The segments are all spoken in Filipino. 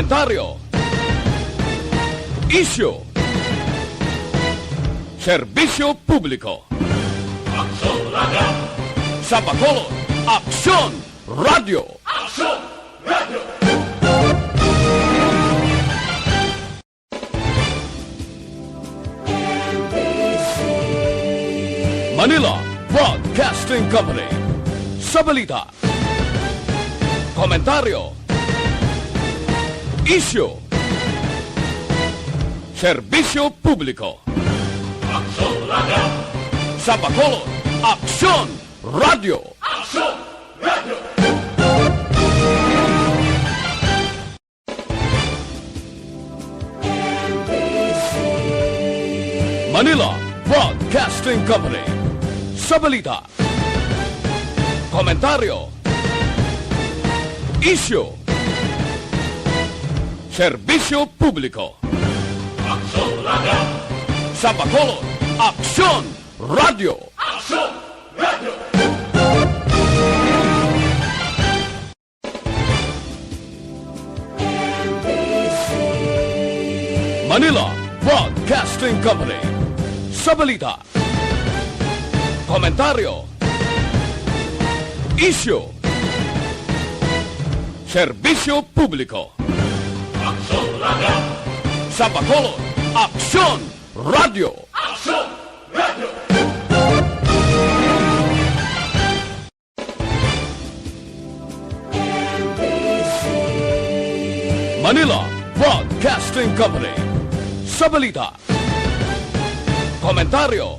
Komentaryo, isyu, serbisyo publiko, Aksyon Radio! sa Bacolod, Aksyon Radio. Aksyon Radio! Manila Broadcasting Company. Sa balita, komentaryo, isyu, serbisyo publiko, Aksyon Radio! sa Bacolod, Aksyon Radio. Aksyon Radio! Manila Broadcasting Company. Sa balita, komentaryo, isyu, serbisyo publiko, Aksyon Radio! sa Bacolod, Aksyon Radio. Aksyon Radio! Manila Broadcasting Company. Sa balita, komentaryo, isyu, serbisyo publiko, Aksyon Radio! sa Bacolod, Aksyon Radio. Aksyon Radio! Manila Broadcasting Company. Sa balita, komentaryo,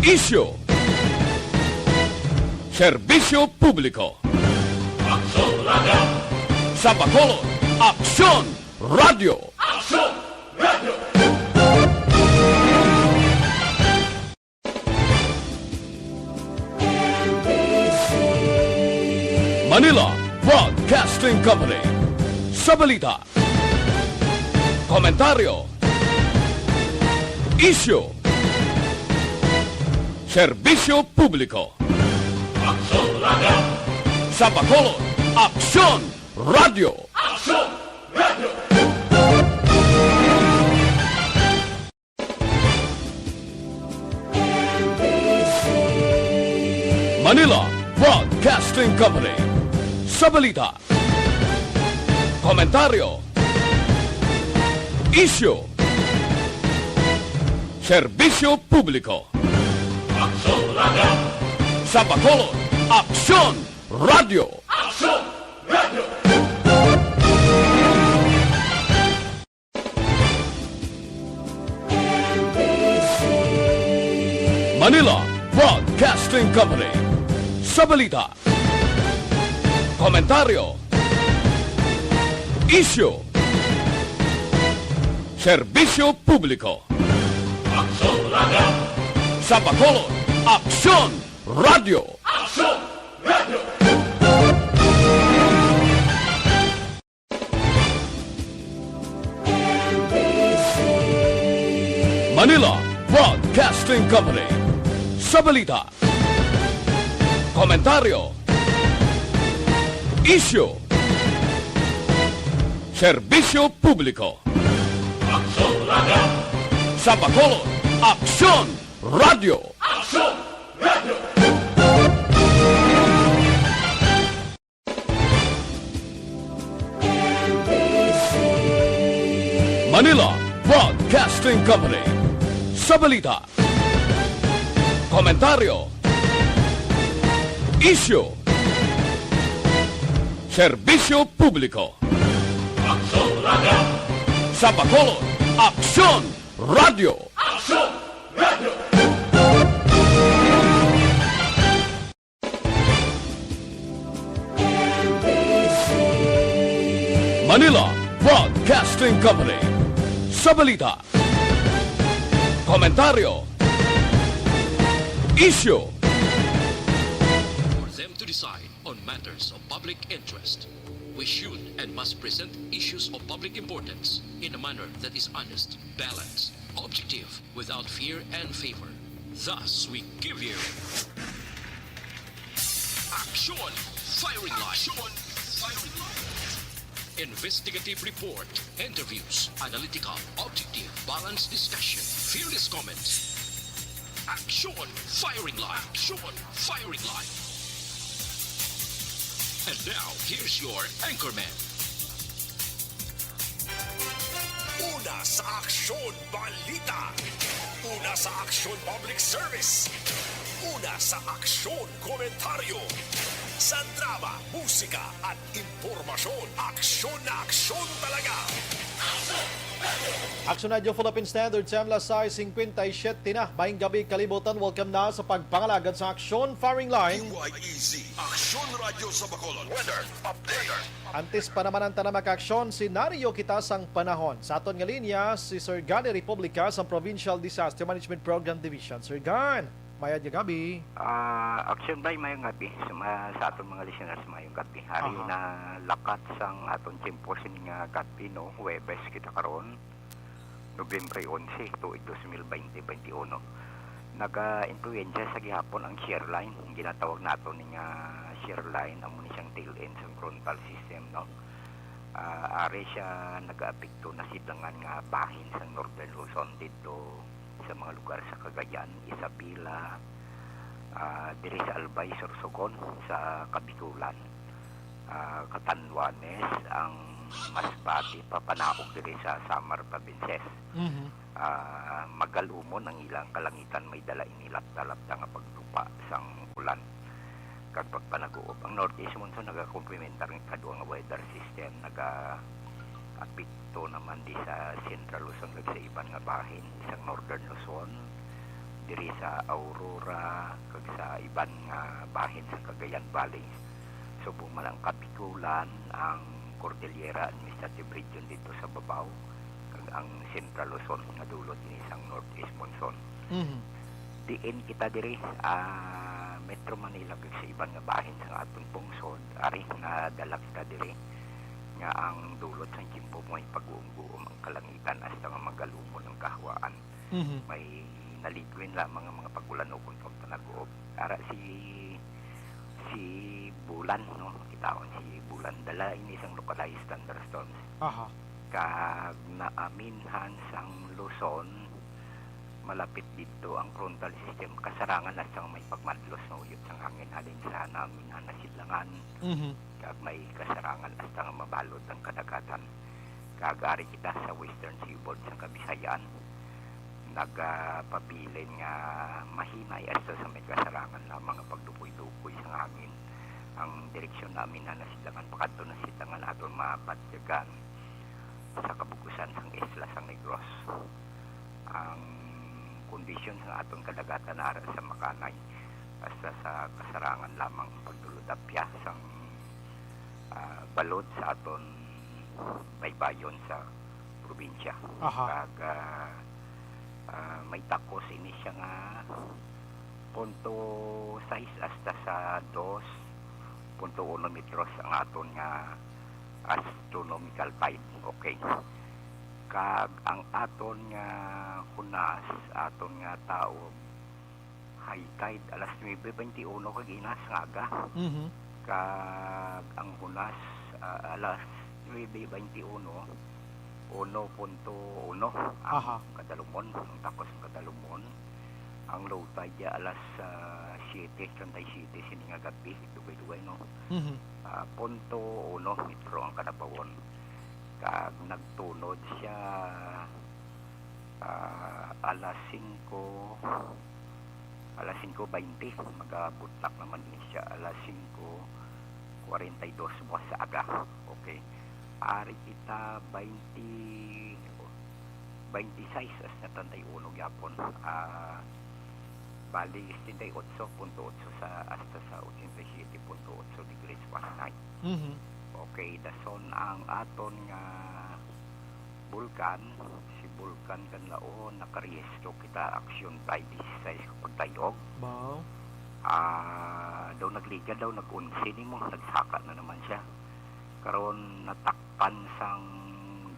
isyu, serbisyo publiko, Aksyon Radio! sa Bacolod, Aksyon Radio. Aksyon Radio! Manila Broadcasting Company. Sa balita, komentaryo, isyu, serbisyo publiko, Aksyon Radio! sa Bacolod, Aksyon Radio. Aksyon Radio! Manila Broadcasting Company. Sa balita, komentaryo, isyu, serbisyo publiko, Aksyon Radio! sa Bacolod, Aksyon Radio. Aksyon Radio! Manila Broadcasting Company. Sa balita, komentaryo, isyu, serbisyo publiko, Aksyon Radio! sa Bacolod, Aksyon Radio. Aksyon Radio! Manila Broadcasting Company. Sa balita, komentaryo, isyu, serbisyo publiko, Aksyon Radio! sa Bacolod, Aksyon Radio. Aksyon Radio! Manila Broadcasting Company. Sa balita, komentaryo, isyu, serbisyo publiko, Aksyon Radio! sa Bacolod, Aksyon Radio. Aksyon Radio! Manila Broadcasting Company. Sa balita, komentaryo, isyu, For them to decide on matters of public interest, we should and must present issues of public importance in a manner that is honest, balanced, objective, without fear and favor. Thus, we give you Action Firing Line. Action Firing Line. investigative report, interviews, analytical, objective, balanced discussion, fearless comments. Action! Firing line! Action! Firing line! And now, here's your anchorman. Una sa aksyon balita. Una sa aksyon public service. Una sa aksyon komentaryo. Sa drama, musika at impormasyon. Aksyon na aksyon talaga. Action Radio Philippine Standard Time las 6:57 na. Maayong gabi kalibutan. Welcome na sa pagpangalagad sa Aksyon Firing Line. PYEZ, Aksyon Radio sa Bacolod. Weather update. Antes pa naman ang tanang aksyon, senaryo kita sang panahon. Sa aton nga linya, si Sir Gan Republica sa Provincial Disaster Management Program Division. Sir Gan, mayad nga gabi. Action by mayong gabi sa aton mga listeners mayong gabi. Hari Aha. na lakat sang aton tempo nga gabi no, Huwebes kita karon. Nobyembre 11 tuig 2020-21. Naga-influensya sa gihapon ang shear line. Ang ginatawag nato nga shear line amo ni siyang tail end sa frontal system no. Ari siya nag-aapekto na sidangan nga bahin sa Northern Luzon dito sa mga lugar sa Cagayan, Isabela, diri sa Albay, Sorsogon, sa Kabikulan, Catanduanes, ang Masbate, Papanaog diri sa Samar Provinces. Magalumon ang ilang kalangitan may dala inilap-talap nga pagtupa sang ulan. Kag pagpanaguob ang northeast monsoon nagakomplementar ng kaduang weather system apekto naman di sa Central Luzon kag sa iban nga bahin sa Northern Luzon diri sa Aurora kag sa iban nga bahin sa Cagayan Valley. Subong man ang Kabikulan, ang Cordillera Administrative Region dito sa babaw kag ang Central Luzon nga dulot ni isang northeast monsoon. Diin kita diri Metro Manila kag sa iban nga bahin sa atong pungsod ari nga dala kita diri nga ang dulot sa timpo mo ay pag-uum-guum ang kalangitan hasta nga magalumon ang kahwaan. May naligwin lamang ang mga pagulan o kung pagpanag-uob. Ara si Bulan, no? Kitaon si Bulan. Dala ini isang localized thunderstorms. Aha. Kag naaminhan sang Luzon, malapit dito ang frontal system. Kasarangan na sang may pagmadlos na uyot sang hangin halin sa naaminhan na silangan. Kag may kasarangan hasta nga mabalot ang kadagatan. Kagari kita sa Western Seaboard sa Kabisayan. Nagpabilin nga mahinay hasta sa may kasarangan lamang nga pagdupoy-dupoy sa hangin. Ang direksyon namin na nasilangan pakadto na silangan aton mapatyagan sa kabugusan sang Isla San Negros. Ang kondisyon sa aton kadagatan ara sa Makanay hasta sa kasarangan lamang pagdulod-apya sang balod sa aton baybayon sa probinsya. Aha. Kag may takos ini siya nga 0.6 hasta sa 2.1 metros ang aton nga astronomical tide. Okay. Kag ang aton nga hunas, aton nga tao high tide alas 9:21 kag inas nga aga. Kag ang hunas alas 9:21 1.1 Aha. ang kadalumon, ang takos ng kadalumon. Ang low tide alas 7:37 sini nga gabi, dugay-dugay no. 0.1 metro ang kadapawon. Kag nagtunod siya alas 5:20 magabutlak naman din siya alas 5:42 buwas sa aga. Okay. Ari kita 26 as na 31 yapon. Bali 68.8 sa hasta sa 87.8 degrees Fahrenheit. Okay, dason ang aton nga bulkan, si bulkan kanlao nakarehistro kita aksyon by 16 pagtayog. Wow. Daw nagliga daw nag-unsi nimo, nagsaka na naman siya. Karon natakpan sang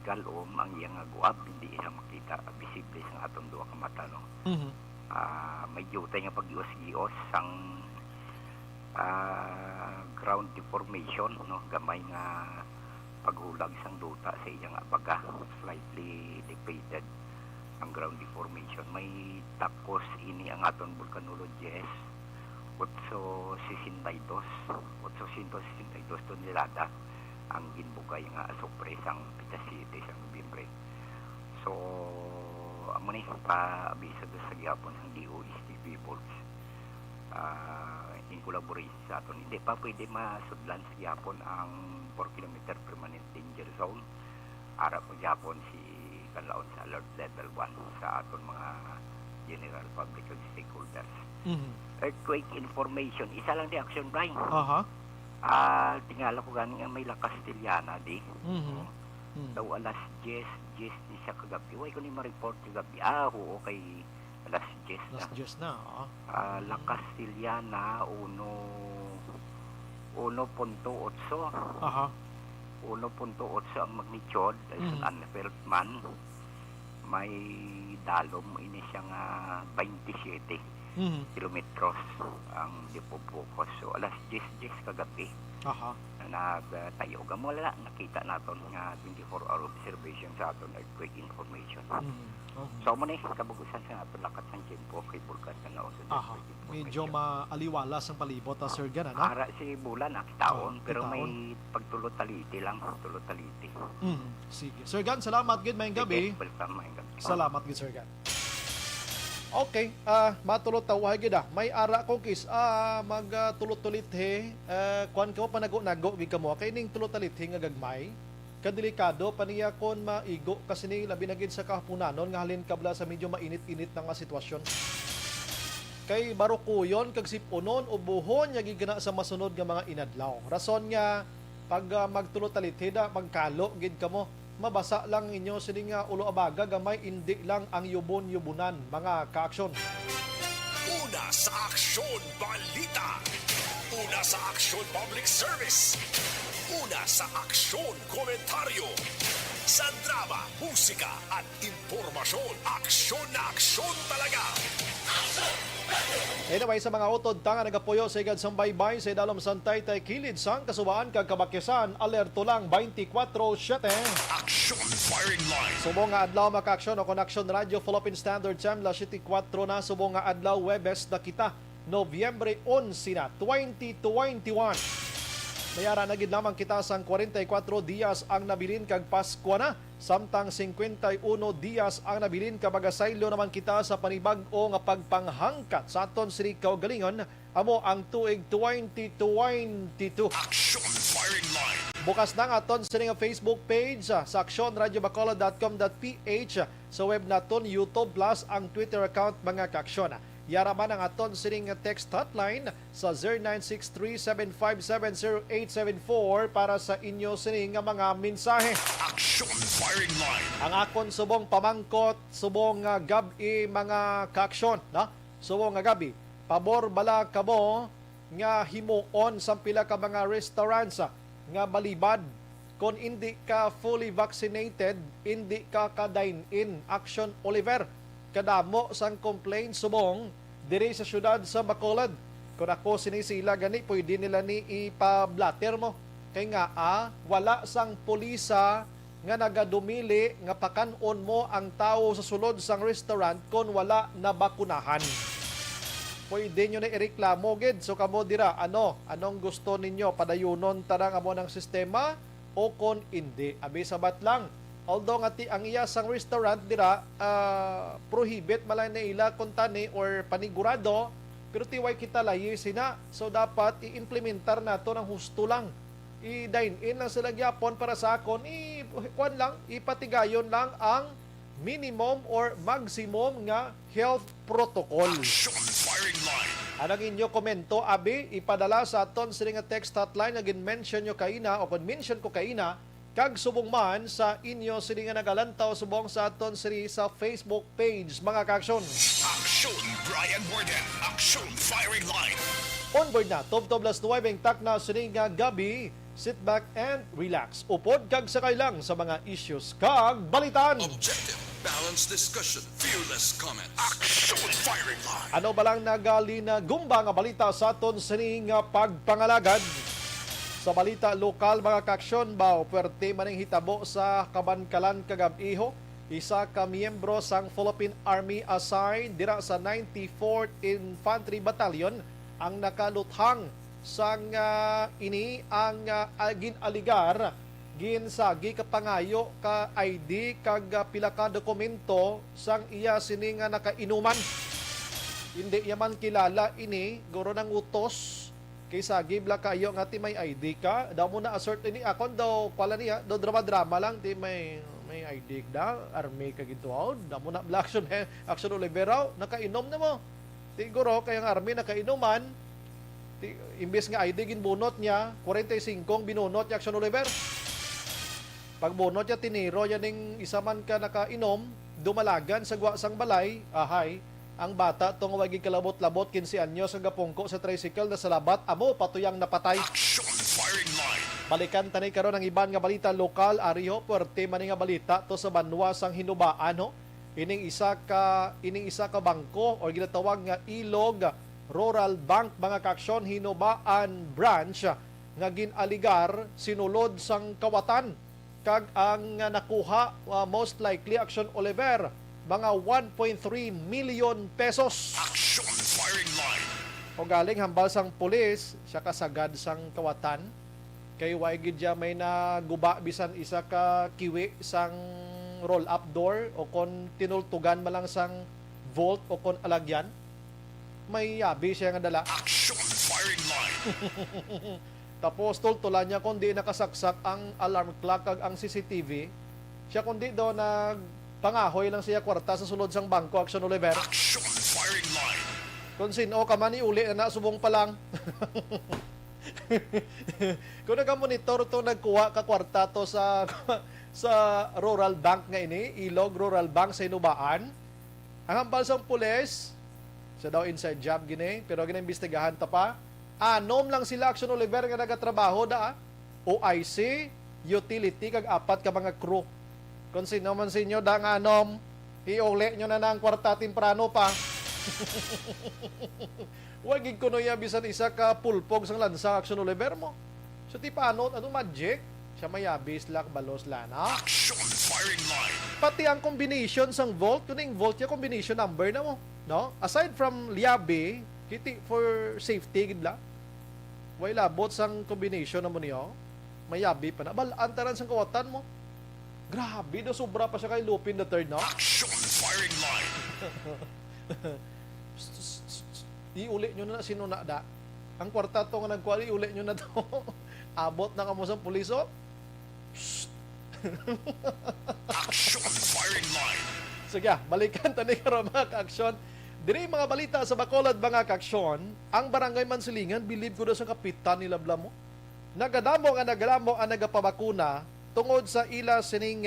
galom ang iyang nga guab, hindi siya makita visible sa atong duha ka mata no. May jutay nga pag-ios-gios sang ground deformation no, gamay nga paghulag sang duta sa iyang baga, slightly depleted ang ground deformation. May takos ini ang aton volcanologist 862 tonelada ang ginbukay nga sorpresang Pitasite sa Nobyembre. So amo ni paabisa sa gyapon ang DOST peoples in collaboration sa aton. Hindi pa pwede masudlan sa gyapon ang 4 km permanent danger zone. Ara po gyapon si kanlaon sa alert level 1 sa aton mga general public and stakeholders. Earthquake information, isa lang di action, Brian. Aha. Tingala ko gani nga may La Castellana di. Daw alas 10 di sa kagabi. Way ko ni ma-report kagabi. Oo, okay. Alas 10 na. Last just na. La Castellana 1.8. Aha. 1.8 ang magnitude. Is an unfelt man. May dalom ini siya nga 27 kilometros ang dipopokos. So alas 10 kagabi. Aha. Nagtayo mo wala nakita naton nga 24-hour observation sa aton earthquake information. So mo ni kabugusan sa aton lakat ng tiempo kay Bulkan Tanaw sa Aha. Medyo maaliwalas ang palibot Sir Gan, ano? Ara si bulan taon pero kitaon. may pagtulot-taliti lang, tulot-taliti. Sige. Sir Gan, salamat gid may gabi. Welcome may gabi. Salamat gid Sir Gan. Okay, matulot tawag gid may ara ko kis magtulot-tulit he kuan ko panago-nago big kamo kay ning tulot-talit he nga gagmay kadelikado paniya kon maigo kasi ni labi na gid sa kahapunanon nga halin kabla sa medyo mainit-init na nga sitwasyon. Kay barukuyon kag sipunon o buhon nya gigana sa masunod nga mga inadlaw. Rason nga pag magtulot-talit he da magkalo gid kamo mabasa lang inyo sining ulo abaga gamay indi lang ang yubon-yubunan mga kaaksyon. Una sa aksyon, balita. Una sa aksyon, public service. Una sa aksyon, komentaryo. Sa drama, musika at impormasyon, aksyon na aksyon talaga. Anyway, sa mga utod tanga nagapuyo sa igad sang baybay sa idalom santay tay kilid sang kasubaan kag kabakyasan alerto lang 24/7. Aksyon firing line. Subong nga adlaw makaaksyon o Aksyon Radio Philippine Standard Time la 7:04 na subong nga adlaw Webes na kita Nobyembre 11 na 2021. Mayara na gid lamang kita sang 44 dias ang nabilin kag Pasko na samtang 51 dias ang nabilin kag magasaylo naman kita sa panibag-o nga pagpanghangkat sa aton siri kaugalingon amo ang tuig 2022. Aksyon firing line. Bukas na nga aton sa nga Facebook page sa aksyonradiobacolod.com.ph sa web naton YouTube Plus ang Twitter account mga kaaksyon. Yaraman ang aton sining text hotline sa 0963-7570874 para sa inyo sining mga mensahe. Aksyon firing line. Ang akon subong pamangkot, subong gabi mga kaaksyon, na? Subong gabi. Pabor bala kamo nga himuon sa pila ka mga restaurants nga balibad kung hindi ka fully vaccinated, hindi ka ka-dine-in. Action Oliver. Kadamo sang complaint subong diri sa syudad sa Bacolod. Kung ako sinisila gani, pwede nila ni ipablatter mo. Kay nga wala sang pulisa nga nagadumili nga pakanon mo ang tao sa sulod sang restaurant kung wala na bakunahan. Pwede nyo na ireklamo gid. So kamo dira, anong gusto ninyo? Padayunon tarang amo ng sistema o kon hindi? Abi sabat lang. Although nga ang iya sang restaurant dira prohibit malay na ila kung tani or panigurado, pero tiway kita layi sina. So dapat i-implementar nato ng husto lang. I-dine in lang sila gyapon para sa akon, ipatigayon lang ang minimum or maximum nga health protocol. Aksyon firing line. Anong inyo komento, abi, ipadala sa aton sa nga text hotline na gin-mention nyo kaina o kung mention ko kaina, kag subong man sa inyo sili nga nagalantaw subong sa aton sili sa Facebook page mga kaaksyon. Aksyon Brian Warden. Aksyon firing line. Onboard na, Tob las 9 tak na sili nga gabi. Sit back and relax. Upod kag sakay lang sa mga issues kag balitan. Objective, balanced discussion, fearless comment. Aksyon firing line. Ano ba lang nagali na gumba nga balita sa aton sini nga pagpangalagad? Sa balita lokal mga kaaksyon ba, puwerte maning hitabo sa Kabankalan kagabiho. Isa ka miyembro sang Philippine Army assigned dira sa 94th Infantry Battalion ang nakaluthang sang ini ang ginaligar ginsagi kapangayo ka ID kag pila ka dokumento sang iya sini nga nakainuman. Hindi yaman kilala ini guro ng utos kay sagi bla kayo nga ti may ID ka daw mo na assert ini akon daw pala niya daw drama lang ti may ID da army ka gintuod daw mo na bla action Olivera nakainom na mo ti guro kay ang army nakainuman ti imbes nga ID ginbunot niya 45 binunot niya action Olivera. Pag bunot niya tiniro yan ning isa man ka nakainom dumalagan sa guwasang balay ahay ang bata tong wagi kalabot-labot 15 anyos ang gapungko sa tricycle na salabat amo patuyang napatay. Action firing line. Balikan tani karon ang iban nga balita lokal ariho puwerte man nga balita to sa Banwa sang Hinubaan no. Ining isa ka bangko o ginatawag nga Ilog Rural Bank mga kaaksyon Hinubaan branch nga ginaligar sinulod sang kawatan kag ang nakuha most likely action Oliver mga 1.3 million pesos. Action firing line. O galing hambal sang pulis siya kasagad sang kawatan kay waigid dia may naguba bisan isa ka kiwi sang roll up door o kon tinultugan malang sang vault o kon alagyan may yabi siya nga dala. Action firing line. Tapos tultulan niya kung di nakasaksak ang alarm clock kag ang CCTV. Siya kung di daw nagpangahoy lang siya kwarta sa sulod sang bangko action Oliver. Action firing line. Kung sino ka man iuli na subong pa lang. Kung nagamonitor to nagkuha ka kwarta to sa rural bank nga ini, Ilog Rural Bank sa Hinubaan. Ang hambal sang pulis, siya daw inside job gini, pero giniimbestigahan ta pa. Anom lang sila action Oliver nga nagatrabaho da OIC, utility kag apat ka mga crew. Kung sino man sa inyo da nga anom, iuli nyo na ng kwarta timprano pa. Wagig ko no ya bisan isa ka pulpog sang lansa action Oliver mo. So ti paano ano magic? Siya mayabis lak balos lana. Action firing line. Pati ang combination sang volt, kuning volt ya combination number na mo, no? Aside from liabe, kiti for safety gid la. Way labot sang combination na mo niyo. Mayabi pa na. Antaran sang kawatan mo. Grabe, do sobra pa siya kay Lupin the Third, no? Action firing line. Iuli nyo na sino na da. Ang kwarta to nga nagkwali, iuli nyo na to. Abot na kamo sang puliso. Action firing line. Sige, balikan tani karon mga kaaksyon. Diri mga balita sa Bacolod mga kaaksyon, ang Barangay Mansilingan bilib ko daw sa kapitan ni Lablamo. Nagadamo ang nagapabakuna tungod sa ila sining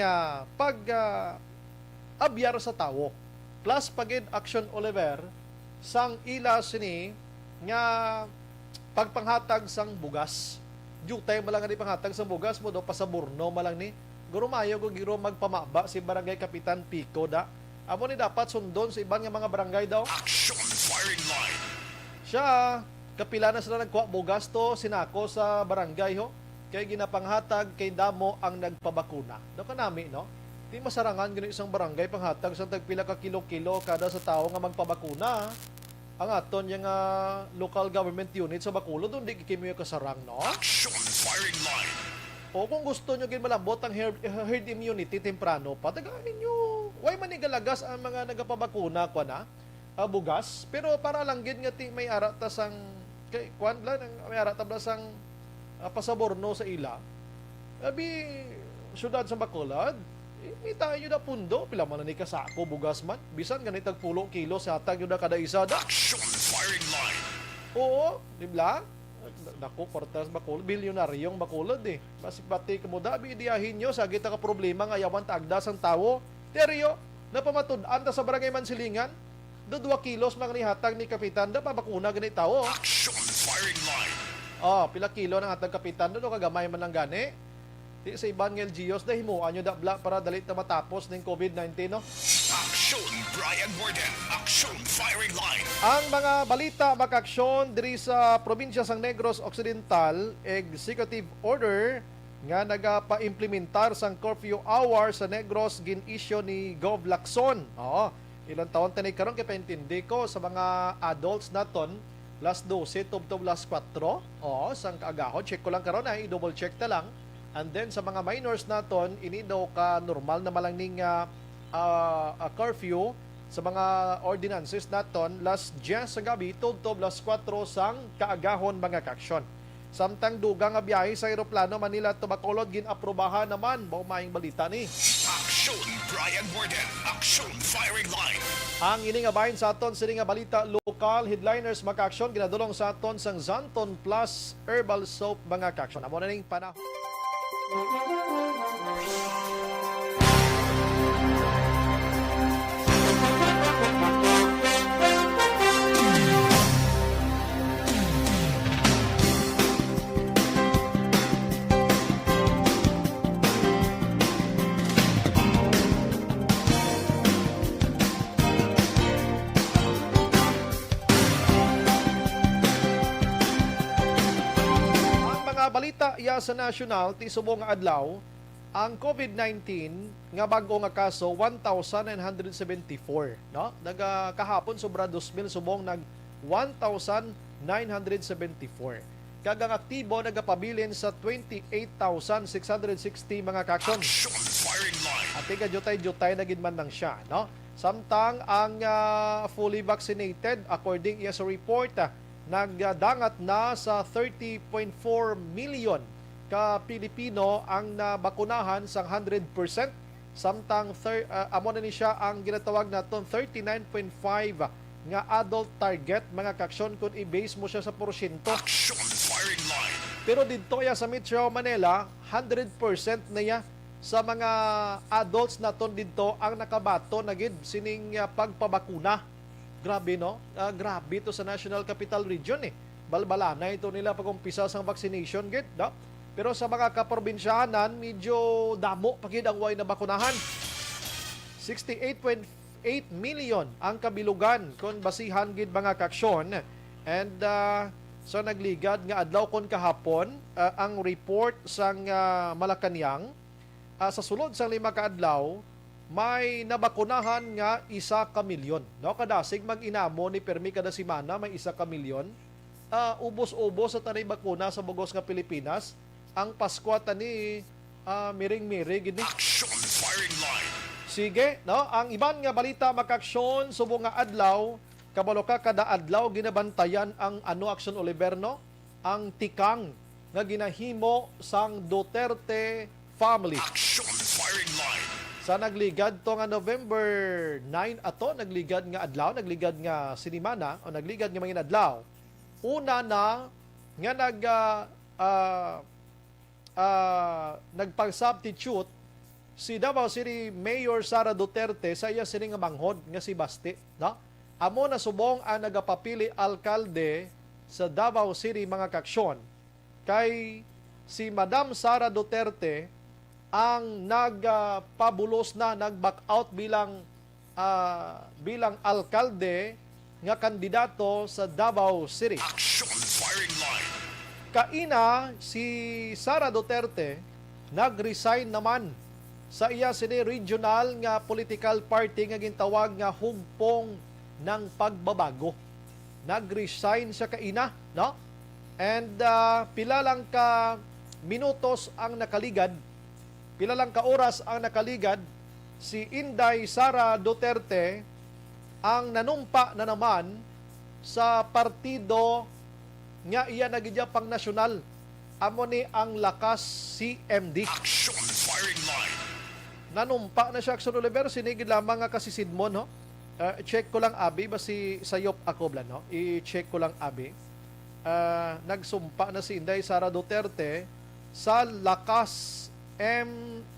abyar sa tawo. Plus pagid action Oliver sang ila sini nga pagpanghatag sang bugas. Jutay malang ni panghatag sang bugas mo do pasaburno malang ni. Gurumayo go giro magpamaba si Barangay Kapitan Pico da. Amo ni dapat sundon sa iban nga mga barangay daw. Action firing line. Siya, kapila na sila nagkuha bugas to, sinako sa barangay ho. Kaya ginapanghatag kay damo ang nagpabakuna. Daw kanami, no? Di masarangan gino isang barangay panghatag sa tagpila ka kilo-kilo kada sa tao nga magpabakuna. Ang aton yung local government unit sa Bacolod, doon di kikimiyo kasarang, no? Action firing line. O kung gusto nyo malambot ang herd immunity temprano, patagahin nyo. Why manigalagas ang mga nagapabakuna ko na bugas, pero para lang gid nga may arata sang kay kwan lang may arata bla sang pasaborno sa ila. Abi syudad sa Bacolod, may tayo da pundo pila man ni kasako bugas man, bisan ganit tag 10 kilo sa hatag yun da kada isa da. Action firing line. Oo, di ba? Naku, Cortez Bacolod, bilyonaryong Bacolod eh. Masik pati kamuda, bidiyahin nyo, sa kita ka problema nga yawan taagdas ang tawo. Teryo, napamatud-an ta sa Barangay Mansilingan, do 2 kilos mga nihatag ni Kapitan, da pabakuna ganit tawo. Action firing line. Pila kilo ng hatag Kapitan, do kagamay man lang gani. Di sa iban ng LGUs, dahil mo, anyo dabla para dalit na matapos ng COVID-19, no? Action, Brian Warden. Action, firing line. Ang mga balita makaksyon diri sa probinsya sang Negros Occidental, executive order nga nagapa-implementar sang curfew hour sa Negros gin-issue ni Gov. Lacson. Oo, ilang taon tanay karon kay paintindi ko sa mga adults naton last 12 tubtob last 4. Oo, sang kaagahon check ko lang karon ay double check ta lang. And then sa mga minors naton ini daw ka normal na malangning curfew sa mga ordinances naton last 10 sa gabi tubtob last 4 sang kaagahon mga kaksyon. Samtang dugang nga biyahe sa eroplano Manila to Bacolod gin-aprobahan naman mao maayong balita ni. Action, Brian Warden. Action, firing line. Ang ini nga bahin sa aton sini nga balita lokal headliners maka-aksyon ginadulong sa aton sang Zanton Plus Herbal Soap mga kaksyon. Amo na ning panahon. Balita iya sa national ti subong nga adlaw ang COVID-19 nga bag-o nga kaso 1,974 no kahapon sobra 2,000 subong nag 1,974 kagang aktibo nagapabilin sa 28,660 mga kaksyon. Action, firing line. At tiga jutay na gid man nang siya no samtang ang fully vaccinated according iya sa report nagdangat na sa 30.4 million ka Pilipino ang nabakunahan sang 100%, samtang amo na ni siya ang ginatawag naton 39.5 nga adult target mga kaksyon kung i-base mo siya sa porsyento. Action, firing line. Pero dito ya sa Metro Manila 100% na ya sa mga adults naton dito ang nakabato na gid sining pagpabakuna. Grabe no? Grabe to sa National Capital Region eh. Balbala na ito nila pag-umpisa sang vaccination gid, no? Pero sa mga kaprobinsyahanan, medyo damo pagid ang way na bakunahan. 68.8 million ang kabilugan kung basihan gid mga kaksyon. And so nagligad nga adlaw kon kahapon ang report sang Malacañang sa sulod sang 5 ka adlaw may nabakunahan nga 1 ka milyon. No, kadasig mag-inamo ni permi kada semana may 1 ka milyon. Ubos-ubos sa tanay bakuna sa bugos nga Pilipinas. Ang Pasko tani miring-mirig gini. Action, firing line. Sige, no, ang iban nga balita makaksyon subong nga adlaw, kabalo ka kada adlaw ginabantayan ang ano aksyon Oliverno, ang tikang nga ginahimo sang Duterte family. Action, firing line. Sa nagligad to nga November 9 ato, nagligad nga adlaw, nagligad nga sinimana o nagligad nga mga adlaw. Una na nga nagpag-substitute si Davao City Mayor Sara Duterte sa iya sining nga manghod nga si Basti, no? Amo na subong ang nagapapili alkalde sa Davao City mga kaksyon kay si Madam Sara Duterte ang nagpabulos na nag-back out bilang alkalde nga kandidato sa Davao City. Action, firing line. Kaina si Sara Duterte nag-resign naman sa iya sini regional nga political party nga gintawag nga Hugpong ng Pagbabago. Nag-resign siya kaina, no? And pila lang ka minutos ang nakaligad, pila lang ka oras ang nakaligad, si Inday Sara Duterte ang nanumpa na naman sa partido nga iya nagidya pang nasyonal. Amo ni ang Lakas CMD. Action, firing line. Nanumpa na siya Action Oliver, sinigid lamang nga kasi Sidmon, no? Check ko lang abi basi sayop ako blan, no? I-check ko lang abi. Nagsumpa na si Inday Sara Duterte sa Lakas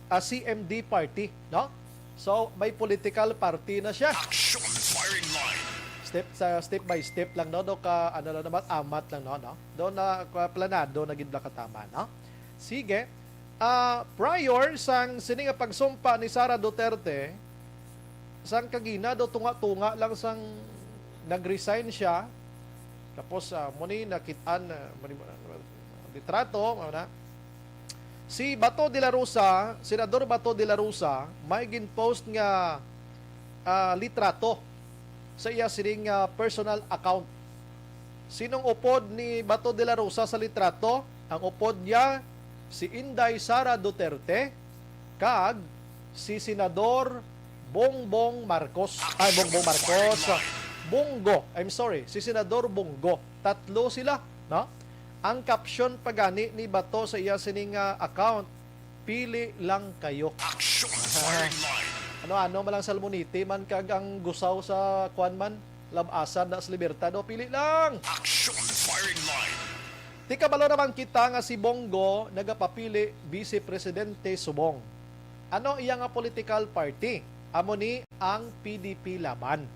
CMD party, no? So may political party na siya. Action, firing line. Step by step lang, no? Do ka ano lang naman amat lang, no? Do na planado na gid katama, no? Sige. Prior sang sini nga pagsumpa ni Sara Duterte, sang kagina do tunga-tunga lang sang nag-resign siya. Tapos muni nakitaan litrato na si Bato de la Rosa, Senador Bato de la Rosa, may ginpost nga litrato sa iya sining personal account. Sinong upod ni Bato de la Rosa sa litrato? Ang upod niya si Inday Sara Duterte kag si Senador Bongbong Marcos. Si Senador Bongo. Tatlo sila, no? Ang caption pagani ni Bato sa iya sining account, pili lang kayo. Ano malang salmonite man kag ang gusaw sa kwan man, labasan na sa libertado, pili lang. Ti kabalo naman kita nga si Bongo nagapapili Vice Presidente Subong. Ano iya nga political party? Amo ni ang PDP Laban.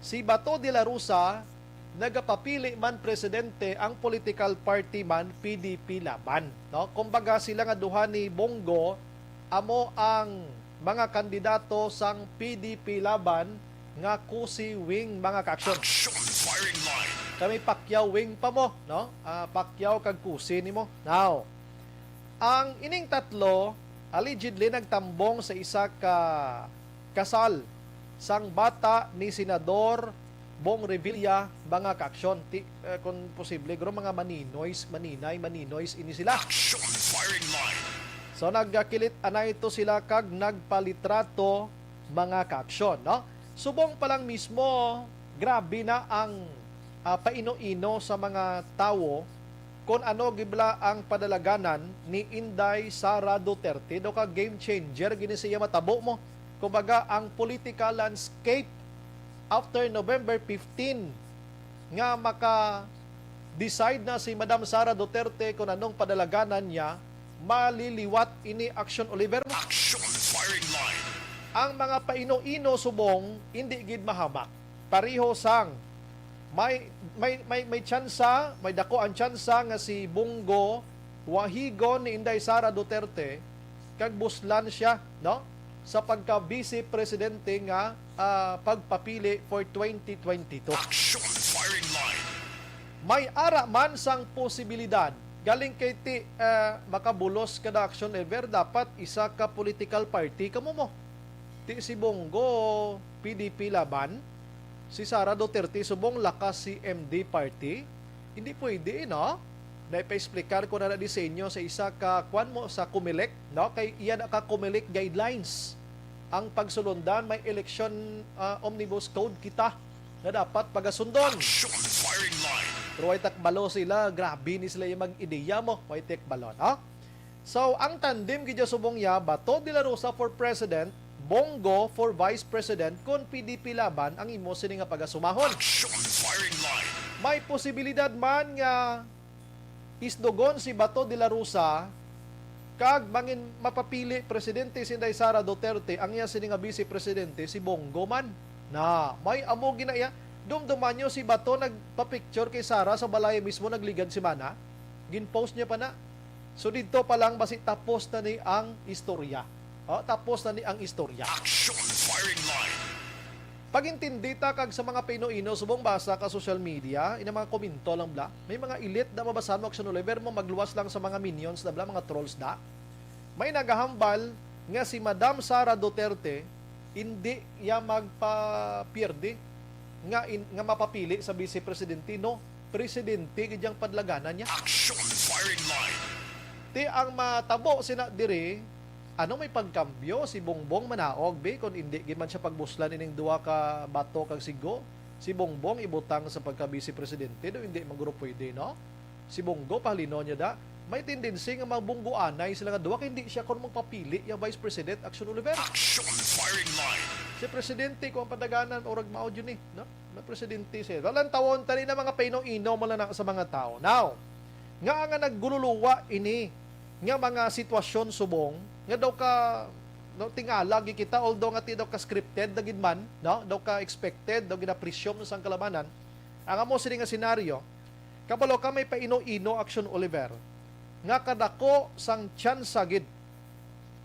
Si Bato de la Rosa nagapapili man presidente ang political party man PDP Laban, no? Kumbaga sila nga duha ni Bongo amo ang mga kandidato sang PDP Laban nga kusi wing mga ka-aksyon. Kami Pacquiao wing pa mo, no? Pacquiao kag kusi nimo. Now, ang ining tatlo allegedly nagtambong sa isa ka kasal sang bata ni Senador Bong Revilla mga ka-aksyon. Kung posible, guro mga maninoys ini sila. So nagkilit anay ito sila kag nagpalitrato mga ka-aksyon, no? Subong pa lang mismo, grabe na ang paino-ino sa mga tao kung ano gibla ang padalaganan ni Inday Sara Duterte. Do ka game changer gini siya matabo mo. Kumbaga ang political landscape after November 15 nga maka-decide na si Madam Sara Duterte kung anong padalaganan niya, maliliwat ini Action Oliver. Ang mga paino-ino subong hindi gid mahamak. Pareho sang may tsansa, may dako ang tsansa nga si Bongo wahigon ni Inday Sara Duterte kag buslan siya, no? Sa pagka-vice presidente nga pagpapili for 2022. May ara man sang posibilidad galing kay ti makabulos kada Action Ever, dapat isa ka political party kamo mo. Ti si Bongo PDP Laban, si Sara Duterte subong lakas si MD party. Hindi pwede, no? Naipa-explicar ko na disenyo sa isa ka kwan mo sa Comelec, no? Kay iyan ka Comelec guidelines. Ang pagsulundan may election omnibus code kita na dapat pagasundon. Pero ay takbalo sila, grabe ni sila yung mag-ideya mo, ay takbalon, ha? So, ang tandem gidya subong ya, Bato de la Rosa for President, Bongo for Vice President, kung PDP Laban ang imo sini nga pagasumahon. May posibilidad man nga isdogon si Bato de la Rosa kag bangin mapapili presidente si Inday Sara Duterte, ang iya sini nga vice presidente si Bongo man. Na may amo ginaya, dumduman nyo si Bato nagpa-picture kay Sara sa balay mismo, nagligad si Mana. Ginpost niya pa na. So dito pa lang basi tapos na ni ang istorya. Tapos na ni ang istorya. Pagintindi ta kag sa mga Pinoino subong basa ka social media, ina mga komento lang bla. May mga elite na mabasan mo Action Oliver mo magluwas lang sa mga minions na bla, mga trolls da. May nagahambal nga si Madam Sara Duterte hindi ya magpa-pierde nga mapapili sa vice presidente, no? Presidente gidyang padlaganan niya. Ti ang matabo sina dire, ano may pagkambyo si Bongbong manaog be kung hindi giman siya pagbuslan ining duwa ka Bato kag Sigo. Si Bongbong ibutang sa pagka vice presidente, do hindi maguro pwede, no? Si Bongo pahalino niya da. May tendency nga mabungguanay sila nga duwa kay hindi siya kon magpapili yung vice president Action Oliver. Si presidente ko ang padaganan orag mao yun no? Na presidente siya. Dalan tawon tani na mga Pinoy-ino mo lang sa mga tao. Now, nga naggululuwa ini nga mga sitwasyon subong nga daw ka no, tingala gi kita, although nga ti daw ka scripted dagid man, no? Daw ka expected, daw ginapresyum sa kalamanan. Ang amo sini nga senaryo, kabalo ka may paino-ino Action Oliver. nga kadako sang tsansa gid.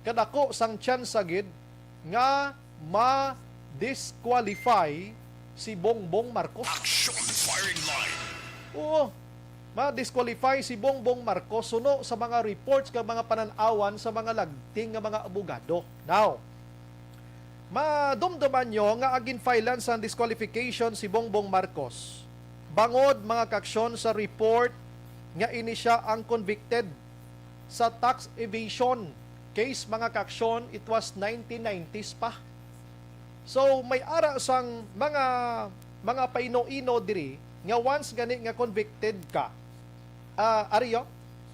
Kadako sang tsansa gid nga ma-disqualify si Bongbong Marcos. Action firing line. Oo, ma-disqualify si Bongbong Marcos suno sa mga reports kag mga pananawan sa mga lagting nga mga abogado. Now, madumduman nyo nga agin filean sa disqualification si Bongbong Marcos. Bangod mga kaksyon sa report nga ini siya ang convicted sa tax evasion case mga kaksyon, it was 1990s pa. So may ara sang mga paino-ino diri nga once gani nga convicted ka, ariyo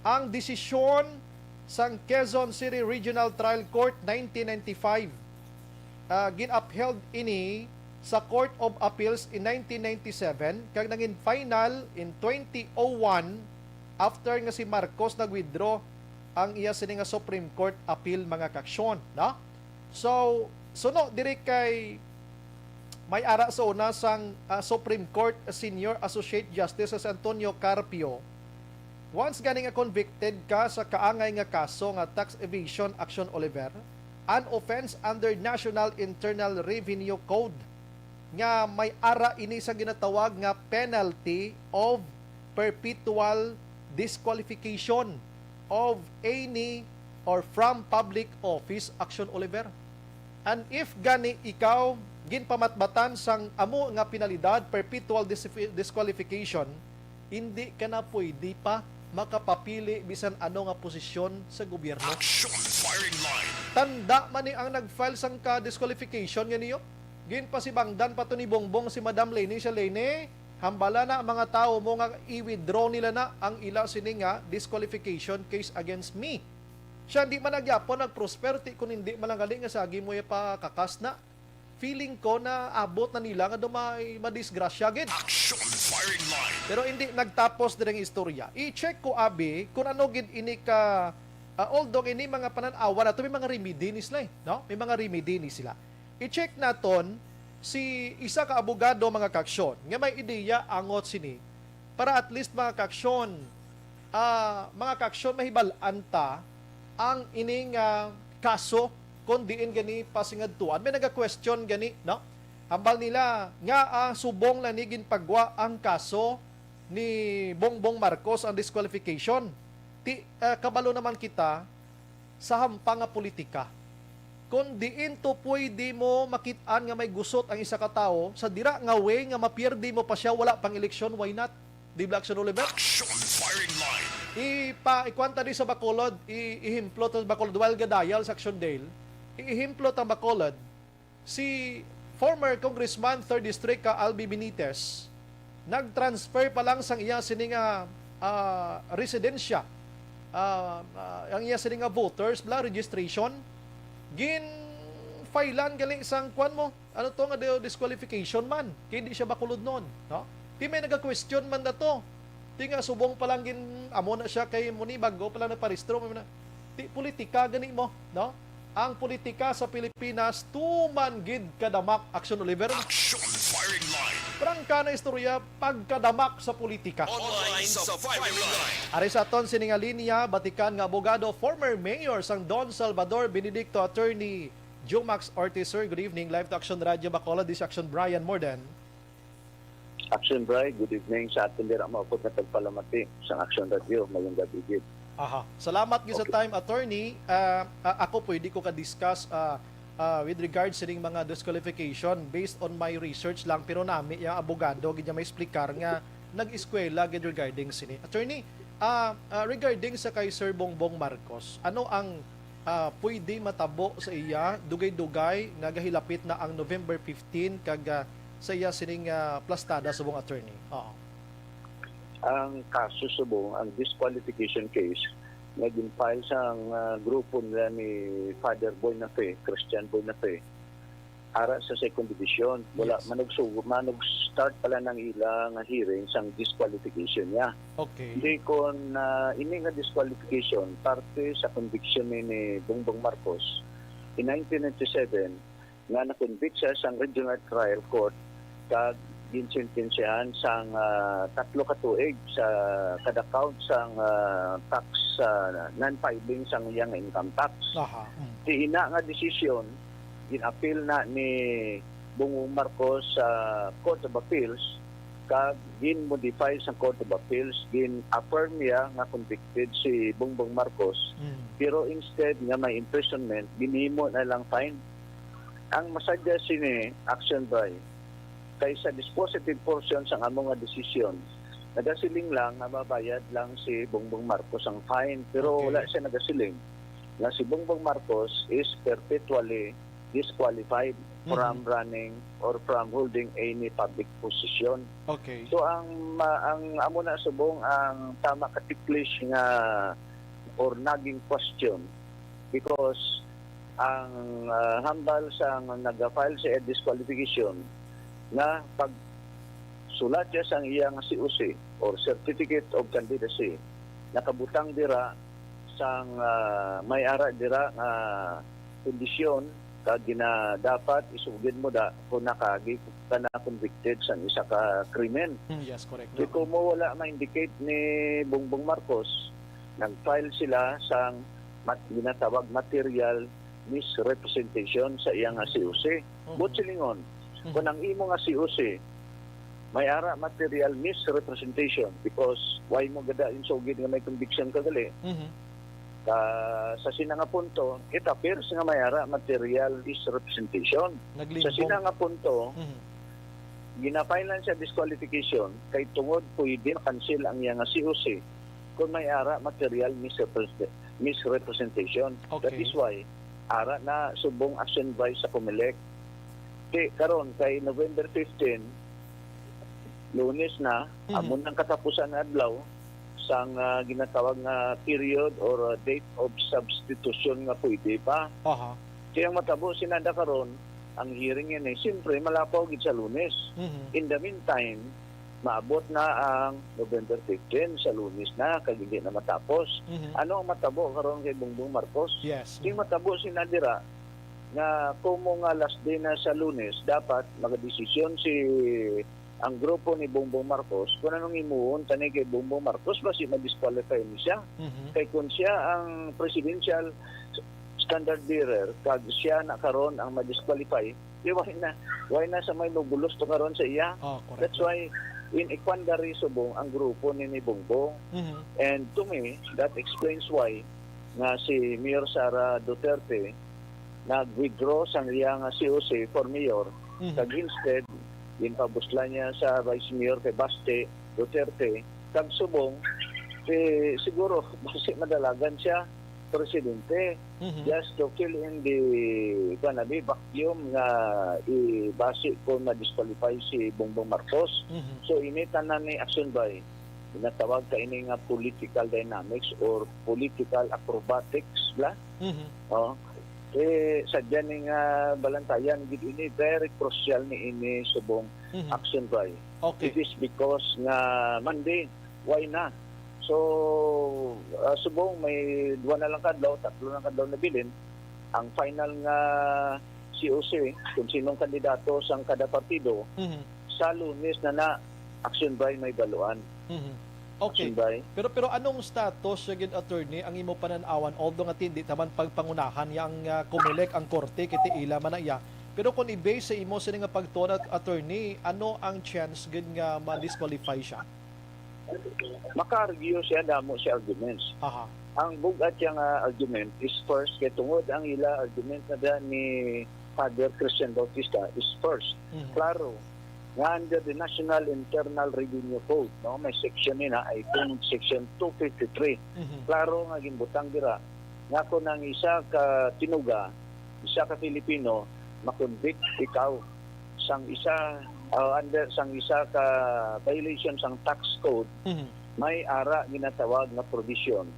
ang desisyon sang Quezon City Regional Trial Court 1995 gin-upheld ini sa Court of Appeals in 1997 kag naging final in 2001 after nga si Marcos nag-withdraw ang iya sini nga Supreme Court appeal mga kaksyon, no? So suno diri kay may ara sa una sang Supreme Court Senior Associate Justice Antonio Carpio. Once gani nga convicted ka sa kaangay nga kaso nga tax evasion action Oliver, an offense under National Internal Revenue Code nga may ara ini sa ginatawag nga penalty of perpetual disqualification of any or from public office action Oliver. And if gani ikaw ginpamatbatan sang amo nga penalidad perpetual disqualification, hindi ka na pwede pa makapapili bisan ano nga posisyon sa gobyerno. Action firing line. Tanda man ni ang nag-file sang ka-disqualification nga niyo. Gin pa si Bangdan pa to ni Bongbong si Madam Leni siya Leni. Hambala na ang mga tao mo nga i-withdraw nila na ang ila sini nga disqualification case against me. Siya hindi man nagyapon nag-prosperity kung hindi malangali nga sagi mo pa kakas na. Feeling ko na abot na nila nga dumay madisgrasya gid. Action firing line. Pero hindi nagtapos direng istorya. I-check ko abi kung ano gid ini ka although ini mga pananawa na to may mga remedy ni sila, no? May mga remedy ni sila. I-check naton si isa ka abogado mga kaksyon nga may ideya angot sini para at least mga kaksyon mahibalan ta ang ining kaso kung diin gani pasingadtuan. May naga-question gani, no? Hambal nila nga subong na ni ginpagwa ang kaso ni Bongbong Marcos ang disqualification. Kabalo naman kita sa hampang nga politika. Kung diin to pwede mo makitaan nga may gusot ang isa ka tao, sa dira nga way nga mapierdi mo pa siya wala pang eleksyon, why not? Di ba Action Oliver? Action firing line. Ikwanta di sa Bacolod, ihimplot sa Bacolod, while gadayal sa Action Dale, ihimplot ang Bacolod, si former Congressman 3rd District ka Albi Benitez, nag-transfer pa lang sang iya sininga residensya, ang iya sininga voters, bla registration, failan galing isang kwan mo. Ano to nga disqualification man. Kaya hindi siya bakulod noon. No? Di may nag-question man na to. Di nga subong palang amo na siya kay muni bago palang naparistro. Di politika gani mo. No? Ang politika sa Pilipinas, tuman gid kadamak Action Oliver. Action firing line. Prangka na istorya pagkadamak sa politika. Online sa firing line. Ari sa aton sininga linya, batikan nga abogado, former mayor sang Don Salvador Benedicto, attorney Jumax Ortiz. Sir, good evening. Live to Action Radio Bacolod. This is Action Brian Morden. Action Brian, good evening sa atin din ang maupot na tagpalamati sa Action Radio. Mayong gabi gid. Aha. Salamat gyud sa time, attorney. Ako pwede ko ka-discuss with regards sa mga disqualification based on my research lang, pero nami yung abogado gid may explicar nga nag-eskwela gid regarding sini. Attorney, regarding sa kay Sir Bongbong Marcos, ano ang pwede matabo sa iya dugay-dugay nga gahilapit na ang November 15 kag sa iya sining plastada subong attorney? Oo. Ang kaso subong, ang disqualification case, naging file sa grupo nila ni Father Boynafe, Christian Boynafe, ara sa second division. Wala, Yes. manog-start pala ng ilang hearing sang disqualification niya. Okay. Hindi ko ini nga disqualification, parte sa conviction ni Bongbong Marcos in 1997 nga na-convict siya sa Regional Trial Court kag ginsentensyahan sang 3 ka tuig sa kada count sang tax non-filing sang iyang income tax. Aha. Ti ina nga desisyon gin-appeal na ni Bongbong Marcos sa Court of Appeals kag gin-modify sa Court of Appeals, gin-affirm niya nga convicted si Bongbong Marcos, pero instead nga may imprisonment, ginhimo na lang fine. Ang masadya sini action by kaysa dispositive portion sa among nga desisyon, nagasiling lang na mabayad lang si Bongbong Marcos ang fine, pero Okay. wala siya nagasiling na si Bongbong Marcos is perpetually disqualified from running or from holding any public position. Okay. So ang amo na subong ang tama ka tiklis nga or naging question because ang hambal sa nag-file sa disqualification na pag sulat siya sa iyang COC or Certificate of Candidacy nakabutang dira sang may ara dira nga kondisyon kag gina dapat isugid mo da kung nakagi ka na convicted sa isa ka krimen. Yes, correct. Di ko mo wala ma-indicate ni Bongbong Marcos, nag-file sila sang ginatawag material misrepresentation sa iyang COC. But silingon, kung ang imo nga COC, may ara material misrepresentation because why mo gada insugid nga may conviction kagali. Sa sina nga punto, it appears nga may ara material misrepresentation. Sa sina nga punto, ginapailan siya disqualification kay tungod pwede cancel ang iyang COC kung may ara material misrepresentation. Okay. That is why ara na subong action by sa COMELEC. Karon kay November 15, Lunes na, amon ng katapusan na adlaw sang ginatawag nga period or date of substitution nga pwede pa. Aha. Kaya matabo sinada karon ang hearing yan siyempre malapaw gid sa Lunes. In the meantime, maabot na ang November 15 sa Lunes na kag hindi na matapos. Ano ang matabo karon kay Bongbong Marcos? Yes. Yung matabo sinadira nga kung nga last day na sa Lunes dapat magadesisyon si ang grupo ni Bongbong Marcos kung anong imuon tani kay Bongbong Marcos basi ma-disqualify ni siya. Kay kung siya ang presidential standard bearer kag siya na karon ang ma-disqualify, why na sa may lubulos to karon sa iya. Correct. That's why in equandary subong ang grupo ni Bongbong. And to me, that explains why nga si Mayor Sara Duterte nag-withdraw sa iyang COC for mayor. Kag instead, ginpabusla niya sa Vice Mayor kay Baste Duterte. Kag subong, siguro, basi madalagan siya, presidente, just to fill in the vacuum nga basi kung ma-disqualify si Bongbong Marcos. So, initan na ni action by tinatawag ka ini nga political dynamics or political acrobatics bla. Sadya ni nga balantayan gid ini very crucial ni ini subong action by. Okay. It is because nga Monday, why na? So subong may 2 na lang kadlaw, 3 na kadlaw na bilin ang final nga COC kung sinong kandidato sang kada partido sa Lunes na action by may baluan. Okay. Action by. Pero anong status sa attorney ang imo pananawan although nga tindi taman pagpangunahan yang COMELEC ang korte kiti ila man iya. Pero kung i-base sa imo sa nga pagtuon at attorney, ano ang chance gid nga ma-disqualify siya? Maka-argue siya damo si arguments. Aha. Ang bugat yang argument is first kay tungod ang ila argument na ni Father Christian Bautista is first. Klaro nga under the National Internal Revenue Code, no, may section nina ay itong section 253. Klaro nga ginbutang dira nga kung ang isa ka tinuga, isa ka Pilipino, makonvict ikaw sang isa sang isa ka violation sang tax code, may ara ginatawag na provision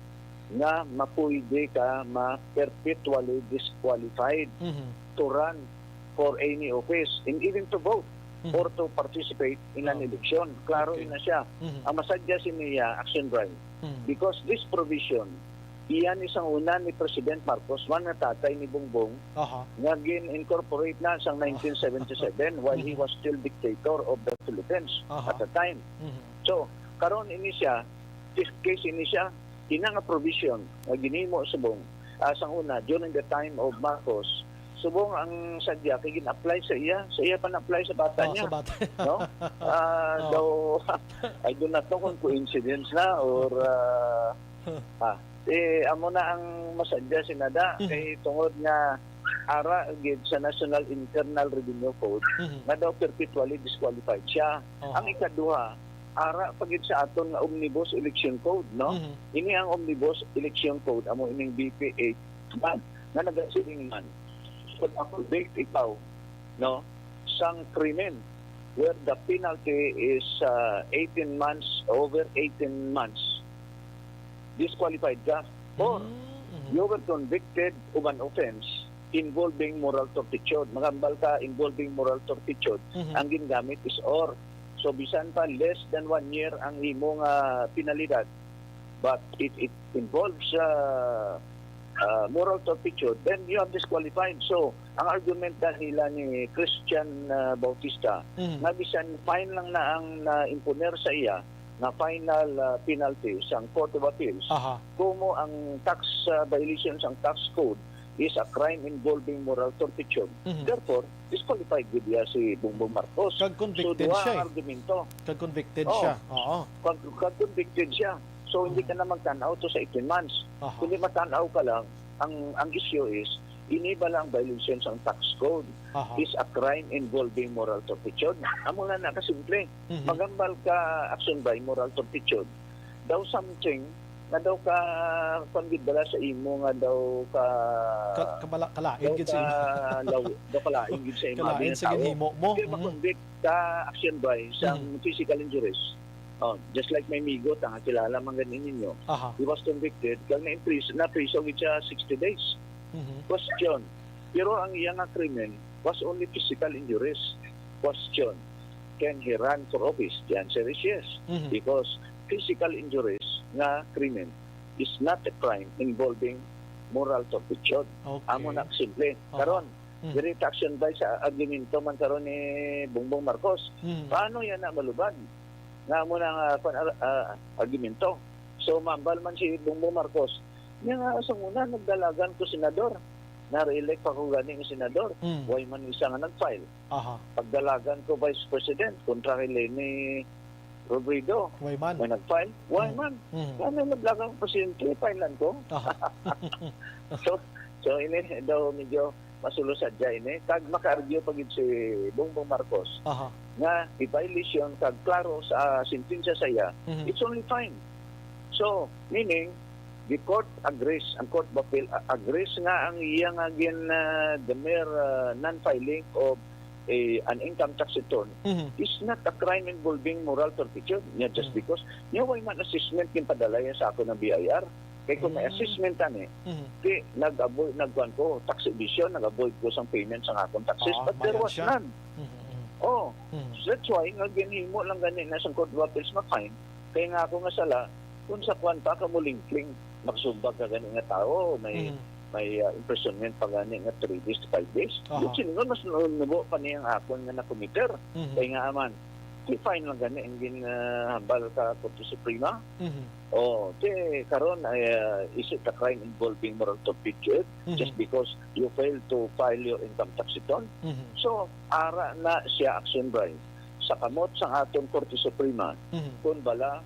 nga mapuyde ka ma-perpetually disqualified to run for any office and even to vote or to participate in an election. Klaro na siya. Ang masadya niya action by. Because this provision, iyan isang una ni President Marcos, man na tatay ni Bongbong, nga gin-incorporate na sa 1977 while he was still dictator of the Philippines at the time. So, karon ini siya, this case ini siya, ina nga provision nga ginhimo subong sang una during the time of Marcos, subong ang sadya kay gin-apply sa iya pa na-apply sa bata niya. Sa bata. No? Though I do not know kung coincidence na or amo na ang masadya sinada kay tungod nga ara gid sa National Internal Revenue Code nga daw perpetually disqualified siya. Ang ikaduha, ara pagid sa aton nga Omnibus Election Code, no? Ini ang Omnibus Election Code amo ining BPA nga nagasiling man pag ako ikaw, no, sang krimen where the penalty is 18 months, over 18 months, disqualified ka. Or you were convicted of an offense involving moral turpitude. Magambal ka involving moral turpitude. Ang gingamit is or. So bisan pa less than 1 year ang imong penalidad. But it involves moral turpitude, then you are disqualified. So, ang argument nila ni Christian Bautista, na bisan fine lang na ang imponer sa iya, na final penalty sa Court of Appeals, kumo ang tax violations ang tax code is a crime involving moral turpitude. Therefore, disqualified gud ya si Bongbong Marcos. Kag-convicted so, siya. Argumento. Kag-convicted siya. Oo. Kag-convicted siya. So, hindi ka na magtanaw to sa 18 months. Kundi matanaw ka lang, ang issue is, iniba lang violations ang tax code is a crime involving moral turpitude. Amo na kasimple. Magambal ka action by moral turpitude. Daw something na daw ka pangidala sa imo nga daw ka kalain gid sa imo. Daw kalain gid sa imo. Kalain sa ginhimo mo. Kaya makonvict ka action by sa physical injuries. Just like may migo, tanga kilala man ganin ninyo. He was convicted, kag na-prison gid siya 60 days. Question. Pero ang iyang krimen was only physical injuries. Question. Can he run for office? The answer is yes. Because physical injuries nga krimen is not a crime involving moral turpitude. Amo na simple. Karon, direct action by sa argumento man karon ni Bongbong Marcos. Paano yan na malubad? Nga mo na argumento. So, mambal man si Bongbong Marcos, niya nga sa muna, nagdalagan ko senador. Na-re-elect pa ko ganing senador. Why man isa nga nag-file. Pagdalagan ko vice president, kontra kay Leni Robredo. Why man? May nag-file. Why man? Ano nagdalagan ko presidente, filean ko. So, ini daw medyo masulusad dya ini. Kag maka-argue pagid si Bongbong Marcos nga i-violation kag klaro sa sentensya sa iya, it's only fine. So, meaning, the court agrees, ang Court of Appeal agrees nga ang iyang the mere non-filing of an income tax return is not a crime involving moral turpitude. Just because, why man assessment yung padalaya sa ako ng BIR? Kaya kung may assessment ani, nag-avoid ko tax evasion, nag-avoid ko sa payment sa akong taxes, but there was none. So that's why, nga ginhimo lang ganin na sa Court of Appeals na fine, kaya nga ako nga sala, kung sa kwan pa ka muling-kling, magsubag ka ganin nga tao, may imprisonment pa ganin nga 3 days to 5 days. Yung siningon, mas nubo pa niyang akon nga na-committer. Kaya nga aman, fine lang ganin, hindi hambal ka Korte Suprema. Karon is it a crime involving moral turpitude just because you failed to file your income tax return? So, ara na siya action by sa kamot sa aton Korte Suprema kung bala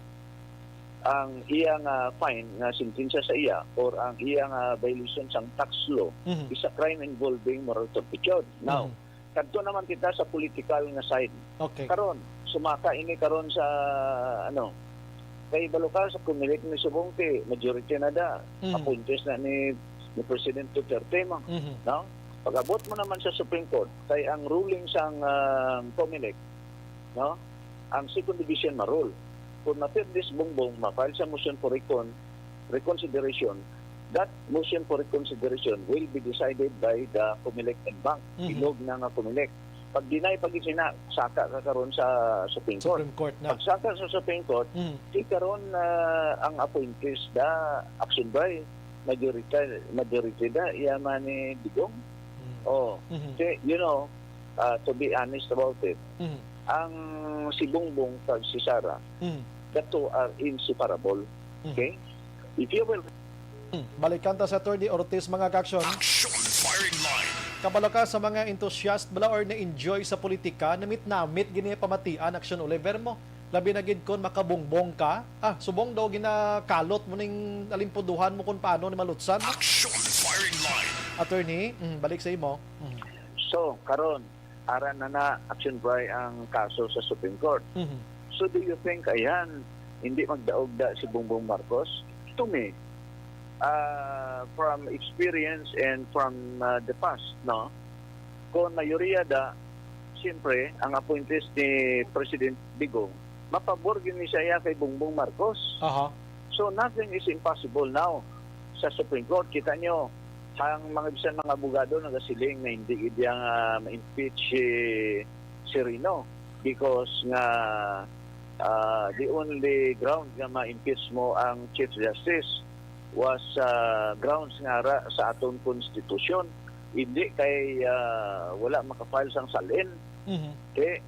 ang iyang fine nga sentensya sa iya or ang iyang violation sa tax law is a crime involving moral turpitude. Now, kadto naman kita sa political nga side. Karon, sumaka ini karon sa kay balokal sa Comelec ni Subongte, majority na da, appointees na ni President Duterte mo. No? Pag-abot mo naman sa Supreme Court, kay ang ruling sang Comelec, no? Ang second division ma-rule. Kung ma-this Bongbong, ma-file sa motion for reconsideration, that motion for reconsideration will be decided by the Comelec and Bank. Ilog na nga Comelec. Pag deny pag-isina, saka ka karon sa Supreme Court. Na. Pag saka sa Supreme Court, di karon ang appointees da action by majority da yaman ni Digong. To be honest about it, ang si Bongbong kag si Sara, the two are inseparable. Okay? If you will Balikan ta sa Attorney Ortiz mga kaksyon. Action firing line. Kabalo ka sa mga enthusiast bala or na-enjoy sa politika, namit gini pamatian aksyon Oliver mo. Labi na gid kon makabongbong ka. Subong daw ginakalot mo ning alimpuduhan mo kung paano ni malutsan. Action firing line. Attorney, balik sa imo. So, karon ara na action by ang kaso sa Supreme Court. So do you think ayan hindi magdaog-da si Bongbong Marcos? To me, from experience and from the past, no? Kung mayoriya da, siyempre, ang appointees ni President Digong, mapabor yun ni siya kay Bongbong Marcos. Aha. So nothing is impossible now sa Supreme Court. Kita nyo, ang mga bisan mga abogado nagasiling na hindi idiyang ma-impeach si Rino because nga the only ground nga ma-impeach mo ang Chief Justice was grounds nga sa atong konstitusyon. Hindi kay wala makafile sang salin. Kaya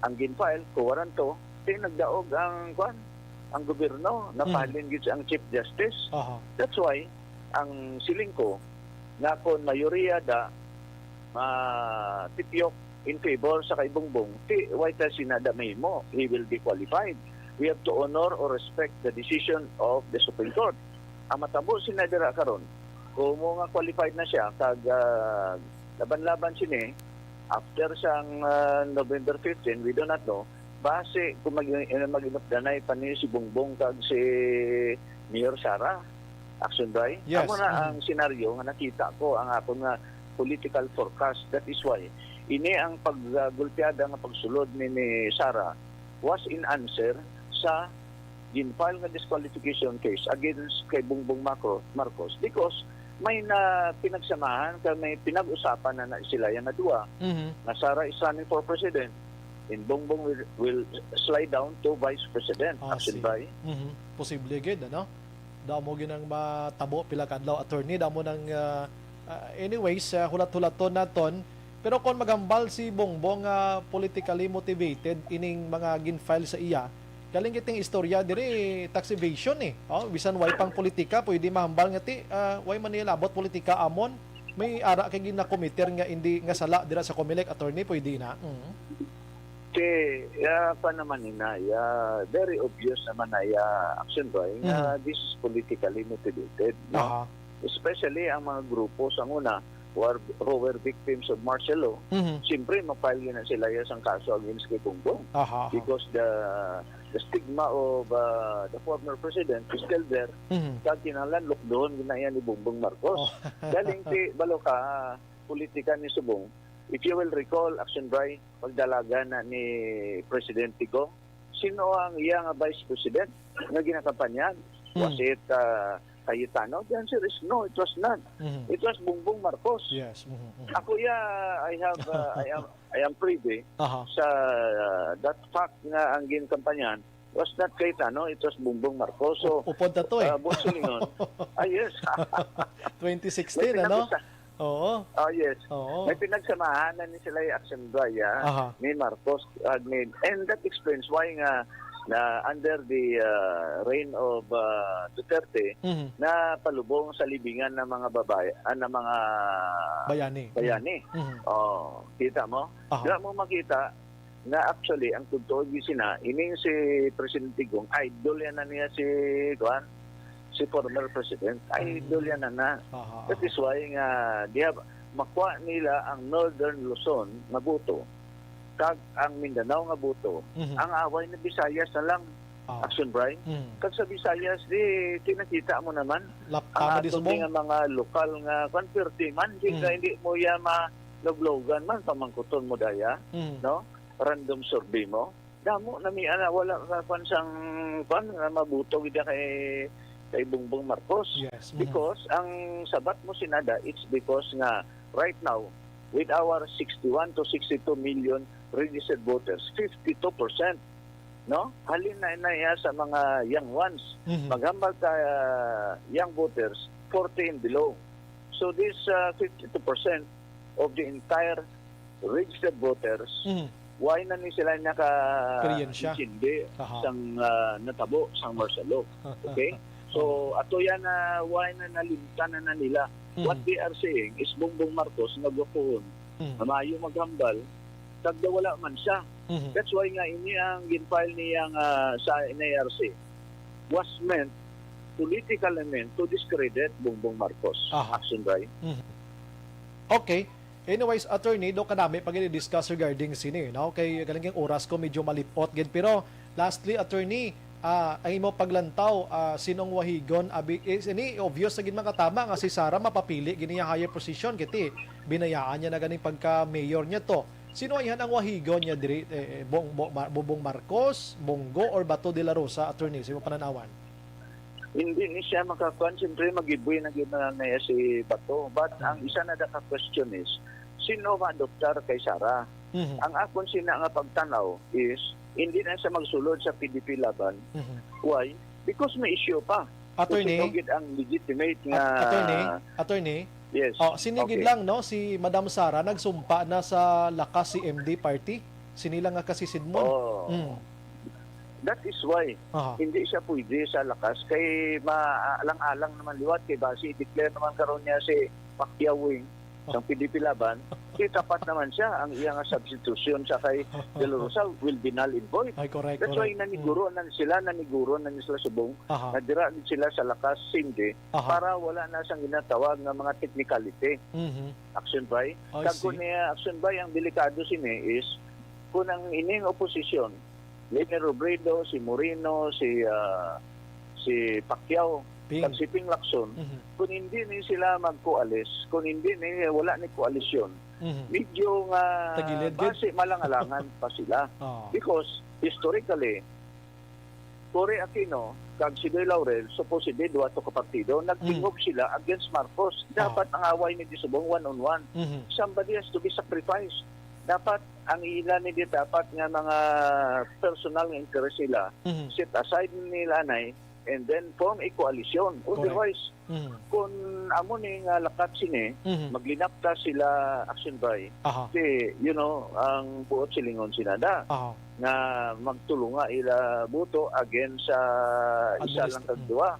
ang ginfile ko waranto kaya nagdaog ang gobyerno na filin gid ang Chief Justice. That's why ang siling ko na kung mayoriya da tipyok in favor sa kay Bongbong, why ta sinada mahimo, he will be qualified. We have to honor or respect the decision of the Supreme Court. Ang matabo sinadira karon, kung mo nga qualified na siya kag laban-laban sini after sang November 15, we do not know base kung mag-inupdanay pa ni si Bongbong kag si Mayor Sara action by. Yes. Amo na ang senaryo nga nakita ko ang akong nga political forecast. That is why ini ang paggulpiada nga pagsulod ni Sara was in answer sa ginfile nga disqualification case against kay Bongbong Marcos because may na pinagsamahan may pinag-usapan na sila yung nadua na Sara is running for president and Bongbong will slide down to vice president action by. Posible gid ano? Damo ginang matabo pila kadlaw attorney damo nang anyways hulat-hulaton naton. Pero kung magambal si Bongbong politically motivated ining mga ginfile sa iya, galing kiting istorya diri tax evasion bisan way pang politika pwede mahambal nga ti way man nila abot politika amon may ara kay ginakomiter nga hindi nga sala dira sa Comelec attorney pwede na. Pa naman very obvious naman na action by nga this is politically motivated. No? Especially ang mga grupo sa una who were victims of martial law, siyempre mapile na sila ang kaso against kay Bongbong. Because the stigma of the former president is still there. Kag kinalan lockdown ginaya ni Bongbong Marcos. Galing ti balo ka politika ni Subong. If you will recall, action by pagdalaga na ni President Digong, sino ang iyang vice president na ginakampanya? Was it Cayetano? The answer is no, it was not. It was Bongbong Marcos. Yes. Ako I am privy sa that fact nga ang ginkampanyan was not Cayetano, it was Bongbong Marcos. So, upod na to Bonsulingon. Yes. 2016 ano? Oo. Yes. Oo. May pinagsamahan na ni sila yung action by ni Marcos and that explains why nga na under the reign of Duterte na palubong sa libingan ng mga babae ng mga bayani. Kita mo? Diba mo makita na actually ang tugtuog sina ining si President Digong idol yan na niya si former president idol yan na. That is why nga makuha nila ang Northern Luzon nga buto kag ang Mindanao nga buto. Ang away na Visayas na lang action Brian. Kag sa Visayas di tinakita mo naman ang atong mga lokal nga convertiman hindi mo ya maloglogan man pamangkuton mo daya no random survey mo damo na mi wala ka pansang na mabuto gid kay Bongbong Marcos. Yes. Because ang sabat mo sinada, it's because nga right now, with our 61 to 62 million registered voters, 52%, no? Halin na sa mga young ones. Maghambal ka young voters, 40 and below. So this 52% of the entire registered voters, why na ni sila naka-insindi sang natabo, sang martial law. Okay? So ato yan na why na nalimtan na nila. What they are saying is Bongbong Marcos nagwakuhon. Na maayo maghambal tagda wala man siya. That's why nga ini ang ginfile niyang sa NARC was meant politically meant to discredit Bongbong Marcos. Action by. Okay. Anyways, attorney, do kanami pag i-discuss regarding sini, no? Kay galing oras ko medyo malipot gid, pero lastly, attorney, ang imo paglantaw, sinong wahigon abi is ini obvious sa gid man katama nga si Sara mapapili gini higher position kiti binayaan niya na ganing pagka mayor niya to. Sino ihan ang wahigon niya diri Bongbong Marcos, Bongo or Bato de la Rosa, attorney, sa imo pananawan? Hindi ni siya makakuan, siyempre mag-iboy na ginanay si Bato. But ang isa na question is, sino ma-adoptar kay Sara? Ang akon sina nga pagtanaw is, hindi na siya magsulod sa PDP laban. Why? Because may issue pa. Attorney? Kasi ang legitimate nga... Attorney? Yes. Sinigid lang, no? Si Madam Sara, nagsumpa na sa lakas si MD Party. Sinila nga kasi Sidmon. That is why hindi siya pwede sa lakas kay maalang-alang naman liwat kay basi i-declare naman karon niya si Pacquiao wing sa PDP laban tapat naman siya ang iyang substitution sa kay De La Rosa will be null and void. Correct. That's why naniguro na sila subong nadira sila sa lakas hindi para wala na siyang ginatawag nga mga technicality. Action by kagko niya action by ang delikado sini is kung ang ining opposition Lenny Robredo, si Moreno, si Pacquiao, at si Ping Lacson, kung hindi ni sila mag-coalesce, kung hindi ni wala ni koalisyon, medyo base malangalangan pa sila. Because historically, Cory Aquino, kag si Doy Laurel, supposedly duwa to kapartido, nagtingog sila against Marcos. Dapat ang away ni Disubong one-on-one. Somebody has to be sacrificed. Dapat ang ilan ni dapat nga mga personal nga interest sila set aside nila nay and then form a coalition. Otherwise, kung amo ni nga lakat sini, maglinapta sila action by. Kasi, ang buot silingon sinada nga magtulunga ila buto against sa isa lang kag duwa.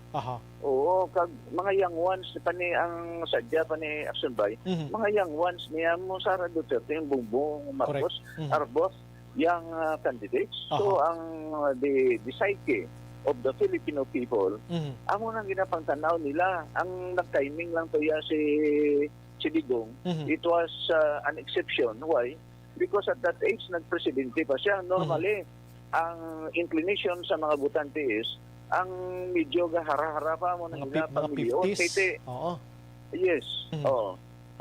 Oo, kag mga young ones pa ni ang sadya pa ni action by. Mga young ones niya mo Sara Duterte, yung Bongbong Marcos, are both young candidates. So ang the psyche of the Filipino people, amo nang ginapangtanaw nila. Ang nag-timing lang to ya si Digong. It was an exception. Why? Because at that age, nag-presidente pa siya. Normally, ang inclination sa mga butante is, ang medyo hara-hara pa mo ng mga 50s. Yes.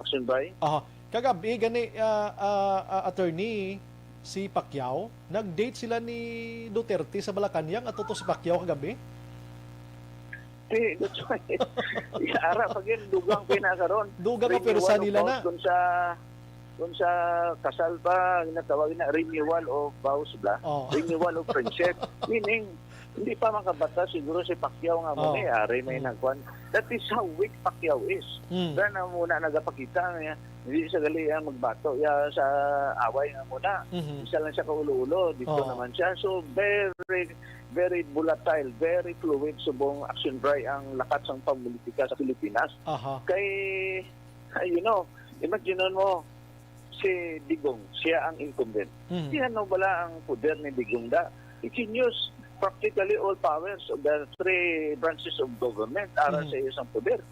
Action by? Kagabi, gani, attorney, si Pacquiao, nag-date sila ni Duterte sa Malacanang at totoo si Pacquiao kagabi? That's why. Ara, pag yun, dugang pinakaroon. Dugang ang persa nila na. Kung sa kasal pa, natawag na renewal of vows ba? Renewal of friendship. Meaning, hindi pa makabata siguro si Pacquiao nga muna ari may nagkuhan. That is how weak Pacquiao is. Dahil na muna nagapakita niya, hindi siya gali magbato sa away nga muna. Isa lang siya kaulo-ulo, dito naman siya. So very, very volatile, very fluid subong action by ang lakat ng pamilitika sa Pilipinas. Kay, imagine mo, si Digong, siya ang incumbent. Siya bala ang poder ni Digong da. He can use practically all powers of the three branches of government para sa isang poder.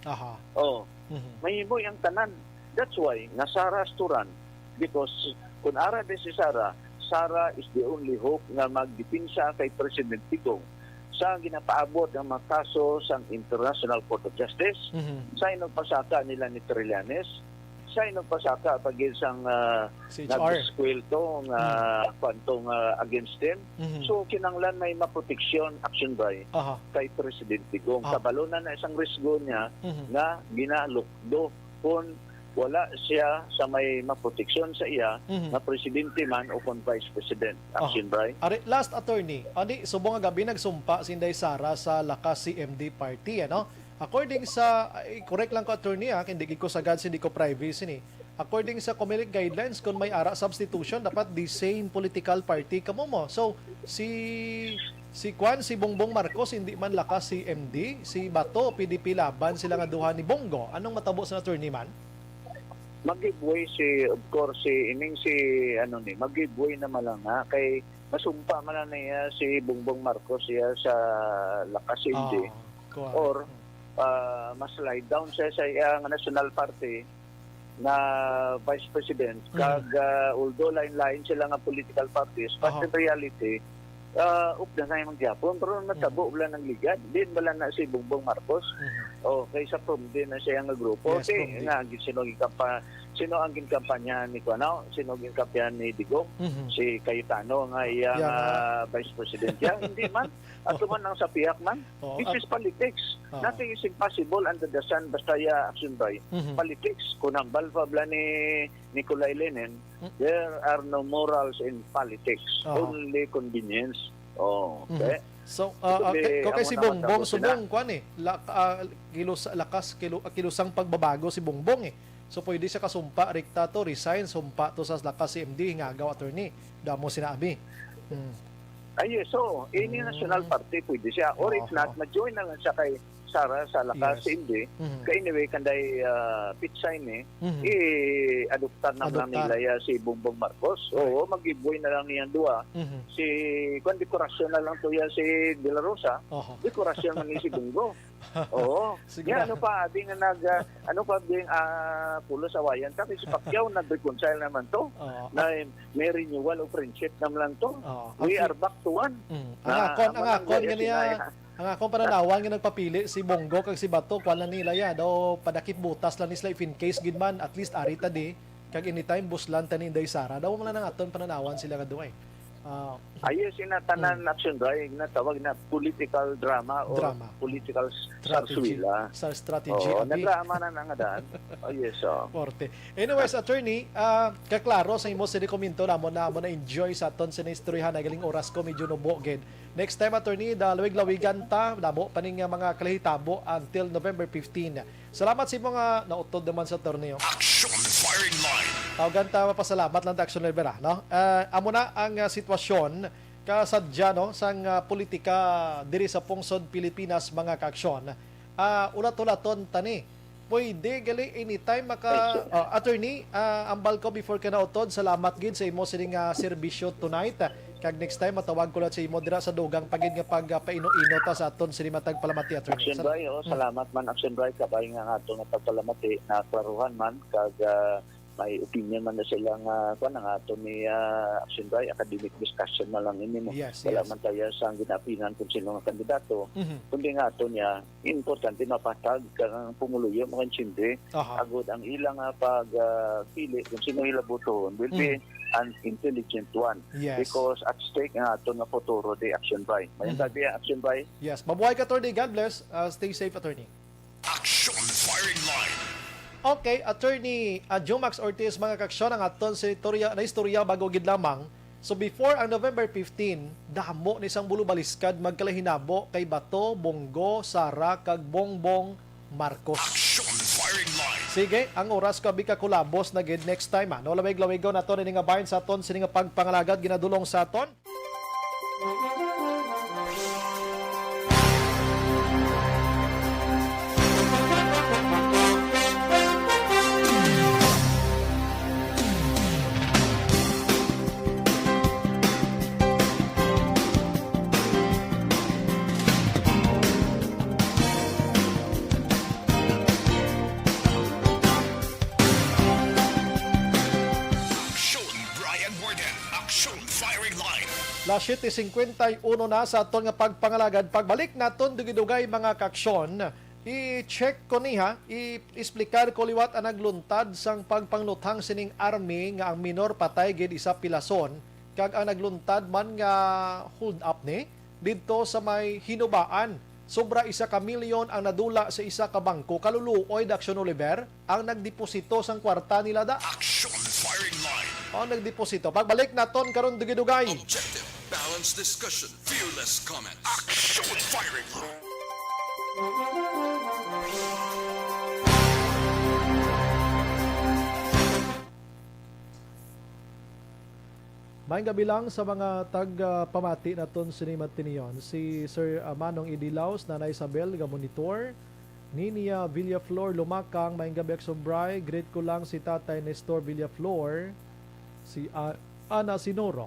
Mahimo yung tanan. That's why, nasara Sturan. Because kung ara de si Sara is the only hope nga magdipinsa kay President Digong sa ginapaabot ng mga kaso sa International Court of Justice, sa inagpasaka nila ni Trillanes, sa inagpasaka pag isang nag-squill to kwantong against them. So, kinanglan may maproteksyon action by kay President Digong. Kabalo na isang risgo niya na ginalukdo kung wala siya sa may maproteksyon sa iya na presidente man o kung vice president. Action by. Last attorney, subong nga gabi nagsumpa si Inday Sara sa lakas si MD Party, according sa, correct lang ko attorney hindi ko sagad, hindi ko privacy ni. According sa Comelec guidelines, kung may ara substitution, dapat the same political party kamo mo. So, si Si Kwan, si Bongbong Marcos, hindi man lakas si MD, si Bato, PDP laban sila nga duha ni Bongo. Anong matabo sa attorney man? Mag-giveaway of course, mag-giveaway na malang nga kay masumpa man na niya si Bongbong Marcos siya sa lakas hindi. Or ma-slide down siya sa iyang national party na vice president kag although lain-lain sila nga political parties but in reality upda na yung magyapon pero natabo wala ng ligad din wala na si Bongbong Marcos o kaysa prom din na siya nga grupo nga sino ang ginkampanya ni Kuano sino ginkampanya ni Digong si Cayetano nga iyang vice president hindi man at man ang sa piyak man this is politics nothing is impossible under the sun basta action by politics kung ang balpabla ni Nicolay Lenin there are no morals in politics only convenience okay. So, kay si Bongbong, subong kwan kilusang pagbabago si Bongbong So, pwede siya kasumpa, rekta to, resign, sumpa to sa lakas si MD, hingagaw attorney. Damo sinabi. So, any national party pwede siya. Or if not, ma-join na lang siya kay Sara sa lakas si MD. Kaya anyway, kanday pitsign i-adoptar na lang nila si Bongbong Marcos. Oo, mag-giveaway na lang niyan dua. Si, kung dekorasyon na lang to yan si De La Rosa, dekorasyon man ni si Bongo. Oo. Yan, ano pa ding pulo sa wayan kasi si Pacquiao nag-reconcile naman to na may renewal of friendship naman lang to. We are back to one. Ang akong pananawan nga nagpapili si Bongo kag si Bato kuan lang nila ya daw padakip butas lang nila if in case gid man at least ari ta di kag anytime buslan tanin day Sara daw man lang aton pananawan sila kadto ayos tanan action drawing na tawag na political drama o political sarsuela. Strategy. Nadrama na nangadaan. Forte. Anyways, attorney, kaklaro sa imo sa komento namon na enjoy sa aton sa istoryahan na galing oras ko medyo nuboged. Next time, attorney, dalawig-lawigan ta namo paning mga kalahitabo until November 15. Salamat sa mga nautod naman sa torneo. Action firing line. Tawagan ta mapasalamat lang ta Action Libera, no? Amo na ang sitwasyon kasadya no sang politika diri sa pungsod Pilipinas mga kaaksyon. Ulat-ulaton tani. Pwede gali anytime attorney ambal ko before ka nautod. Salamat gid sa imo sining serbisyo tonight. Kag next time matawag ko lang sa imo dira sa dugang pagid nga pagpaino-ino ta sa aton sini matag palamati attorney. Action Bray, salamat man Action Bray kabay nga aton nga pagpalamati na klaruhan man kag may opinion man na sila nga kuan nga aton ni Action Bray academic discussion na lang ini mo. Wala man tayo sa ginapinan kung sino nga kandidato. Kundi nga aton niya importante mapatag kang pumuluyo mo kan sindi agud ang ilang pagpili kung sino ilaboton will be an intelligent one because at stake nga aton nga futuro di Action Bray. Mayon tabi Action Bray. Yes, mabuhay ka attorney. God bless. Stay safe attorney. Action firing line. Okay, attorney Jomax Ortiz mga kaksyon ang aton sa istorya bago gid lamang. So before ang November 15, damo ni isang bulubaliskad magkalahinabo kay Bato, Bongo, Sara kag Bongbong Marcos. Action firing line. Sige, ang oras ka bika kulabos na gid next time no lawig-lawigaw naton ini nga bahin sa aton sini nga pagpangalagad ginadulong sa aton. La 7:51 na sa aton nga pagpangalagad. Pagbalik naton dugay-dugay mga kaksyon, i-check ko niha, i-explicar ko liwat ang nagluntad sang pagpangluthang sining army nga ang minor patay gid isa pilason kag ang nagluntad man nga hold up ni didto sa may hinubaan. Sobra 1 milyon ang nadula sa isa ka bangko. Kaluluoy Action Oliver ang nagdeposito sang kwarta nila da. Action firing line. Ang nagdeposito. Pagbalik naton karon dugay-dugay. Objective, balanced discussion, fearless comment. Action firing line. Maayong gabi lang sa mga tag-pamati naton sinimat tiniyon. Si Sir Manong Idilaos, Nanay Isabel, Gamonitor, Ninia Villaflor, Lumakang, maayong gabi Aksobray. Greet ko lang si Tatay Nestor Villaflor, si Ana Sinoro,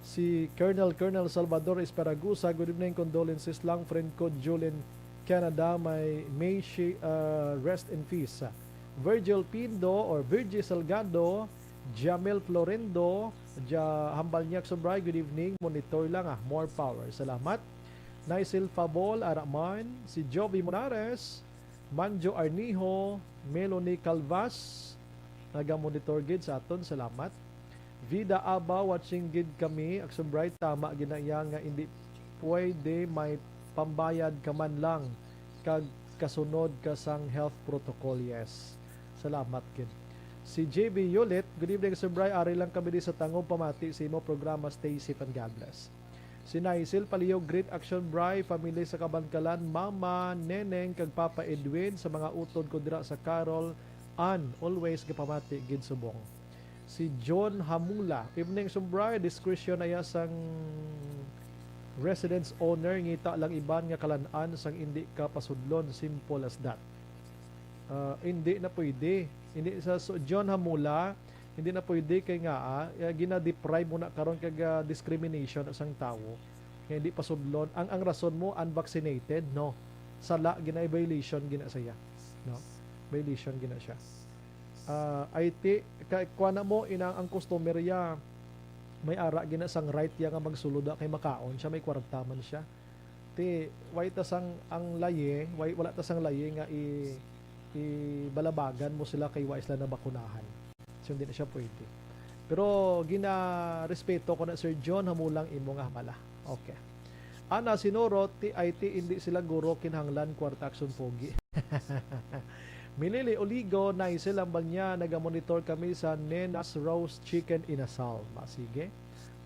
si Colonel Salvador Esparagusa. Good evening, condolences lang. Friend ko Julian Canada, may she rest in peace. Virgil Pindo or Virgil Salgado, Jamel Florendo, Hambalnyak Sobray, good evening. Monitor lang more power. Salamat. Naisil Fabol, Araman, si Joby Monares, Manjo Arnijo, Melanie Calvas, naga-monitor gid sa aton. Salamat. Vida Aba, watching gid kami. Aksobray, tama ginaya nga hindi pwede may pambayad ka man lang kag kasunod ka sang health protocol. Yes. Salamat gid. Si JB Yulit, good evening Sir Bry, ari lang kami di sa tangong pamati sa imo programa, stay safe and God bless. Si Naisil Paliyog, great action Bry, family sa Kabankalan, Mama, Neneng, kag Papa Edwin, sa mga utod ko dira sa Carol, always kapamati gid subong. Si John Hamula, evening Sir Bry, discretion aya sang residence owner, ngita lang iban nga kalan-an sang hindi ka pasudlon, simple as that. Hindi na pwede. Hindi sa John Hamula, hindi na pwede kay nga gina-deprive mo na karon kag discrimination sa tao. Kaya hindi pasudlon. Ang rason mo unvaccinated, no. Sala gina violation gina saya. No. Violation gina siya. IT kay kuana mo inang ang customer ya may ara gina sang right ya nga magsulod kay makaon siya, may kwarta man siya. Way ta sang ang laye, wala ta sang laye nga ibalabagan mo sila kay wais lang na bakunahan. So hindi na siya pwede. Pero gina-respeto ko na Sir John Hamulang imo nga hamala. Okay. Ana Sinoro, TIT hindi sila guro kinhanglan kwarta action pogi. Milili Oligo, Naisel Ambal niya, naga-monitor kami sa Nenas Roast Chicken Inasal. Sige.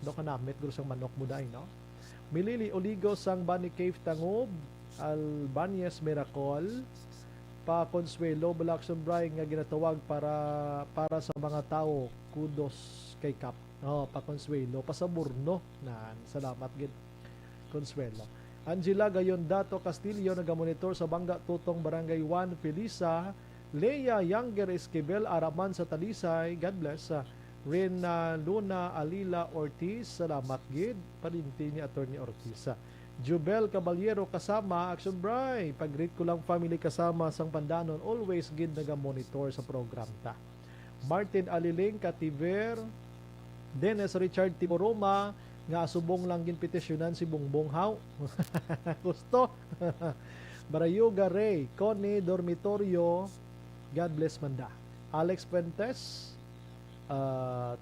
Do ka namit guro sang manok mo dai, no? Milili Oligo sang Bunny Cave Tangob, Albanyes Miracle, pa Consuelo Balakson Bray nga ginatawag para sa mga tao, kudos kay Kap. Pa Consuelo, pa sa Burno nan. Salamat gid Consuelo. Angela Gayondato Castillo, nagamonitor sa Bangga Tutong Barangay 1 Felisa. Leia Younger Esquivel Araman sa Talisay, God bless. Rena Luna Alila Ortiz, salamat gid palinti ni Attorney Ortiz. Jubel Caballero kasama Action Bray, pag-greet ko lang family kasama sang Pandanon, always gid naga-monitor sa program ta. Martin Aliling Kativer, Dennis Richard Timoroma, nga subong lang gin petisyonan si Bongbong Haw. Gusto. Barayuga Ray, Connie Dormitorio, God bless manda. Alex Fuentes,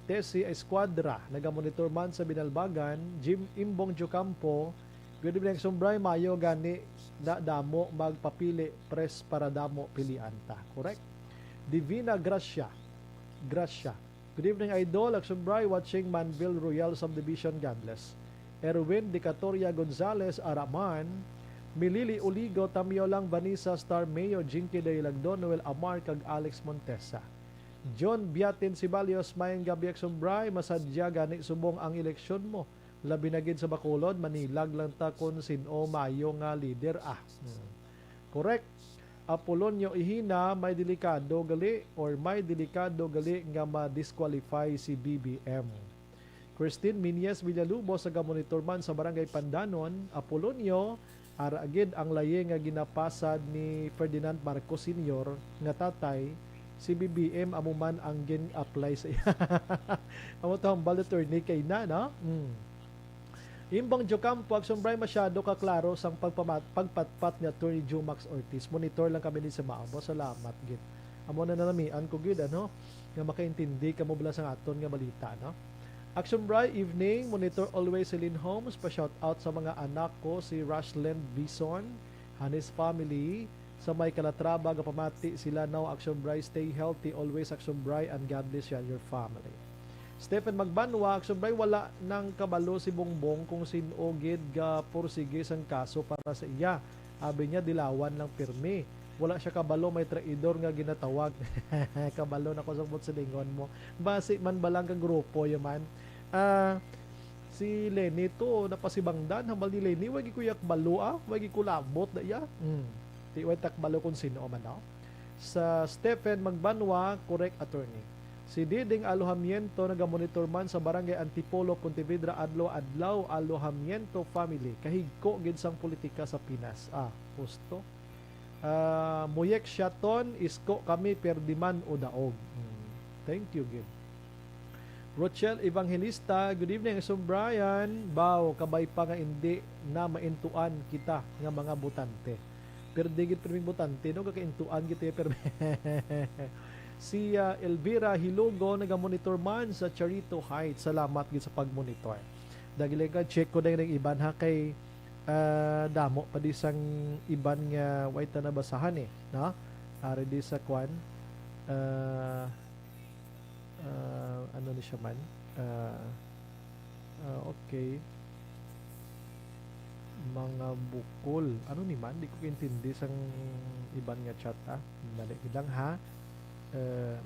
Tessie Esquadra, naga-monitor man sa Binalbagan. Jim Imbong Jocampo, good evening Sumbray, mayo gani na damo magpapili press para damo pilianta. Correct? Divina Gracia. Good evening Idol, Sumbray watching Manville Royal Subdivision, God bless. Erwin Dicatoria Gonzales Araman, Milili Uligo, Tamyo lang Vanessa Star Mayo, Jinky Dailagdo, Noel Amar kag Alex Montesa. John Biatin Sibalios, mayang gabi Sumbray, masadya gani subong ang eleksyon mo. Labi na gid sa Bacolod, Manilag lang ta kun sino mayo nga leader. Correct. Apolonio Ihina, may delikado gali nga ma-disqualify si BBM. Christine Minyes Villalubos, sa monitor man sa Barangay Pandanon. Apolonio, ara agid ang laye nga ginapasad ni Ferdinand Marcos Sr. nga tatay, si BBM amuman ang gin-apply sa iya. Amo to hambal attorney kay na, no? Imbang Jocampo, Agsumbray masyado kaklaro sang pagpatpat ni Attorney Jumax Ortiz. Monitor lang kami din sa maamo. Salamat gid. Amo na namian ko gid ano nga makaintindi kamo bala sang aton nga balita, no? Agsumbray evening, monitor always Celine Holmes. Pa shout out sa mga anak ko si Rushland Bison, Hanis family, sa may Calatrava nga pamati sila now. Agsumbray stay healthy always Agsumbray and God bless you and your family. Stephen Magbanwa, Agsumbray wala nang kabalo si Bongbong kung sinogid ga pursige sang kaso para sa iya. Abi niya dilawan lang pirmi. Wala siya kabalo, may traidor nga ginatawag. Kabalo na ko sa lingon mo. Basi man balang ka grupo yaman. Si Lenny to napasibangdan hambal ni Lenny wagi kuyak balo wagi kulabot da ya. Ti way takbalo kung sino man no. Sa Stephen Magbanwa, correct attorney. Si Diding Alohamiento nagamonitor man sa Barangay Antipolo, Pontevedra adlaw Alohamiento family kahigko gid sang politika sa Pinas. Pusto. Muyek Shaton isko kami perdiman o daog. Thank you gid. Rochelle Evangelista, good evening Sir Brian. Baw kabay pa nga hindi na maintuan kita nga mga butante. Pero digit perming butante no kakaintuan kita perme. Si Elvira Hilugo nagamonitor man sa Charito Heights. Salamat gid sa pagmonitor. Dagili ka check ko dai ng iban ha kay damo pa di sang iban nga way ta nabasahan no? Ari di sa kwan ano ni siya man okay mga bukol ano ni man di ko intindi sang iban nga chat dali lang ha.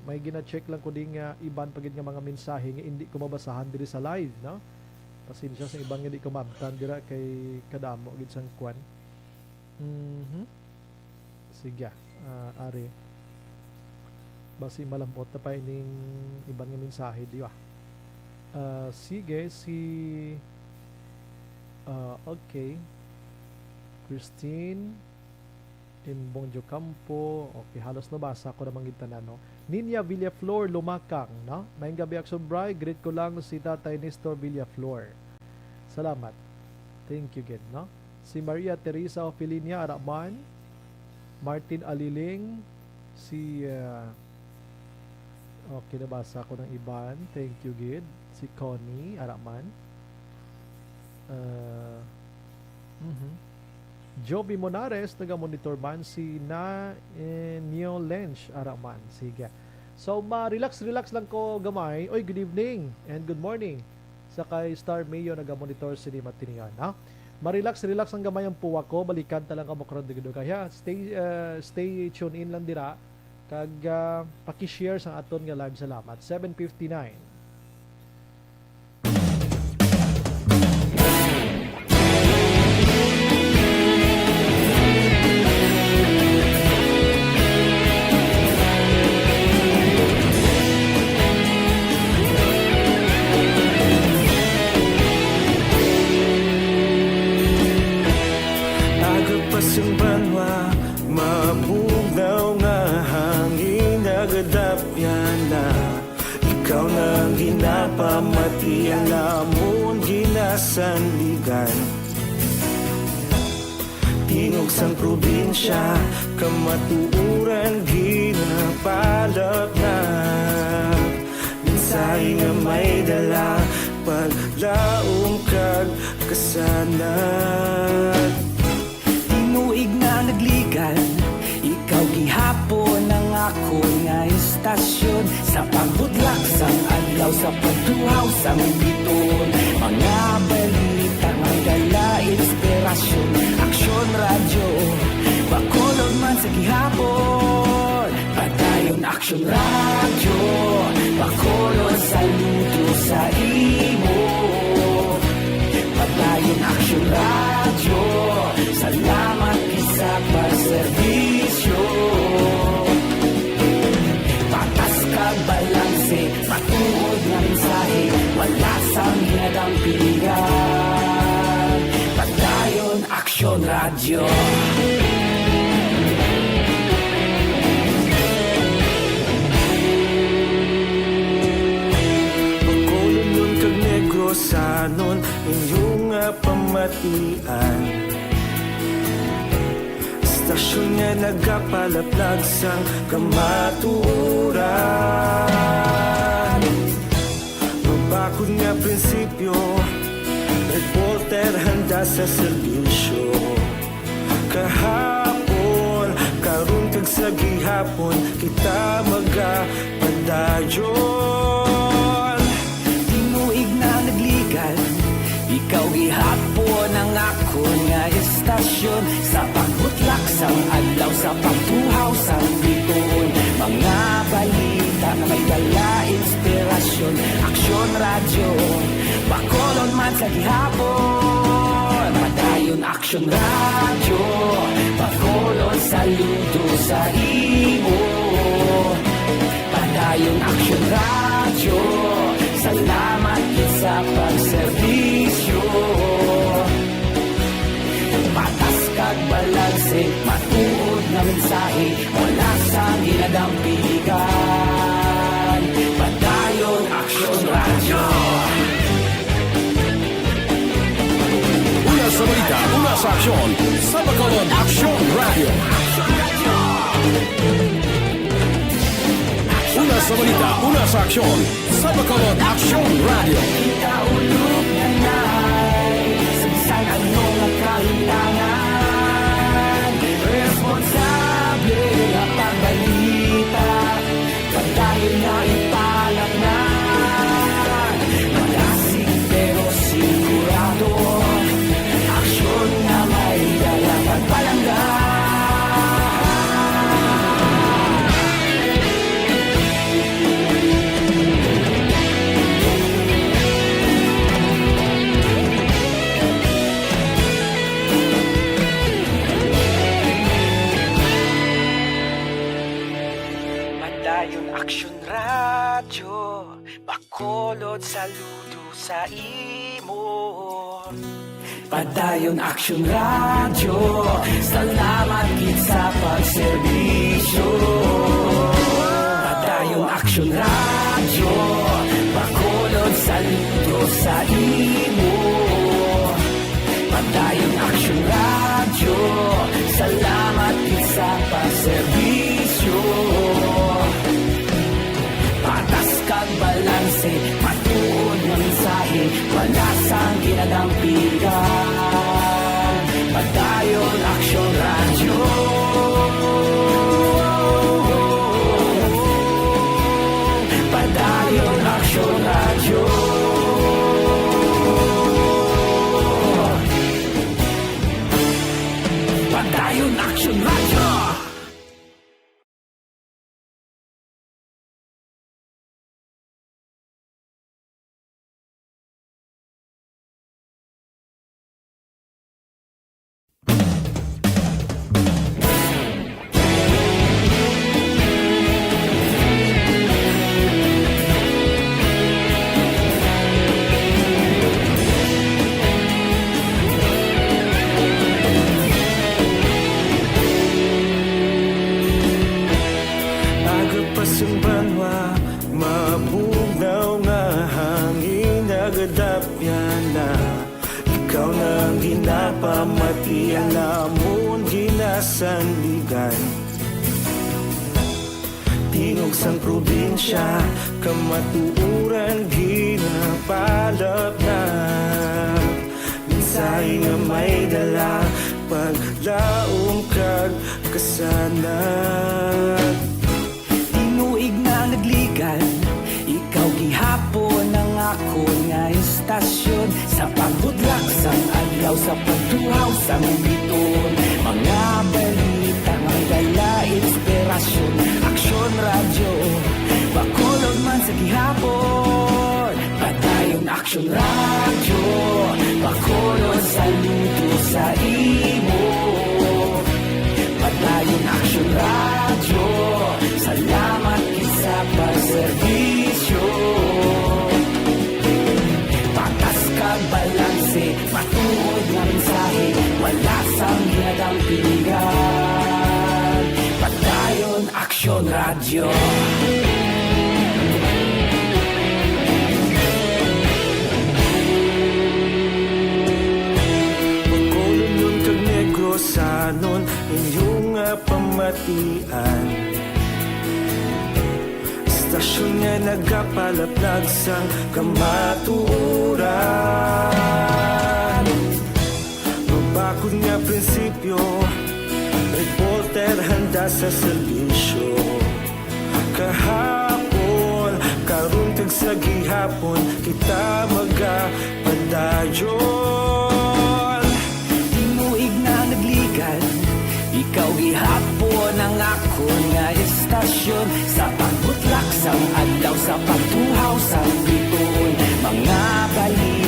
May gina-check lang ko din nga iban pagid nga mga mensahe nga hindi ko mabasahan diri sa live no. Pasensya sa ibang hindi ko mabtan dira kay kadamo gid sang kwan. Sige ari basi malambot na pa ining ibang nga mensahe di ba. Sige si okay Christine Timbongjo Campo, okay, halos nabasa ko namang gintanan, no? Ninya Villaflor Lumakang, no? Maayong gabi Action Bray, greet ko lang si Tatay Nestor Villaflor. Salamat. Thank you again, no? Si Maria Teresa Opilinia Araman, Martin Aliling, si okay, nabasa ko ng iban. Thank you, Gid. Si Connie Araman. Joby Monares, taga-monitor man si Neo Lench Araman. Sige. So, ma-relax lang ko gamay. Oy, good evening and good morning. Sa kay Star Mayo, naga-monitor si Di Matinian. Ma-relax ang gamay ang puwa ko. Balikan talang kamukran dito. Kaya, stay tune in lang dira. Kag, paki-share sa aton nga live. Salamat. 7:59. Pamati alamon ginasandigan Tingog sang probinsya kamatuuran ginapalap na Minsay nga may dala paglaong kag kasanat Tinuig na nagligan ikaw gihapon ang ako nga istasyon Sa pagbudlak sang adlaw sa pagduhaw sang biton Mga balita may dala inspirasyon Aksyon radyo Bakolog man sa gihapon Padayon Aksyon radyo Bakolog saludo sa imo Padayon Aksyon radyo Salamat isa pagserbisyo Patas ka balanse Matuod na mensahe Wala sang hinadang pilihan Padayon Aksyon Radyo Bakolon nun kag Negrosanon Inyong pamatian Stasyon nga nagapalaplag sang kamaturan Mabakod nga prinsipyo Reporter handa sa serbisyo Kahapon, karun kag sa gihapon Kita magapadayon Tinuig na nagligan Ikaw gihapon ang ako nga istasyon Sa pagbutlak sang adlaw Sa pagtuhaw sang biton Mga balita na may dala inspirasyon Aksyon radyo Bacolod man sa gihapon, padayon action radyo. Bacolod saludo sa imo, padayon action radyo. Salamat gid sa pagserbisyo. Patas kag balanse, matuod nga mensahe, wala sa ginadampigan. Padayon action radyo. Una sa balita, una sa aksyon. Sa Bacolod Action Radio. Una sa balita, una sa aksyon. Sa Bacolod Action Radio. Ikaulog na na'y sabisan ano nga kahilangan. Responsable na pagbalita, pagdayon na ipalag na. Malasig pero sigurado, aksyon na may dalang pagpalanggan. Padayon action radyo, Bacolod saludo sa imo. Padayon action radyo, salamat gid sa pagserbisyo. Padayon action radyo, Bacolod saludo sa imo. Padayon action radyo, salamat gid sa pagserbisyo. Patas kag balanse, matuod nga mensahe, wala sang ginadampigan. Padayon action radyo. Padayon action radyo. Padayon action radyo. Agapasumbanwa, mabugnaw nga hangin nagadapyan na. Ikaw nang ginapamatian namon ginasandigan. Tingog sang probinsya, kamatuuran ginapalap na. Minsay nga may dala, paglaom kag kasanat. Tinuig na nagligan, ikaw gihapon ang ako nga istasyon. Sa pagbudlak sang adlaw, sa pagtuhaw sang biton. Mga balita, may dala inspirasyon. Aksyon radyo, Bacolod man sa gihapon. Padayon aksyon radyo, Bacolod saludo sa imo. Padayon aksyon radyo, salamat sa pagserbisyo. Patas kag balanse, matuod nga mensahe, wala sang ginadampigan. Padayon aksyon radyo. Bacolod nun kag Negrosanon, inyong nga pamatian. Istasyon nga nagapalaplag sang kamatuuran. Mabakod nga prinsipyo, reporter handa sa serbisyo. Kahapon, karon kag sa gihapon, kita magapadayon. Tinuig na nagligan, ikaw gihapon ang ako nga istasyon. Sa pagbutlak sang adlaw, sa pagtuhaw sang biton. Mga balita,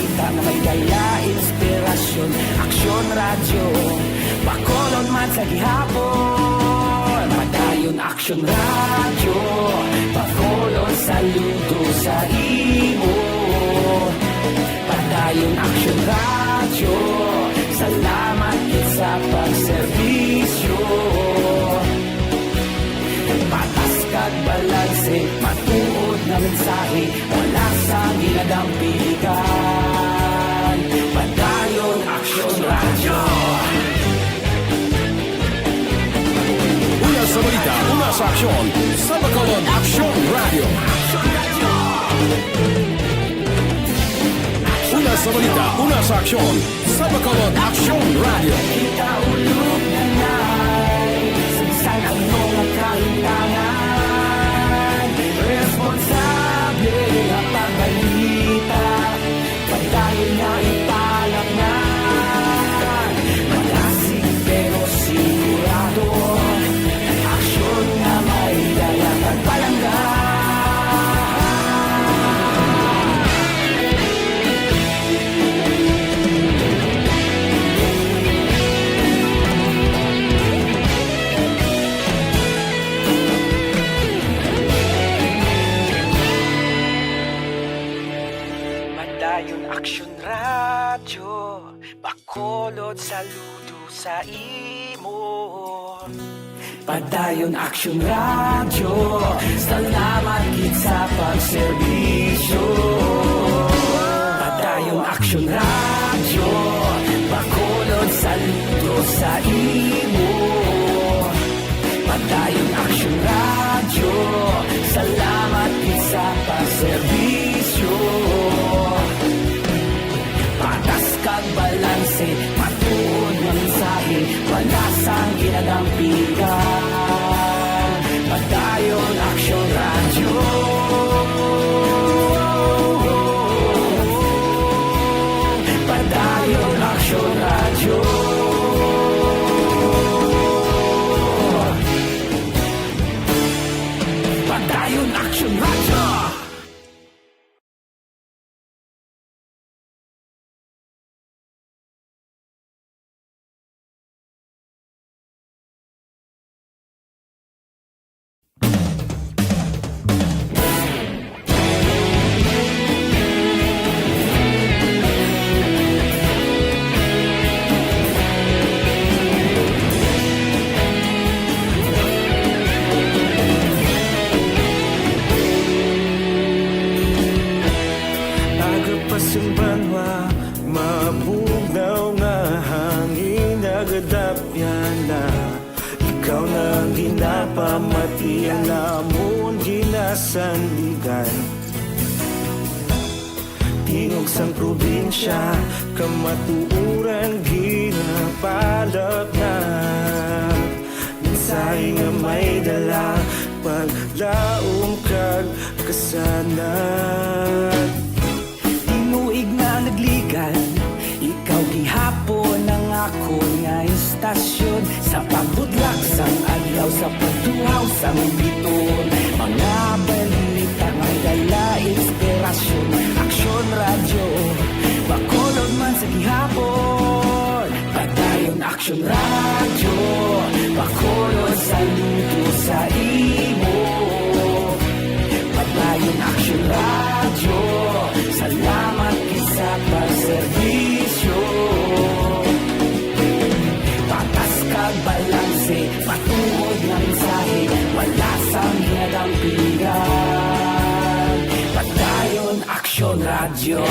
gihapon. Padayon Action Radio, pakolon saludo sa imo. Padayon Action Radio, salamat gid sa pagserbisyo. Patas kag balanse, matuod na mensahe, wala sa ginadampigan. Padayon Action Radio. Una sa balita, una sa aksyon. Sa Bacolod Action Radio. Una sa balita, una sa aksyon. Sa Bacolod Action Radio. Kita ulog na nai, saan ang mga kahintangan. Responsable ang pagbalita, padayon na ipalaknan. Malasig pero sigurado, aksyon na may dala at palanggan. Padayon Action Radio, bakolod saludo sa imo. Padayon Action Radio, salamat gid sa pagserbisyo. Padayon Action Radio, bakolod saludo sa imo. Padayon Action Radio, salamat gid sa pagserbisyo. Patas kag balanse, matuod ng mensahe, wala sang ginadampigan. Padayon Action Radio. Padayon Action Radio. Padayon Action Radio. Agapasang banwa, mabugnaw nga hangin nagadapyan na. Ikaw nang ginapamatian namon ginasandigan. Tingog sang probinsya, kamatuuran ginapalap na. Minsay nga may dala, paglaom kag kasanat. Tinuig na nagligan, ikaw gihapon ang ako nga istasyon. Sa pagbudlak sang adlaw, sa pagtuhaw sang biton. Mga balita may dala inspirasyon. Action Radio, bakolod man sa gihapon. Padayon Action Radio, bakolod saludo sa imo. Padayon Action Radio, salamat gid sa pagserbisyo. Patas kag balanse, matuod na mensahe, wala sang ginadampigan. Padayon Action Radio.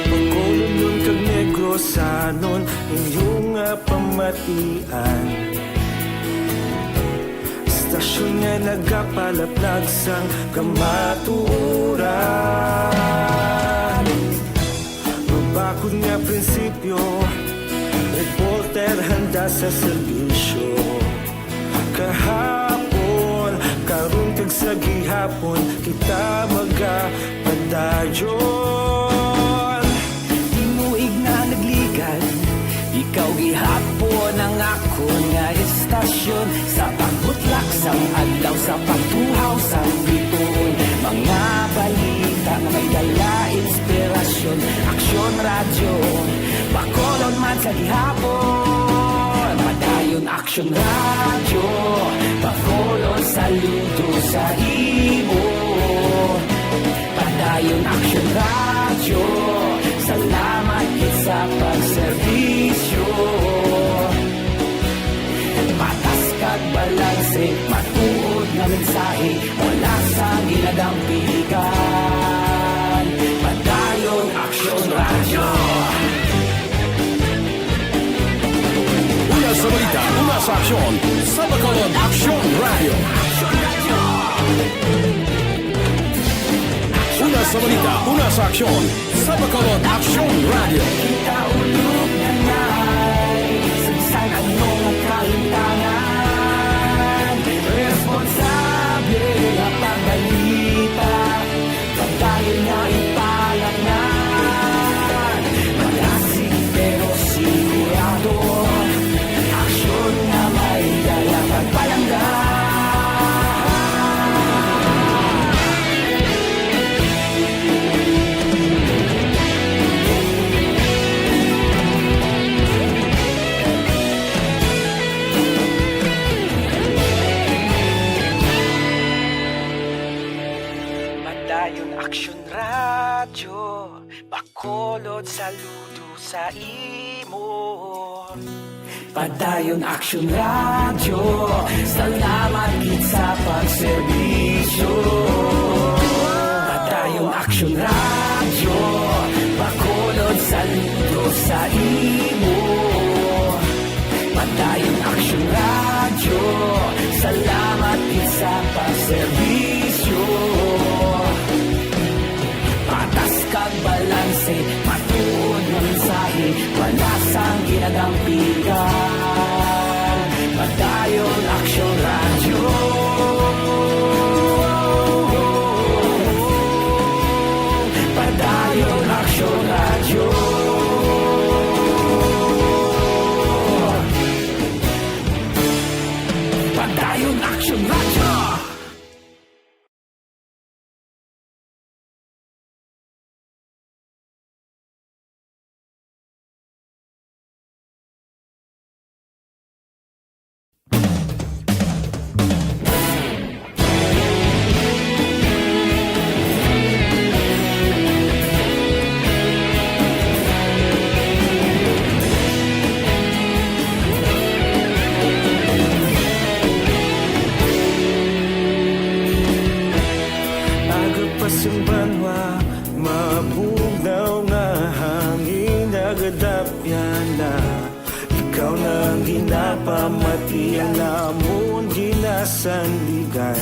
Pagkolon kag Negrosanon, inyong pamatian. Istasyon nga nagapalaplag sang kamaturan. Mabakod nga prinsipyo, reporter handa sa serbisyo. Kahapon, karon kag sa gihapon, kita magapadayon. Tinuig na nagligan, ikaw gihapon ang ako nga istasyon. Sa pagbutlak sang adlaw, sa pagtuhaw sang biton. Mga balita nga may dala sa gihapon. Padayon action radyo, pakolon saludo sa imo. Padayon action radyo, salamat gid sa pagserbisyo. Patas kag balanse, matuod nga mensahe, wala sa ginadampigan. Padayon action radyo. Una sa balita, una sa aksyon. Sa Bacolod Action Radio. Una sa balita, una sa aksyon. Sa Bacolod Action Radio. Kita ulog na na'y sagsang anong kalintangan. Responsable na pagbalita, pagdayon na ipalaknan. Malasig pero sigurado, aksyon na may dala pagpalanggan. Padayon aksyon radyo, Bacolod saludo sa imo. Padayon aksyon radyo, salamat gid sa pagserbisyo. Padayon aksyon radyo, Bacolod saludo sa imo. Padayon aksyon radyo, salamat gid sa pagserbisyo. Patas kag balanse, matuod nga mensahe, wala sang ginadampigan. Padayon aksyon radyo. Padayon aksyon radyo. Padayon aksyon radyo. Agapasumbanwa, mabugnaw nga hangin nagadapyan na. Ikaw na ang ginapamatian namon ginasandigan.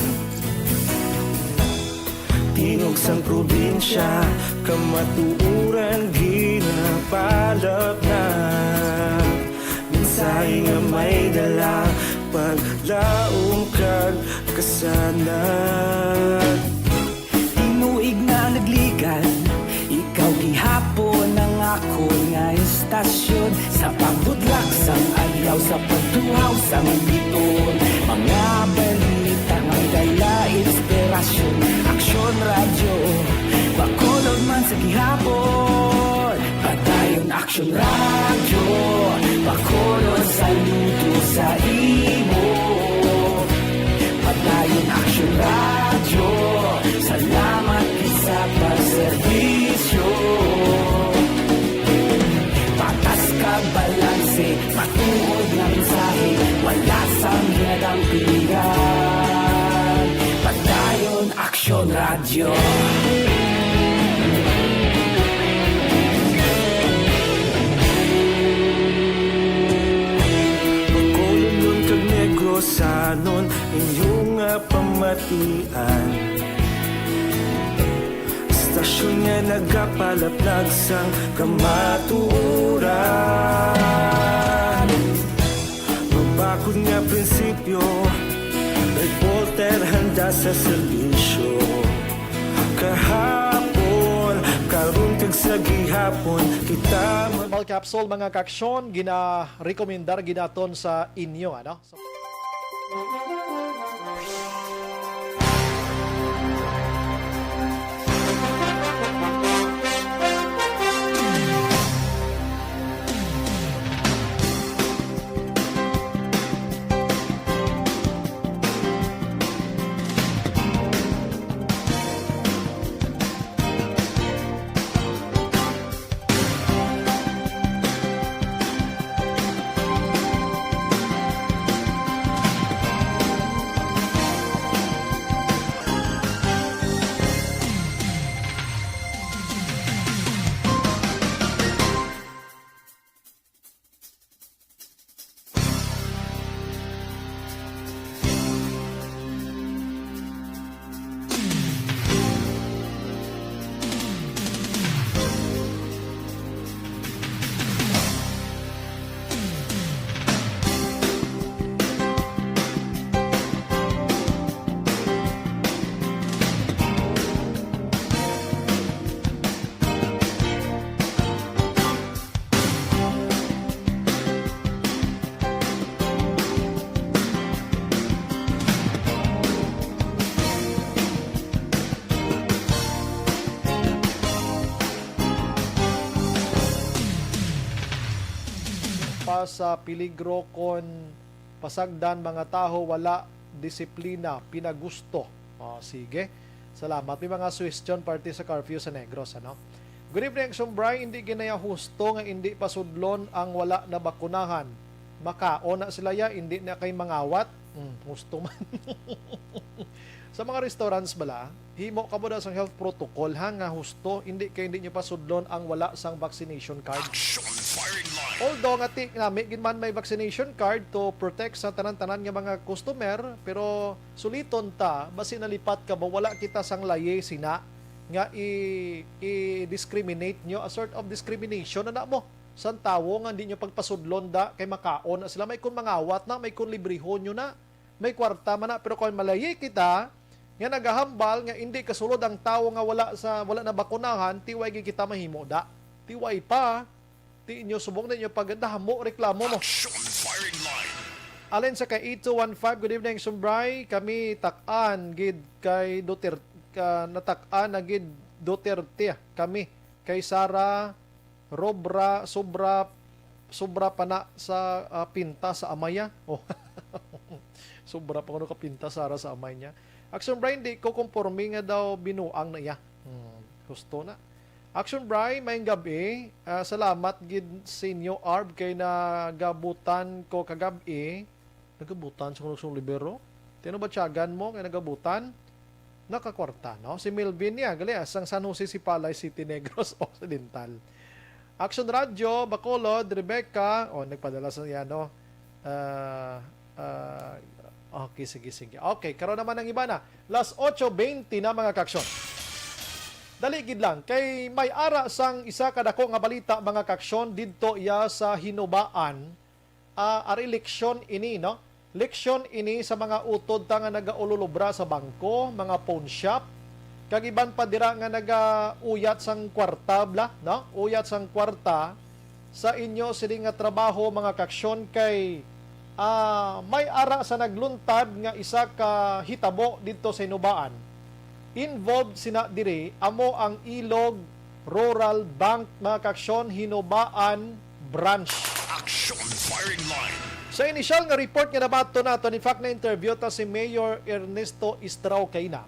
Tinog sang probinsya, kamatuuran ginapalap na. Mensahe nga may dala, paglaong kag kasanat. Tinuig na nagligan, ikaw gihapon ang ako nga istasyon. Sa pagbudlak sang adlaw, sa pagduhaw sang biton. Mga balita nga dala inspirasyon. Aksyon radyo, Bacolod man sa gihapon. Padayon aksyon radyo, Bacolod saludo sa imo. Padayon aksyon radyo, salamat sa pagserbisyo. Patas kag balanse, matuod nga mensahe, wala sang ginadampigan. Padayon aksyon radyo. Bacolod nun kag Negrosanon, inyong nga pamatian. Stasyon nga nagapalaplag sang kamaturan. Mabakod nga prinsipyo, reporter handa sa serbisyo. Kahapon, karon kag sa gihapon, kita Thermal capsule mga kaksyon gina-rekomendar ginaton sa inyo ano. ka sa peligro kon pasagdan mga taho wala disiplina, pinagusto. Sige. Salamat. May mga suggestion party sa curfew sa Negros, ano? Good evening, Sumbray. Hindi ginaya husto nga hindi pasudlon ang wala na bakunahan. Makaon na sila ya, hindi na kay mangawat. Husto man. Sa mga restaurants bala, himo ka mo daw sang health protocol ha nga husto, hindi nyo pasudlon ang wala sang vaccination card. Although nga nami ginman may vaccination card to protect sa tanan-tanan nga mga customer, pero suliton ta basi nalipat ka ba wala kita sang laye sina nga i-discriminate nyo, a sort of discrimination na mo san tawo nga hindi nyo pagpasudlon da kay makaon na sila, may kun mangawat na, may kun librihon nyo na, may kwarta man na, pero kung malayi kita nga nagahambal nga hindi kasulod ang tawo nga wala na bakunahan, tiway kita mahimo da, tiway pa ti inyo subong na inyo pagdahamo reklamo mo. Alin sa kay 8215, good evening Sumbray, kami takan gid kay Duterte natak-an na gid Duterte kami kay Sara Robra sobra pa na sa pinta sa amaya. Sobra pa kuno ka pinta Sara sa amay niya. Action Brian, di ko conforme nga daw binuang na iya. Gusto na. Action Brian, may gabi. Salamat gid sa inyo, Arb, kay nagabutan ko kagabi. Nagabutan sa kunusong libero. Tino ba tiyagan mo kay nagabutan? Nakakwarta, no? Si Melvin niya, gali, sang San Jose si Palay City Negros Occidental. Action Radio, Bacolod, Rebecca, nagpadala sa yan, no? Okay, sige. Okay, karon naman ang iba na. Las 8:20 na mga kaksyon. Daligid lang. Kay may ara sang isa kadako nga balita mga kaksyon didto iya sa hinubaan. Eleksyon ini, no? Leksyon ini sa mga utod ta nga nagaululubra sa bangko, mga pawn shop. Kagiban pa dira nga nagauyat sang kwarta, bla, no? Uyat sang kwarta sa inyo sini nga trabaho mga kaksyon kay may ara sa nagluntad nga isa ka hitabo dito sa Hinubaan. Involved sina diri amo ang Ilog Rural Bank mga kaksyon Hinubaan Branch. Action firing line. Sa initial nga report nga nabato naton, in fact na interview ta si Mayor Ernesto Istrao Kaina.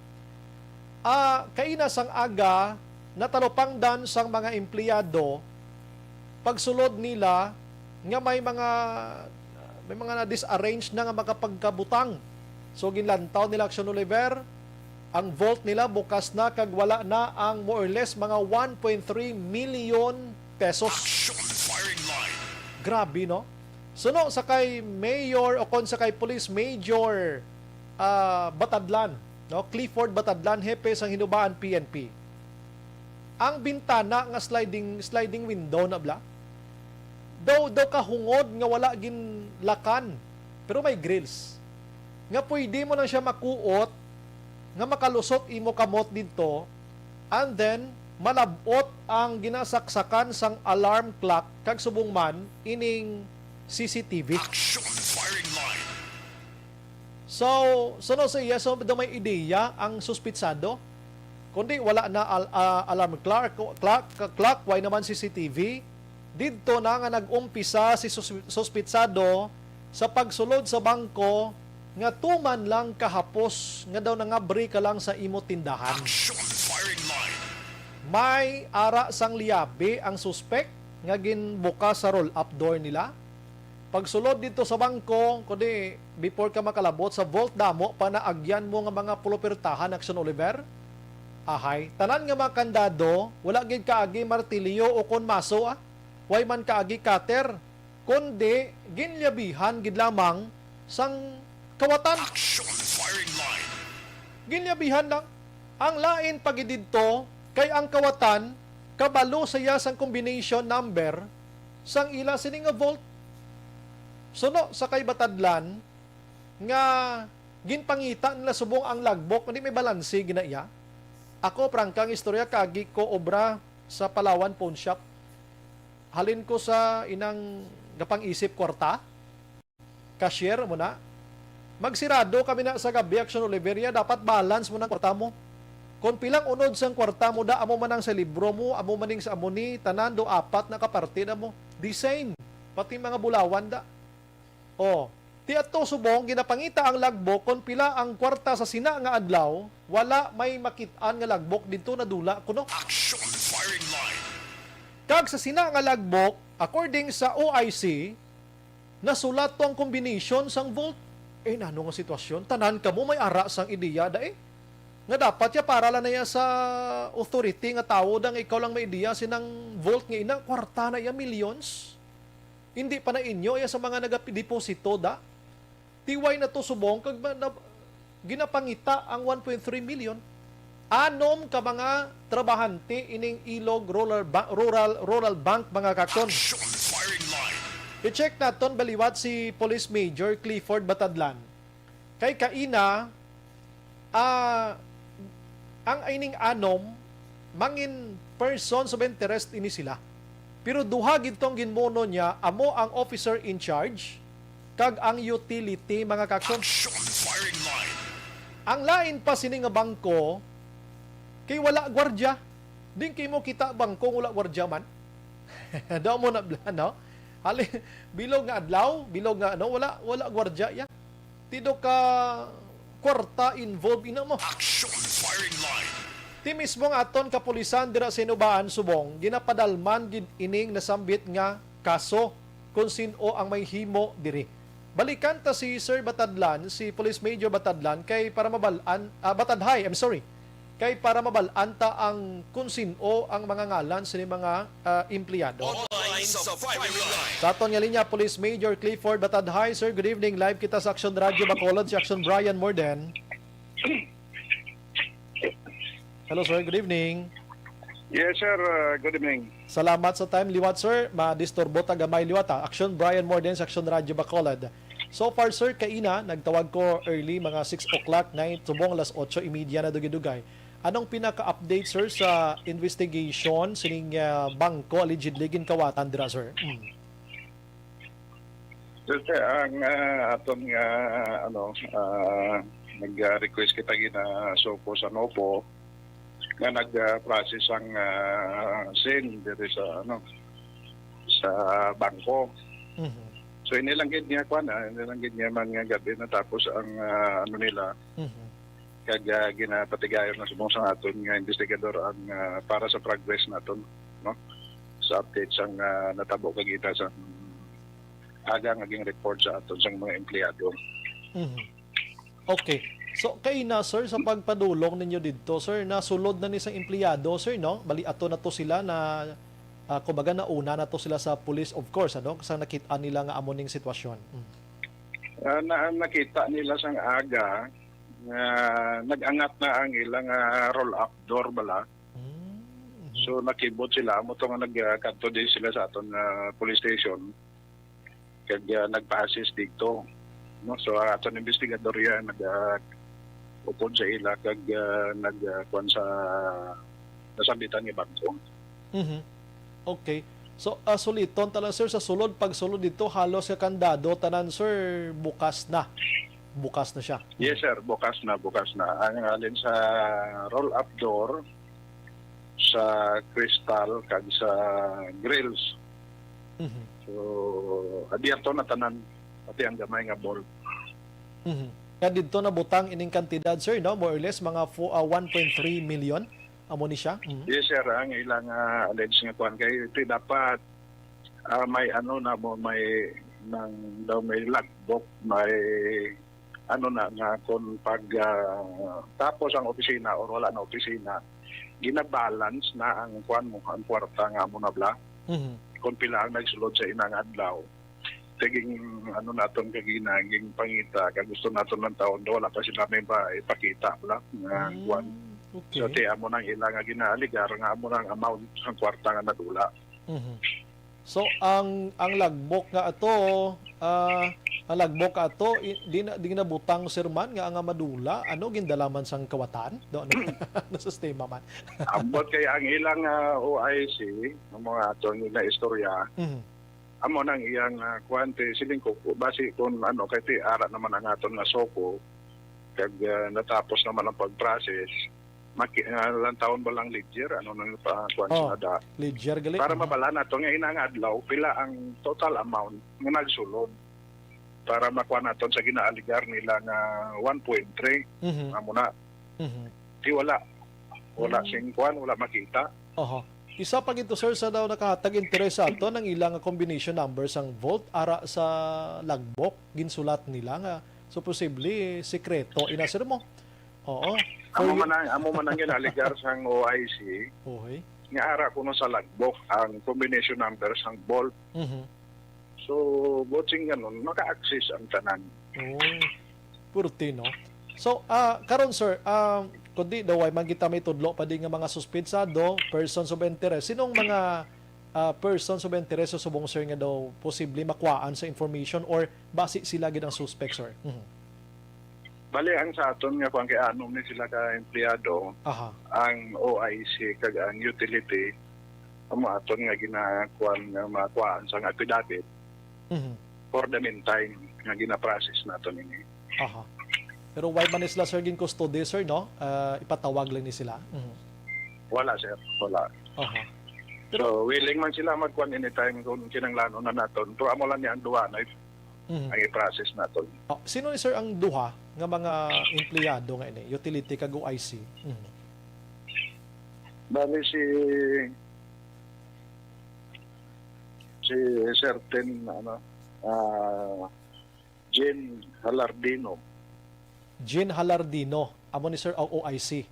Kaina sang aga natalupangdan sang mga empleyado pagsulod nila nga may mga na-disarrange na nga makapagkabutang. So, ginlantaw nila Action Oliver, ang vault nila bukas na, kag wala na ang more or less mga 1.3 million pesos. Grabe, no? So, no, sa kay Mayor o kon sa kay Police Major Batadlan, no? Clifford Batadlan, hepe sang Hinubaan PNP. Ang bintana nga sliding window na bla, daw kahungod nga wala gin lakan pero may grills nga pwede mo nang siya makuot nga makalusot imo kamot dito, and then malabot ang ginasaksakan sang alarm clock kag subong man ining CCTV. So no sa iya, so daw may ideya ang suspitsado kundi wala na alarm clock why naman CCTV. Dito na nga nag-umpisa si suspitsado sa pagsulod sa bangko nga tuman lang kahapos nga daw nangabri ka lang sa imo tindahan. May ara sang liyabe ang suspect nga ginbuka sa roll-up door nila. Pagsulod dito sa bangko, kundi before ka makalabot sa vault damo, panaagyan mo nga mga pulupertahan Action Oliver. Ahay, tanan nga mga kandado, wala gid kaagi martilyo o kon maso way man kaagi cutter, kundi ginyabihan gid lamang sang kawatan. Ginyabihan lang. Ang lain pagididto kay ang kawatan kabalo sa iya sang combination number sang ila sini nga volt. Suno sa kay Batadlan nga ginpangita nila subong ang logbook, hindi may balanse ginaiya. Ako prangkang istorya kaagi ko obra sa Palawan Pawn Shop. Halin ko sa inang gapang-isip kwarta, cashier mo na, magsirado kami na sa gabi Action Oliveria, dapat balance mo ng kwarta mo. Kung pilang unod sang kwarta mo da, amo manang sa libro mo, amo maning sa amoni, tanan do apat na kaparte na mo. The same. pati mga bulawan da. O, ti ato subong ginapangita ang lagbok kon pila ang kwarta sa sina nga adlaw, wala may makit-an nga lagbok dito na dula kuno. Action firing line. Kag sa sina nga lagbok, according sa OIC, nasulat to ang combination sang volt. Nano nga sitwasyon, tanan ka mo may ara sang ideya da nga dapat ya para lang na ya sa authority nga tao da nga ikaw lang may ideya sinang volt nga ina, kwarta na ya millions. Hindi pa na inyo ya sa mga nagadeposito da. Tiway na to subong kag ginapangita ang 1.3 million. Anom ka mga trabahante ining Ilog Rural Bank mga kakon. Action firing line. I-check naton baliwat si Police Major Clifford Batadlan. Kay kaina ang ining anom mangin persons of interest ini sila. Pero duha gitong ginmono niya amo ang officer in charge kag ang utility mga kakon. Action firing line. Ang lain pa sini nga bangko kay wala gwardya. Din kay mo kita bangko wala gwardya man. Daw mo na no? Hali bilog nga adlaw, bilog nga wala gwardya ya. Tido ka kwarta involved ina mo. Action firing line. Ti mismo nga aton kapulisan dira sa Inubaan subong ginapadalman gid ining nasambit nga kaso kung sino ang may himo diri. Balikan ta si Sir Batadlan, si Police Major Batadlan kay para mabalaan Batadhay, I'm sorry. Kay para mabalaan ta ang kung sino ang mga ngalan sa mga empleyado. Online sa firing line. Sa aton nga linya, Police Major Clifford Batadhay. Sir, good evening. Live kita sa Action Radio Bacolod, si Action Brian Morden. Hello sir, good evening. Yes sir, good evening. Salamat sa time liwat sir. Ma-disturbo ta gamay liwat ha. Action Brian Morden sa Action Radio Bacolod. So far sir, kaina nagtawag ko early mga 6 o'clock night subong alas 8:30 na dugay-dugay. Anong pinaka-update sir sa investigation sining bangko allegedly ginkawatan dira sir? Sir, ang aton nga nag-request kita gina Sopo sa Nopo nga nag-process ang SIN dito sa bangko. Mm-hmm. So inilanggit niya man nga gabi natapos ang nila. Mm-hmm. Kag ginapatigayon na subong sa aton nga investigador ang para sa progress naton, no? Sa updates ang natabo kagita sa aga nga report sa aton sa mga empleyado. Mm-hmm. Okay. So kay na sir sa pagpadulong ninyo dito sir nasulod na ni sa empleyado sir no bali ato na to sila na kumbaga nauna na to sila sa police of course ano kasi nakita nila nga amo ning sitwasyon. Nakita nila sang aga nag-angat na ang ilang roll up door bala. Mm-hmm. So nakibot sila mo to nga nagkanto din sila sa aton police station kag nagpa-assist dito. No, so aton investigador yan upod sa ila kag nagkuan sa nasambitan ni bangko. Mm-hmm. Okay. So suliton tala sir sa sulod pagsulod dito halos sa kandado tanan sir bukas na siya. Yes sir, bukas na. Ang alin sa roll up door sa crystal kag sa grills. Mm-hmm. So adiyerto na tanan pati ang gamay nga ball. Mm-hmm. Kaya dito na butang ining kantidad sir no more or less mga 1.3 million amo ni siya. Mm-hmm. Yes sir, ang ilang alleged nga kuan kay ito dapat may may nang daw may logbook, may nga kung pag tapos ang opisina or wala na opisina gina-balance na ang kuan mo ang kwarta nga mo na bla. Mm-hmm. Kung pila ang nagsulod sa inang adlaw tiging naton kaginaging pangita kag gusto naton ng taon wala pa sila may ipakita bla nga kuan. Okay. So tiya mo nang ilang nga ginaligar nga mo nang amount ang kwarta nga nadula. Mm-hmm. So ang lagbok nga ato ang lagbok ato di na butang sirman nga ang madula ano gindalaman sang kawatan do ano na sistema man. Ambot kay ang ilang OIC ang mga aton nga istorya. Mm-hmm. Amo nang iyang kuante siling ko base kung kay ti ara naman ang aton nga Soko kag natapos naman ang pag-process Lang taon ba lang lead year, ano nang kuan Oh, sa da. Ledger gali. Para mabala na to nga inang adlaw pila ang total amount nga nagsulod para makuha naton sa ginaaligar nila nga 1.3 Mhm. amo na Mhm. di wala sing kuan, wala makita. Oho. Isa pa gito sir sa daw nakahatag interes sa ato ng ilang combination numbers ang vote ara sa logbook ginsulat nila nga so posible sekreto ina sir mo. Oo. Amo man ang ginaaligar sang OIC Okay. nga ara kuno sa logbook ang combination numbers ang bolt. Mhm. So voting ganun maka-access ang tanan. Oh. Purti no. So karon sir, kundi daw ay magita may tudlo pa din nga mga suspensado, persons of interest. Sinong mga persons of interest sa subong sir nga daw posible makuhaan sa information or base sila gid ang suspect sir? Mhm. Bali ang sa aton nga kung kay anom ni sila ka empleyado, Aha. ang OIC kag ang utility amo aton nga ginakuan nga makuhaan sa affidavit Mhm. for the meantime nga gina-process naton ini. Aha. Pero why man sila sir gin custody sir no? Ipatawag lang ni sila. Mhm. Wala sir, wala. Aha. So willing man sila magkuan anytime kung kinanglanon na naton. Pero amo lang ni ang duwa na Mhm. ang i-process naton. Oh, sino ni sir ang duha nga mga empleyado nga ini? Utility kag OIC. Mhm. Bali si certain Jean Halardino. Jean Halardino, amo ni sir ang OIC.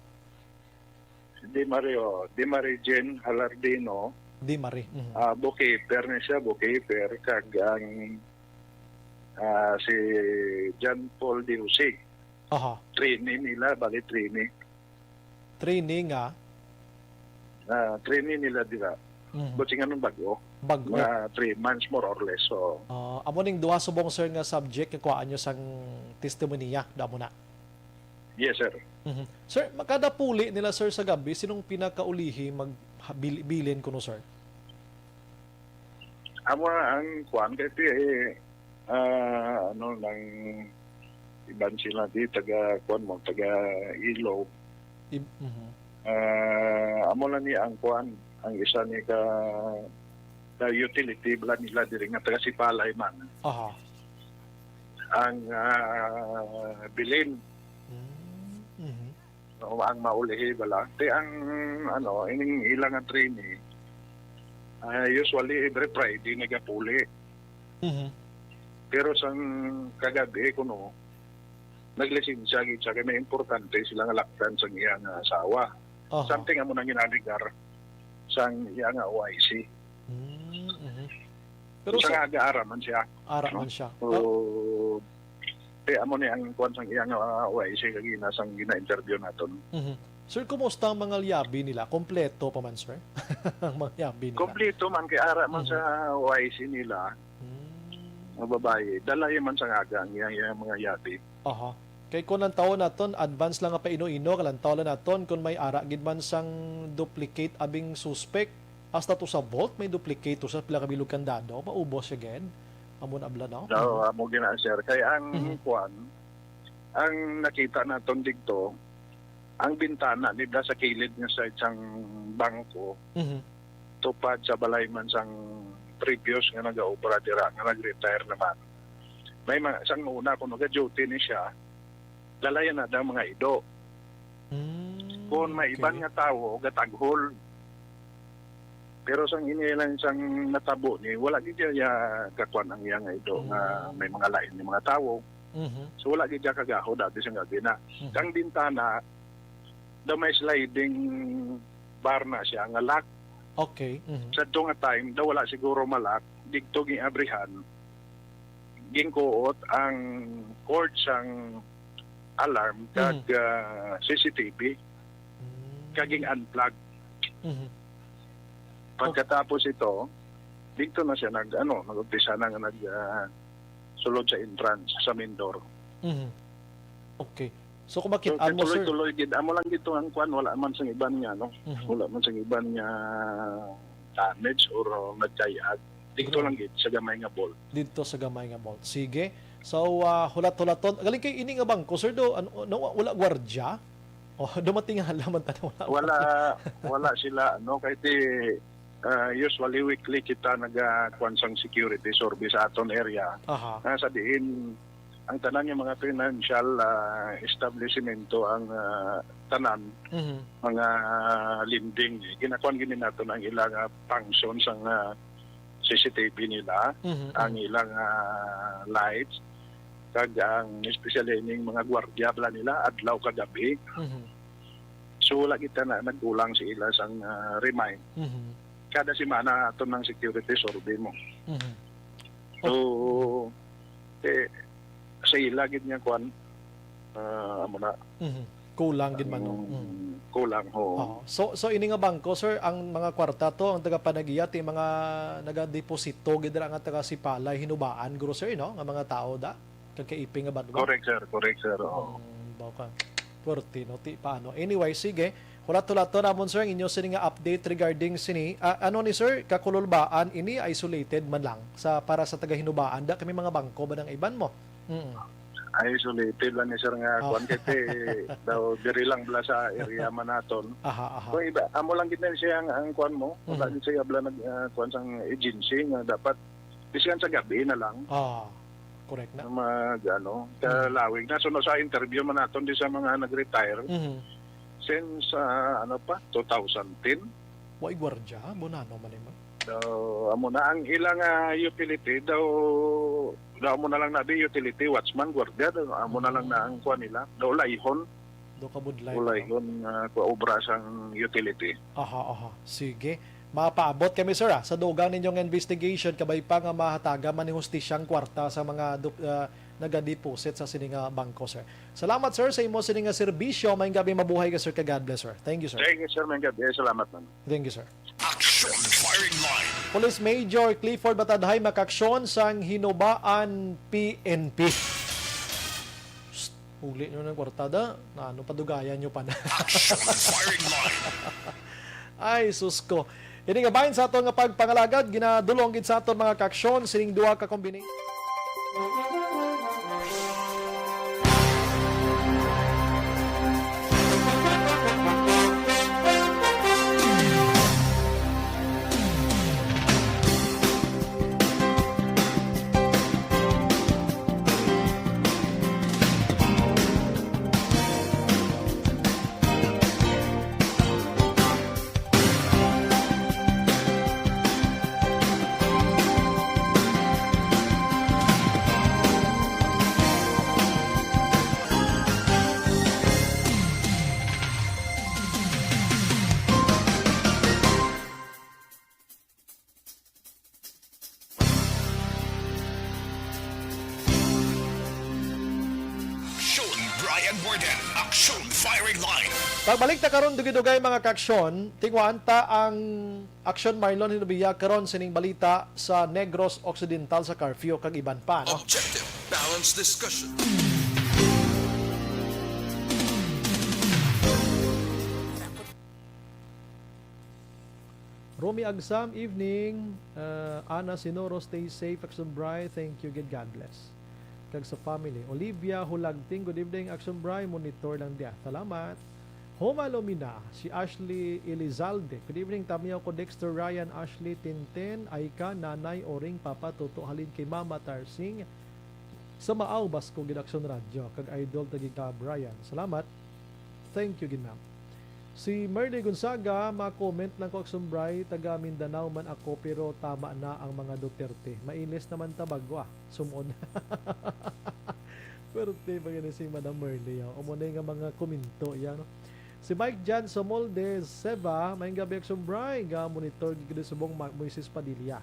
Di Marie Jean Halardino, Di Mari. Mhm. bookkeeper ni siya, bookkeeper, kag ang si John Paul Diusig. Aha. Trainee nila, bali trainee. Training nga Trainee nila dila. Mhm. Buti nga nung bago, Bago. 3 months more or less. So, Amo ning duha subong sir nga subject nga kuhaan nyo sang testimonya damo na. yes sir. Mhm. Sir, makada puli nila sir sa gabi sinong pinakaulihi magbilin kuno sir? Amo ang kuan kay ano lang iban sila di taga kuan mo taga Ilo. Mhm. Amo lang ni ang kuan ang isa ni ka utility bala nila diri nga taga Sipalay man. Aha. Ang bilin Mhm. no, ang maulihi bala. Te ang ano ining ilang nga trainee usually every Friday nagapuli. Mhm. Pero sang kagabi kuno naglisensya gid siya kay may importante sila nga laktan sa iyang asawa. Aha. Something amo nang ginaligar sang iyang OIC. Mhm. Pero Pero sa sa aga-ara man siya. ara man siya. So, amo ni ang kuan sang iyang OIC kag sang gina-interview naton. Mhm. Sir, kumusta ang mga liyabi nila? Kompleto pa man, sir? Ang mga liyabi nila. Kompleto man kay ara man sa OIC nila. Mga babae, dalay man sa aga ang iyang mga yati. Aha. Kay kun ang taon naton, advance lang nga pa ino-ino, kalang taon lang naton, kung may ara, gid man sang duplicate abing suspect, hasta to sa vault, may duplicate to sa pila kabilog kandado, maubos again. Amon abla no? So, amo gina sir. Kay ang kuan, ang nakita naton dito, ang bintana nila sa kilid nga sa isang bangko, Mhm. tupad sa balay man sang previous nga nag-opera dira, nga nag-retire naman. May mga sang una kung nag-duty ni siya, lalayan na daw mga ido. Kung may iban nga tao, gataghol. Pero sang inilan sang natabo ni, wala gid siya kakuan ang iyang ido nga may mga lain ni mga tao. Mhm. So wala gid siya kagaho dati sa gabi na. Kang bintana, daw may sliding bar na siya nga lock. Okay. Mhm. Sa nga time, daw wala siguro malak, digto ging abrihan, gingkuot ang cord sang alarm kag CCTV kaging unplug. Mhm. Pagkatapos ito, dito na siya nag-umpisa na nga sulod sa entrance sa main door. Mhm. Okay. So kung So, makita mo sir, tuloy-tuloy gid amo lang dito ang kwan, wala man sang iban nga wala man sang iban nga damage or nagkayag. Dito lang gid sa gamay nga ball. dito sa gamay nga vault. Sige. So hulat-hulaton. Galing kay ini nga bangko sir do wala gwardya? Oh, dumating nga laman tanong Wala sila no kay ti usually weekly kita nagakwansang security service sa aton area. Aha. Sa diin ang tanan yung mga financial establishmento ang tanan mga lending ginakuan gini nato ang ilang functions ang CCTV nila, ang ilang lights kag ang especially ning mga gwardiya bala nila adlaw kagabi. So wala kita na nagkulang sa ila sang remind. Kada semana ato ng security survey mo. So sa ila gid niya kuan amo na kulang gid man. Kulang ho. So ini nga bangko sir ang mga kwarta to ang taga panagiyat mga naga-deposito gid ra nga taga sipalay hinubaan guro sir no nga mga tao da kakaiping nga banwa. Correct sir. Baka puerti no ti paano. Anyway sige hulat-hulato namon sir ang inyo sini nga update regarding sini ano ni sir kakululbaan ini isolated man lang sa para sa taga hinubaan da kami mga bangko ba nang iban mo. Isolated lang ni sir nga kuan kete daw diri lang bla sa area manaton. Kung iba amo lang gid na siya ang kuan mo wala gid siya bla nag kuan sang agency nga dapat bisikan sa gabi na lang. Correct na. Ano, kalawig na. So, sa interview man natin di sa mga nag-retire, since, 2010. Why gwardya? Bonano man naman. Amo na, ang ilang utility, daw mo na lang nabi utility, watchman, gwardya, amo na lang na ang kuha nila. Daw laihon. Do kabudlay. Laihon, obra sang utility. Sige. Mapaabot kami sir sa dugang ninyong investigation kabay pa nga mahataga man ni hustisyang kwarta sa mga naga-deposit sa sininga bangko sir. Salamat sir sa imo sininga serbisyo. Maayong gabi mabuhay ka sir. God bless sir. Thank you sir. Thank you sir. Maayong gabi. Salamat man. Thank you sir. Action firing line. Police Major Clifford Batadhay makaksyon sang hinubaan PNP. Uli nyo ng kwartada. Na ano padugayan nyo pa na. Action firing line. Ay sus ko. Ini nga bahin sa aton nga pagpangalagad ginadulong gid sa aton mga kaksyon sining duha ka combination. Action firing line. Pagbalik ta karon dugay-dugay mga kaksyon, tingwan ta ang Action Marlon hinubiya karon sining balita sa Negros Occidental sa curfew kag iban pa no. Objective, balanced discussion. Romy Agsam, evening. Ana Sinoro, stay safe. Action Bray, thank you. God bless. Kag sa family. Olivia Hulagting, good evening. Action Bray, monitor lang dia. Salamat. Homa Lomina, si Ashley Elizalde. Good evening, Tamiyaw ko Dexter Ryan, Ashley Tinten, Aika, Nanay, Oring, Papa, Toto, halin kay Mama Tarsing. Sa Maaw, Basko, Ginaksyon Radio. Kag Idol, Tagika Brian. Salamat. Thank you, Ginam. Si Merly Gonzaga, ma-comment lang ko Action Bray, taga Mindanao man ako pero tama na ang mga Duterte. Mainis naman tabagwa. Sumon. Pero ba yan si Madam Merly? Umunay nga mga komento. Yan. Si Mike Jan Somolde Seba, may gabi Action Bray, ga monitor gid subong Moises Padilla.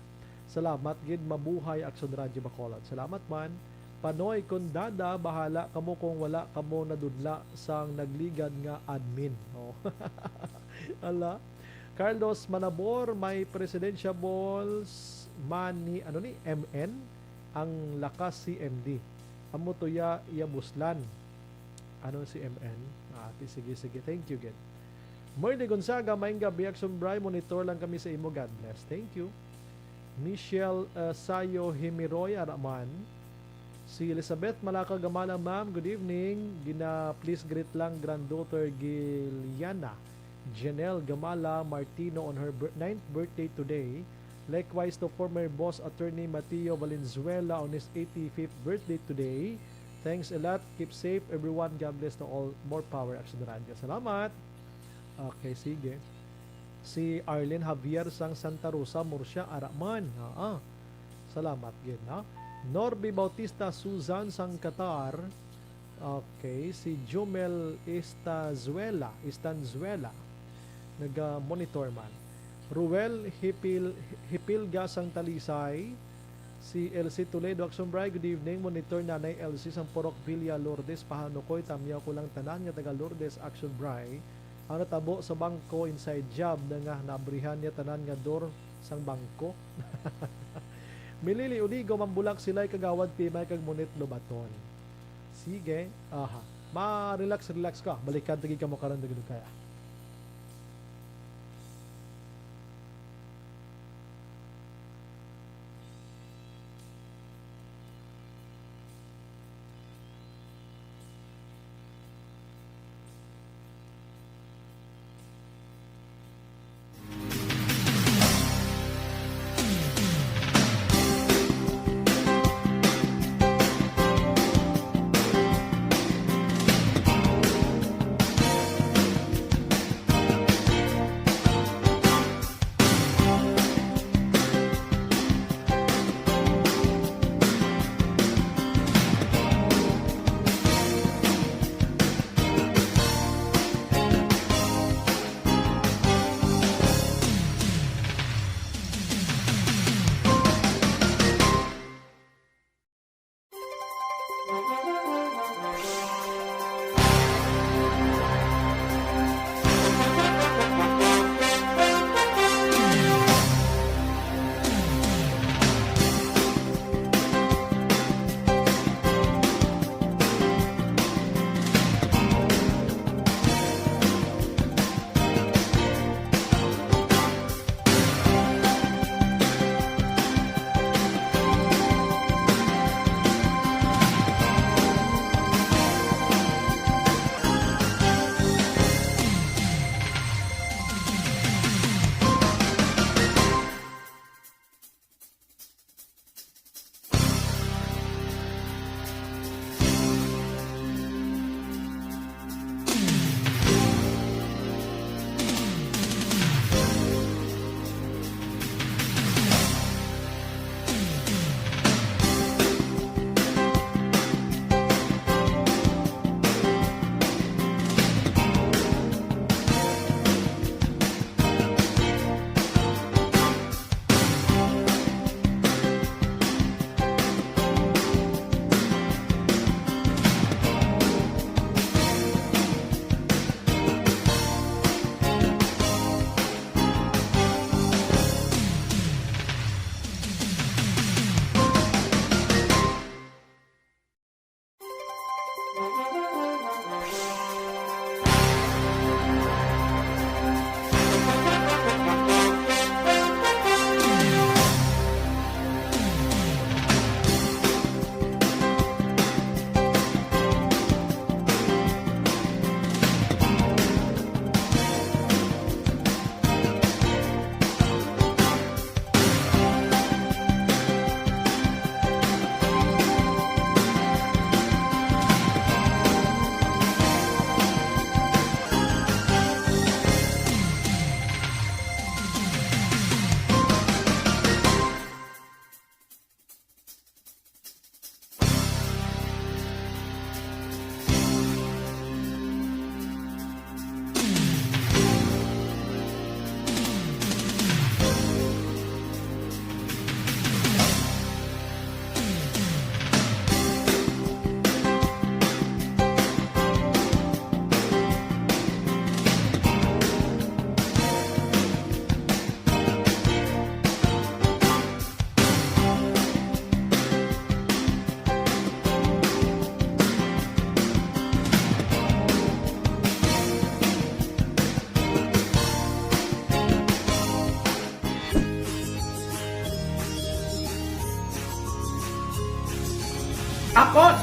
Salamat gid mabuhay Action Radio Bacolod. Salamat man. Panoy Kondada, bahala kamo kung wala kamo nadudla sang nagligad nga admin. Oh. Ala. Carlos Manabor, may presidential balls mani ano ni MN ang lakas si MD. Amo tuya iya buslan. Ano si MN? Sige. Thank you, good. Merly Gonzaga, maing gabi Action Bray, monitor lang kami sa imo. God bless. Thank you. Michelle Sayo Himiroy Araman. Si Elizabeth Malaka Gamala, ma'am, good evening. Please greet lang granddaughter Giliana Janelle Gamala Martino on her 9th birthday today. Likewise to former boss attorney Mateo Valenzuela on his 85th birthday today. Thanks a lot. Keep safe everyone. God bless to all. More power, Action Radio. Salamat. Okay, sige. Si Arlene Javier sang Santa Rosa, Murcia, Araman. Salamat gid, no? Norby Bautista Susan sang Qatar. Okay, si Jumel Estanzuela, nag-monitor man. Ruel Hipilga sang Talisay. Si LC Toledo Aksyombray, good evening. Monitor nanay LC sang Porok Villa Lourdes, Pahanukoy, tamyaw ko lang tanan nga taga Lourdes Aksyombray. Ang natabo sa bangko inside job na nga nabrihan niya tanan nga door sang bangko. Milili uligo mambulak sila'y kagawad pimay kag munit lubaton. Sige, ma-relax ka. Balikan tagi ka mo karon dagito kaya.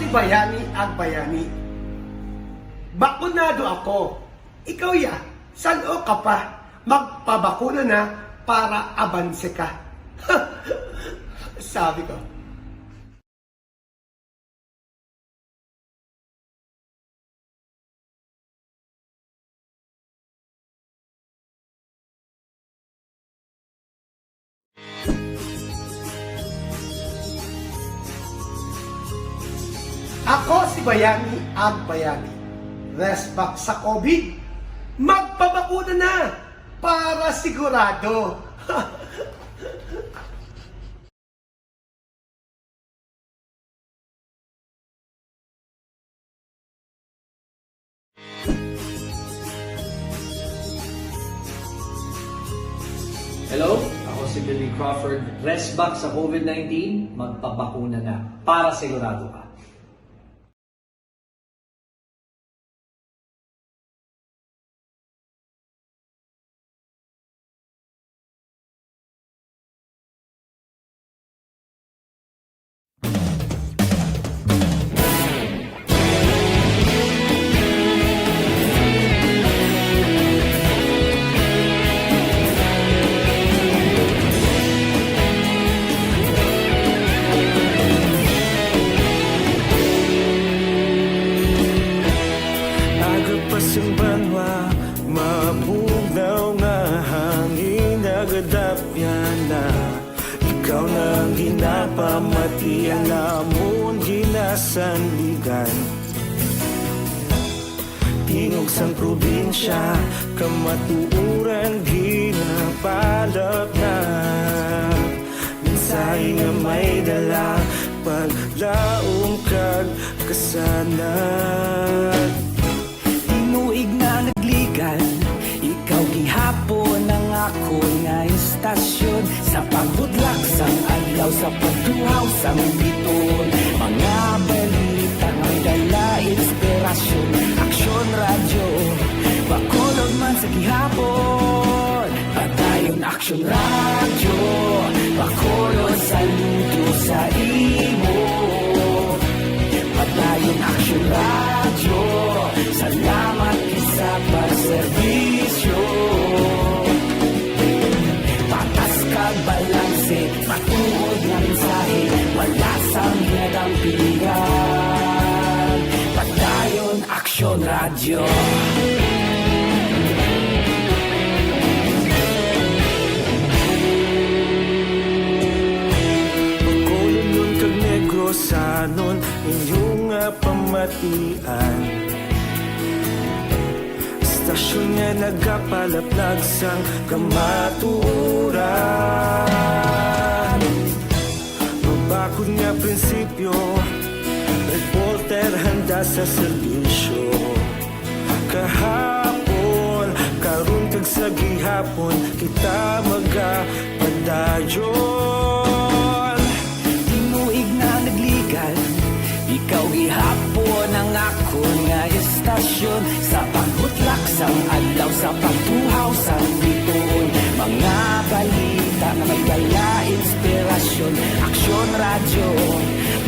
Bayani Agbayani. Bakunado ako. Ikaw ya, salo ka pa? Magpabakuna na para abanse ka. Sabi ko. Ako si Bayani Agbayani. Rest back sa COVID. Magpabakuna na para sigurado. Hello, ako si Billy Crawford. Rest back sa COVID-19, magpabakuna na para sigurado ka. Pasang banwa, mabugnaw nga hangin nagadapyan na. Ikaw na ang ginapamatian namon ginasanligan. Tingog sang probinsya, kamatuuran ginapalap na. Minsay nga may dala, paglaong kag kasanat. Tinuig na nagligan, ikaw gihapon ang ako nga istasyon. Sa pagbudlak sang adlaw, sa pagduhaw sang biton. Mga balita nga dala inspirasyon. Aksyon radyo, bakolog man sa gihapon. Padayon aksyon radyo, bakolog saludo sa imo. Padayon aksyon radyo, salamat sa pagserbisyo. Patas kag balanse, matuod nga mensahe, wala sang hinadang pilihan. Padayon aksyon radyo. Pagkulong nun kag negro sanon, inyong pamatian. Stasyon nga nagapalaplag sang kamaturan. Mabakod nga prinsipyo, reporter handa sa serbisyo. Kahapon, karun kag sa gihapon, kita magapadayon. Tinuig na nagligan, ikaw gihapon ang ako nga istasyon. Sa pagbutlak sang adlaw, sa pagtuhaw sang biton. Mga balita na may dala inspirasyon. Aksyon radyo,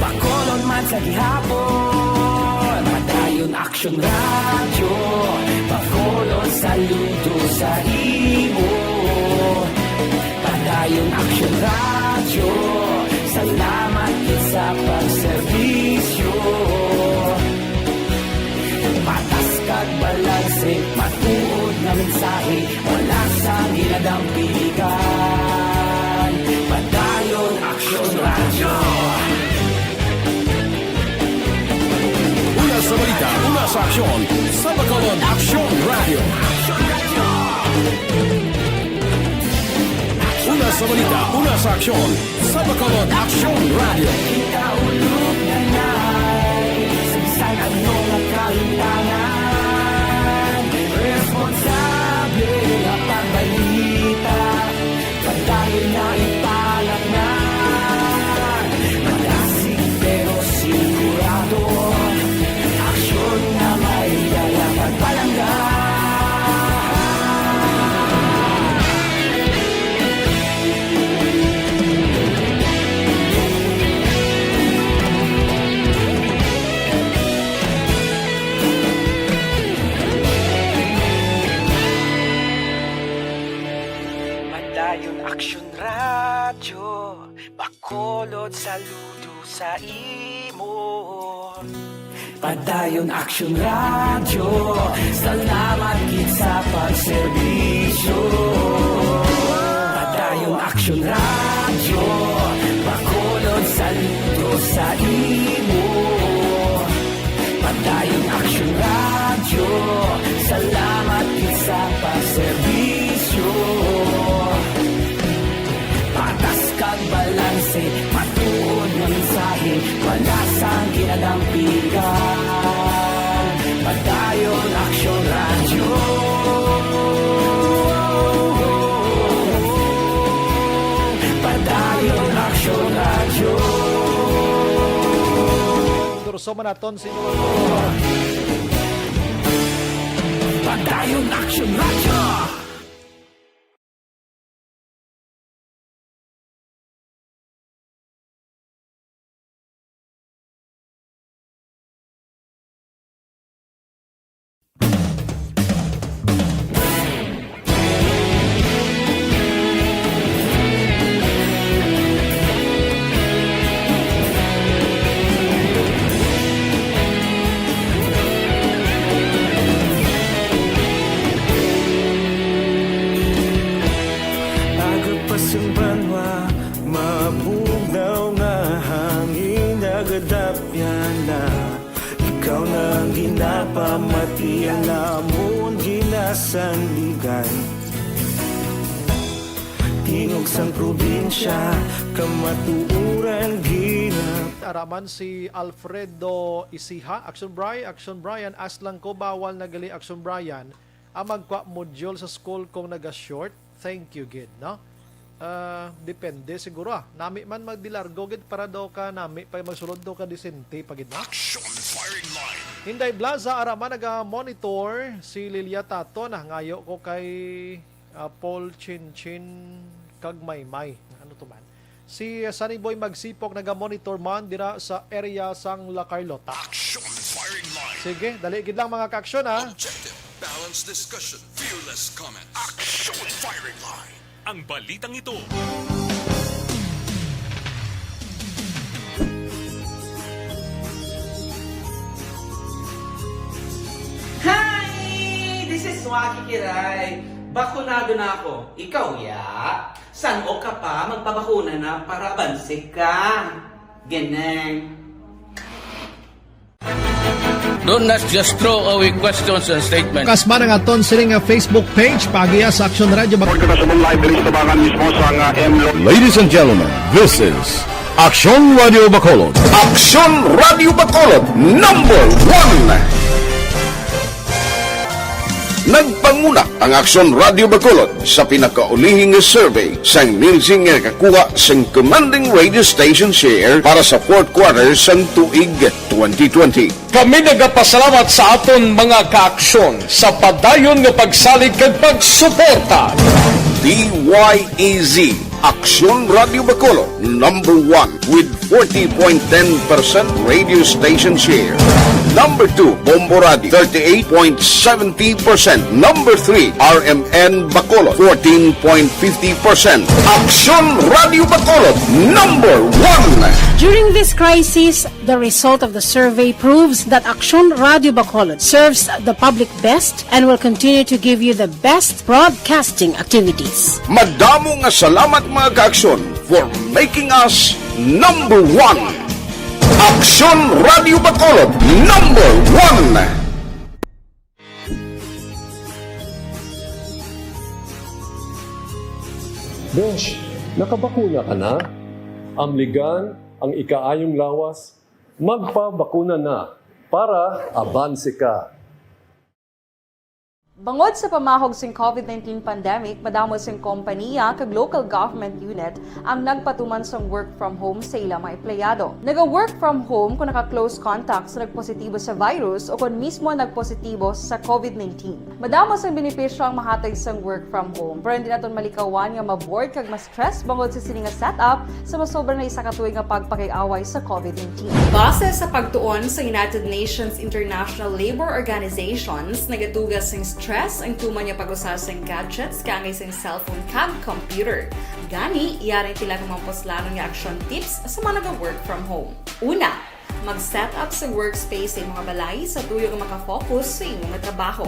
bakolon man sa gihapon. Padayon aksyon radyo, bakolon saludo sa imo. Padayon aksyon radyo, salamat sa pagserbisyo. Patas kag balanse, matuod na mensahe, wala sang hinadang piligan. Padayon aksyon radyo. Una sa balita, una sa aksyon, sa Bacolod Aksyon Radio. Una sa balita, una sa aksyon, sa Bacolod Aksyon Radio. Ikaulog na na'y sagsang anong nakalintangan. Responsable ang pagbalita, padayon na ipalat na. Malasig pero sigurado, aksyon na may dala pagpalanggan. Bakulod saludo sa imo. Padayon Action Radio, salamat gid sa pagserbisyo. Padayon Action Radio, bakulod saludo sa imo. Padayon Action Radio, salamat gid sa pagserbisyo. Patas kag balanse, matuod nga mensahe, wala sang ginadampigan. Padayon Action Radio. Padayon Action Radio. Durso man naton sino. Padayon Action Radio. Mabugnaw nga hangin nagadapyan na ikaw na ang ginapamatian namon ginasanligan. Tingog sang probinsya kamatuuran ginap. Araman si Alfredo Isiha, Action Brian, aslang ko bawal nagali Action Brian. Magkwa module sa school kung naga-short. Thank you gid, no? Depende siguro nami man magdilargo gid para daw ka nami pa magsulod daw ka disente pagid na. Action firing line. Hinday Blaza araman naga-monitor si Lilia Tato na ngayo ko kay Paul Chinchin kag Maymay. Ano to man? Si Sunny Boy Magsipok naga-monitor man dira sa area sang La Carlota. Action firing line. Sige, dali gid lang mga ka-action ha. Objective, balanced discussion, fearless comment. Action firing line. Ang balitang ito. Hi! This is Waki Kiray. Bakunado na ako. Ikaw, ya? San o ka pa magpabakuna na para bansik ka? Ganang. Don't not just throw away questions and statements. Kasma nga ton sining Facebook page pagiya sa Action Radio. Ladies and gentlemen, this is Action Radio Bacolod. Action Radio Bacolod, number 1. Nagpanguna ang Action Radio Bacolod sa pinakaulihing survey sang Nielsen nga kakuha sang commanding radio station share para sa fourth quarter sang tuig 2020. Kami nagapasalamat sa aton mga kaaksyon sa padayon nga pagsalig kag pagsuporta. DYEZ Action Radio Bacolod, number 1 with 40.10% radio station share. Number 2, Bombo Radio, 38.70%. Number 3, RMN Bacolod, 14.50%. Action Radio Bacolod, number 1. During this crisis, the result of the survey proves that Action Radio Bacolod serves the public best and will continue to give you the best broadcasting activities. Madamo nga salamat mga ka-aksyon for making us number 1. Action Radio Bacolod, number 1. Besh, nakabakuna ka na? Amligan ang ikaayong lawas, magpabakuna na para abanse ka. Bangod sa pamahog sing COVID-19 pandemic, madamo sing kompanya kag local government unit ang nagpatuman sang work from home sa ilang mga empleyado. Naga-work from home kung naka-close contact sa nagpositibo sa virus o kung mismo nagpositibo sa COVID-19. Madamo sang benepisyo ang mahatag sang work from home, pero hindi naton malikawan nga ma-bored kag ma-stress bangod sa sini nga setup sa masobra na isa ka tuig nga pagpakiaway sa COVID-19. Base sa pagtuon sa United Nations International Labour Organizations, nagatugas sing stress ang tuman niya pag-usasang gadgets kaangay sa cellphone kag computer. Gani, iyaring tila kumamposlano nga action tips sa mga nag-work from home. Una, mag-set up sa workspace sa mga balay sa tuyo nga makafocus sa imong trabaho.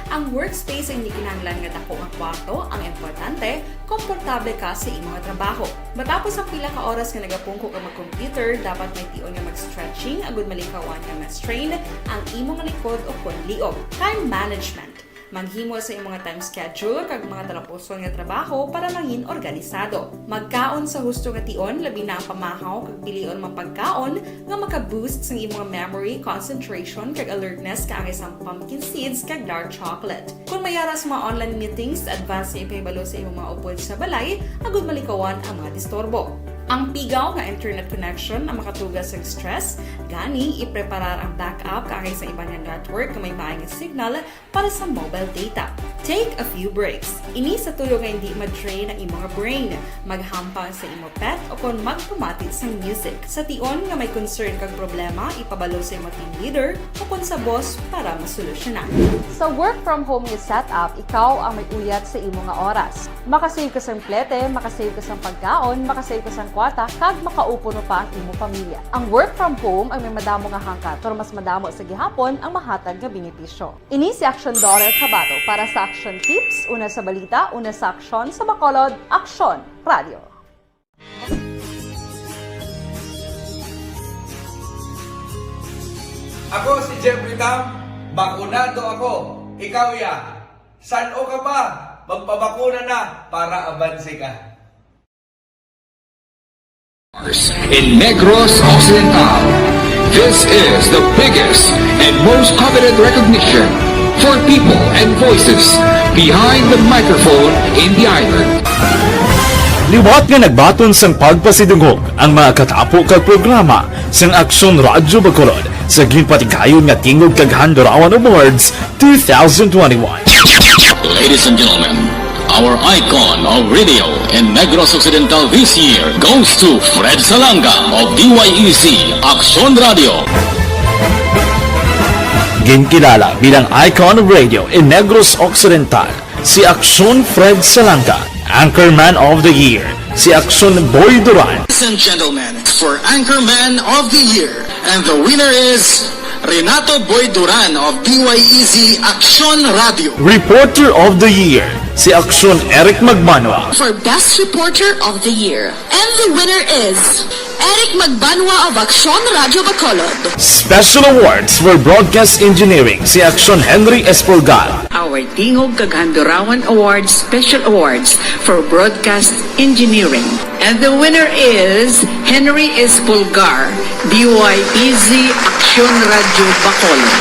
Ang workspace ay hindi kinahanglan nga dako nga kwarto, ang importante, komportable ka sa imong trabaho. Matapos ang pila ka oras nga nagapungko ka mag-computer, dapat may tion nga mag-stretching agud malikawan nga ma-strain ang imong likod o konliog. Time management. Manghimo sa imong time schedule kag mga talapuson nga trabaho para mangin organisado. Magkaon sa husto nga tion labi na ang pamahaw kag pilion mapagkaon nga maka-boost sa imong memory, concentration kag alertness kaangay sa pumpkin seeds kag dark chocolate. Kung mayara sa mga online meetings, advance sa ipahibalo sa imong mga upod sa balay agud malikawan ang mga disturbo. Ang pigaw nga internet connection ang makatugas sa stress, gani ipreparar ang backup kaangay sa ibang network nga may maayong signal para sa mobile data. Take a few breaks. Ini sa tuyo nga hindi ma-drain ang imong brain, maghampang sa imong pet o kon magpumati sa music. Sa tion nga may concern kag problema, ipabalo sa imong team leader o kon sa boss para masolusyonan. Sa work from home nga setup, ikaw ang may uyat sa imong nga oras. Makasave ka sa plete, makasave ka sa pagkaon, makasave ka sa kwata, kag makaupo no pa ang imong pamilya. Ang work from home ay may madamo nga hangkat, pero mas madamo sa gihapon ang mahatag nga benepisyo. Ini si Action Daughter Cabato para sa Action Tips, una sa balita, una sa aksyon sa Bacolod, Action Radio. Ako si Jeffrey Tam, bakunado ako. Ikaw ya, saan o ka ba? Magpabakuna na para abansi ka. In Negros Occidental, this is the biggest and most coveted recognition for people and voices behind the microphone in the island. Liwat nga nagbaton sang pagpasidungog ang mga katapo kag programa sang Aksyon Radyo Bacolod sa ginpatigayon nga tingog kag Handurawan Awards 2021. Ladies and gentlemen, our icon of radio in Negros Occidental this year goes to Fred Salanga of DYEC Action Radio. Ginkilala bilang icon of radio in Negros Occidental, si Aksyon Fred Salanga. Anchorman of the Year, si Aksyon Boy Duran. Ladies and gentlemen, for Anchorman of the Year, and the winner is Renato Boy Duran of DYEC Action Radio. Reporter of the Year, si Aksyon Eric Magbanwa. For Best Reporter of the Year, and the winner is Eric Magbanwa of Action Radio Bacolod. Special Awards for Broadcast Engineering, si Aksyon Henry Espolgar. Our Tingog kag Handurawan Awards Special Awards for Broadcast Engineering. And the winner is Henry Espolgar, DYEC Action Radio Bacolod.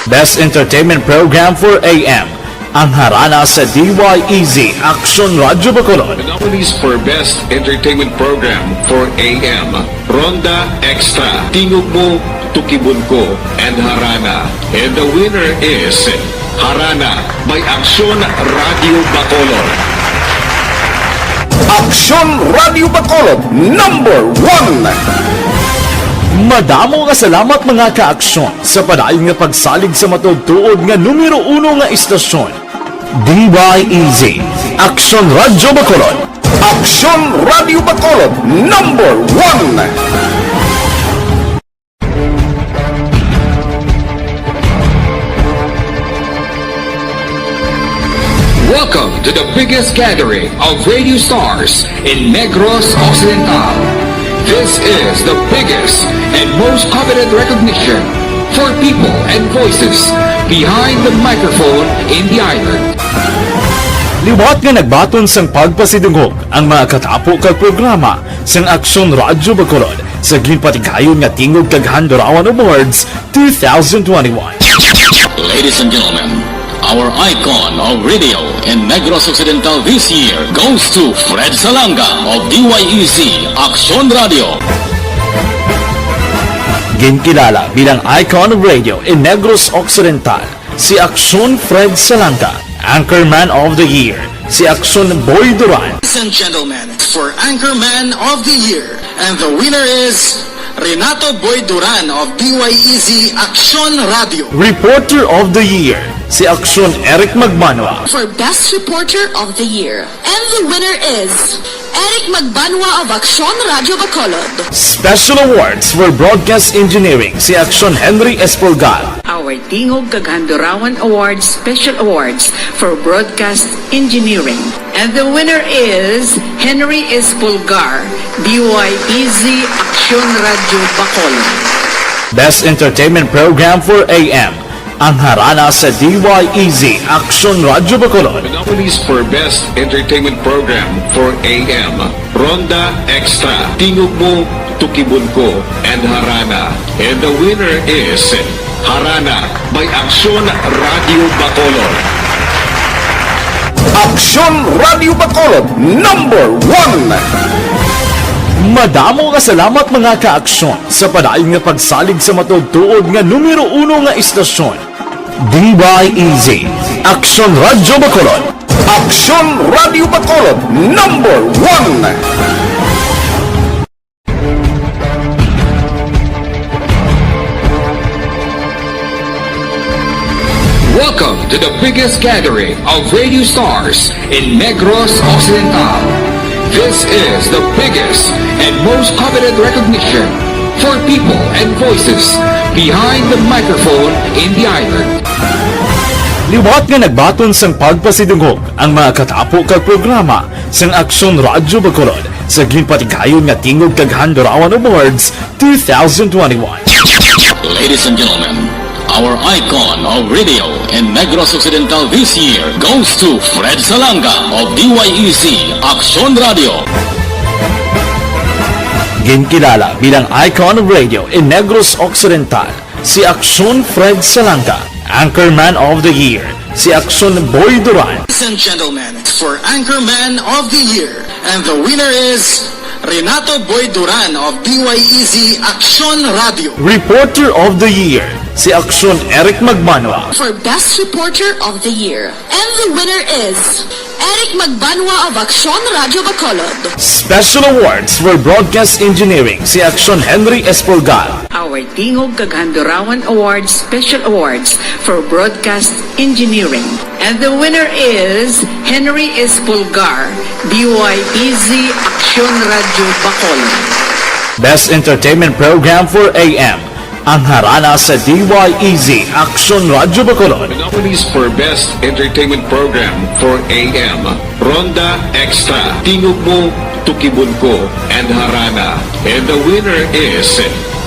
Best Entertainment Program for AM, ang harana sa DYEC Action Radio Bacolod. The nominees for Best Entertainment Program for AM, Ronda Extra, Tingog Mo, Tukibon Ko, and Harana. And the winner is Harana by Action Radio Bacolod. Action Radio Bacolod #1. Madamo nga salamat mga ka-aksyon sa padayon nga pagsalig sa matudtuod nga numero 1 nga istasyon. DYEC Action Radio Bacolod. Action Radio Bacolod #1. Welcome to the biggest gathering of radio stars in Negros Occidental. This is the biggest and most coveted recognition for people and voices behind the microphone in the island. Liwat nga nagbaton sang pagpasidungog ang mga katapo kag programa sang Aksyon Radyo Bacolod sa ginpatigayon nga tingog kag Handurawan Awards 2021. Ladies and gentlemen, our icon of radio in Negros Occidental this year goes to Fred Salanga of DYEC Action Radio. Ginkilala bilang icon of radio in Negros Occidental, si Aksyon Fred Salanga. Anchorman of the Year, si Aksyon Boy Duran. Ladies and gentlemen, for Anchorman of the Year, and the winner is Renato Boy Duran of DYEC Action Radio. Reporter of the Year, si Aksyon Eric Magbanwa. For Best Reporter of the Year. And the winner is Eric Magbanwa of Aksyon Radio Bacolod. Special awards for broadcast engineering, si Aksyon Henry Espolgar. Our Tingog Kaghandurawan Awards Special Awards for Broadcast Engineering. And the winner is Henry Espolgar, DYEZ Aksyon Radio Bacolod. Best entertainment program for AM, ang harana sa DYEZ Aksyon Radio Bacolod. The nominees for Best Entertainment Program for AM, Ronda Extra, Tingog Mo, Tukibon Ko, and Harana. And the winner is Harana by Aksyon Radio Bacolod. Aksyon Radio Bacolod, number 1. Madamo ka salamat mga ka-aksyon sa padayon nga pagsalig sa matugtuod nga numero 1 nga istasyon. DYEZ Aksyon Radio Bacolod. Aksyon Radio Bacolod, number 1. Welcome to the biggest gathering of radio stars in Negros Occidental. This is the biggest and most coveted recognition for people and voices behind the microphone in the island. Liwat nga nagbaton sang pagpasidungog ang mga katapo kag programa sang Aksyon Radio Bacolod sa ginpatigayon nga Tingog Kaghandurawan Awards 2021. Ladies and gentlemen, our icon of radio in Negros Occidental this year goes to Fred Salanga of DYEZ Aksyon Radio. Ginkilala bilang icon of radio in Negros Occidental, si Aksyon Fred Salanga. Anchorman of the Year, si Aksyon Boy Duran. Ladies and gentlemen, for Anchorman of the Year, and the winner is Renato Boy Duran of DYEZ Aksyon Radio. Reporter of the Year, si Aksyon Eric Magbanwa. For Best Reporter of the Year. And the winner is Eric Magbanwa of Aksyon Radio Bacolod. Special awards for broadcast engineering, si Aksyon Henry Espolgar. Our Tingog Kaghandurawan Awards Special Awards for Broadcast Engineering. And the winner is Henry Espolgar, DYEZ Aksyon Radio Bacolod. Best entertainment program for AM, ang harana sa DYEZ Aksyon Radio Bacolod. The nominees for Best Entertainment Program for AM, Ronda Extra, Tingog Mo, Tukibon Ko, and Harana. And the winner is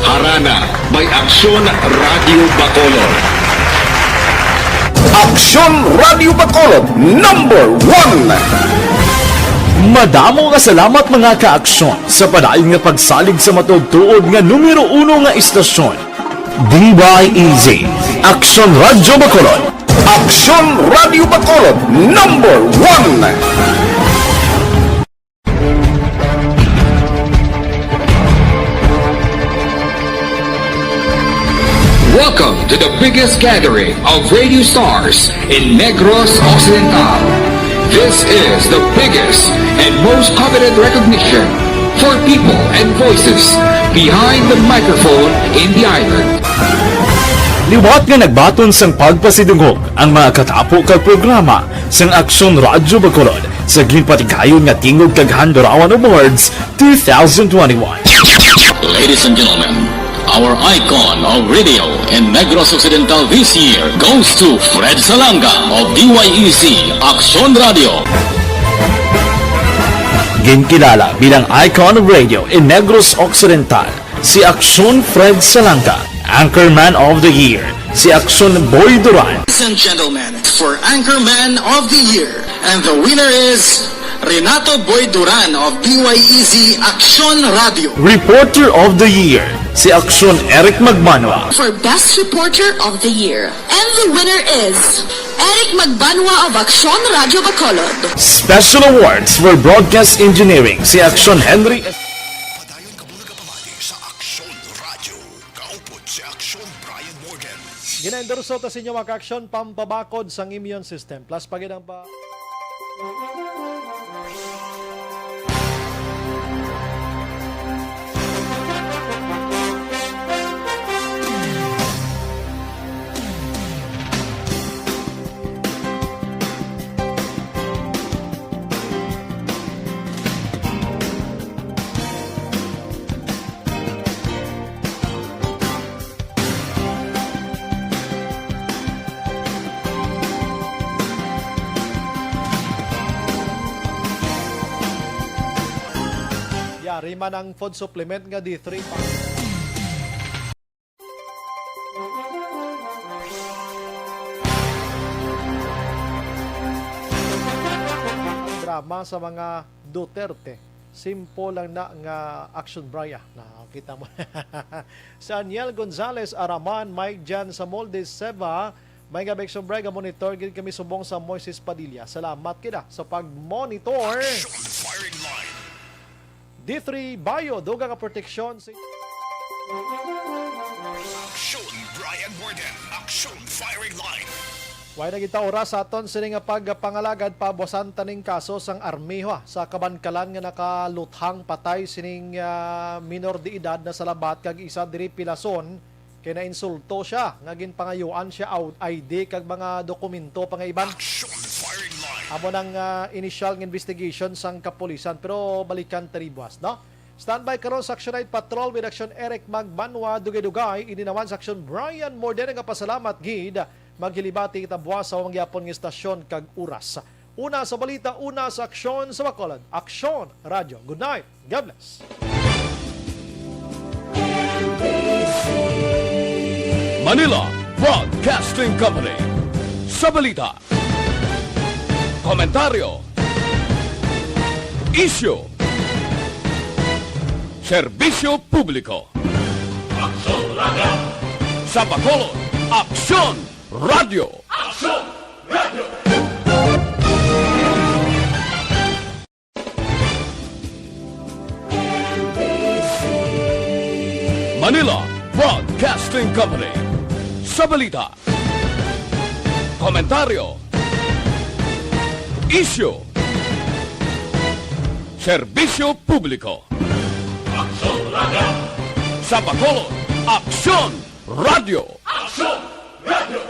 Harana by Aksyon Radio Bacolod. Aksyon Radio Bacolod, number 1. Madamo ka salamat mga ka-aksyon sa padayon nga pagsalig sa matugtuod nga numero 1 nga istasyon. DYEZ Aksyon Radio Bacolod. Aksyon Radio Bacolod, number 1. Welcome to the biggest gathering of radio stars in Negros Occidental. This is the biggest and most coveted recognition for people and voices behind the microphone in the island. Liwat nga nagbaton sang pagpasidungog ang mga katapo kag programa sang Aksyon Radio Bacolod sa ginpatigayon nga Tingog Kaghandurawan Awards 2021. Ladies and gentlemen, our icon of radio in Negros Occidental this year goes to Fred Salanga of DYEZ Aksyon Radio. Ginkilala bilang icon of radio in Negros Occidental, si Aksyon Fred Salanga. Anchorman of the Year, si Aksyon Boy Duran. Ladies and gentlemen, for Anchorman of the Year, and the winner is Renato Boy Duran of DYEZ Aksyon Radio. Reporter of the Year, si Aksyon Eric Magbanwa. For Best Reporter of the Year. And the winner is Eric Magbanwa of Aksyon Radio Bacolod. Special awards for broadcast engineering, si Aksyon Henry Gina-endorso ta sa inyo mga ka-aksyon pampabakod sang immune system. Plus pagidang pa... Yari man ang food supplement nga D3 pa. Drama sa mga Duterte. Simple lang na nga action braya. Nakita mo. Sa Aniel Gonzalez Araman, Mike Jan sa Moldes Seba, may nga action braya monitor gid kami subong sa Moises Padilla. Salamat kita sa pag-monitor. D3 Bio, duga ka proteksyon. Action Brian Borden. Action Firing Line. Way na kita oras sa aton sini nga pagpangalagad pabuasan taning kaso sang armiho sa kabankalan nga nakaluthang patay sining minor de edad na salabat kag isa diri Pilason kay nainsulto siya nga ginpangayuan siya out ID kag mga dokumento pangaiban. Amo nang initial nga investigation sang kapulisan pero balikan taribuas no. Standby karon sa Action Night Patrol with Action Eric Magbanwa dugay-dugay ininawan sa Action Brian Morden nga pasalamat gid maghilibati kita buwas sa mangyapon ng istasyon kag oras. Una sa balita, una sa aksyon sa Bacolod. Aksyon Radio. Good night. God bless. Manila Broadcasting Company. Sa balita, komentaryo, isyu, serbisyo publiko. Aksyon Radio. Sa Bacolod, Aksyon Radio. Aksyon Radio. Manila Broadcasting Company. Sa balita, komentaryo, isyu, serbisyo publiko. Aksyon Radio. Sa Bacolod, Aksyon Radio. Aksyon Radio.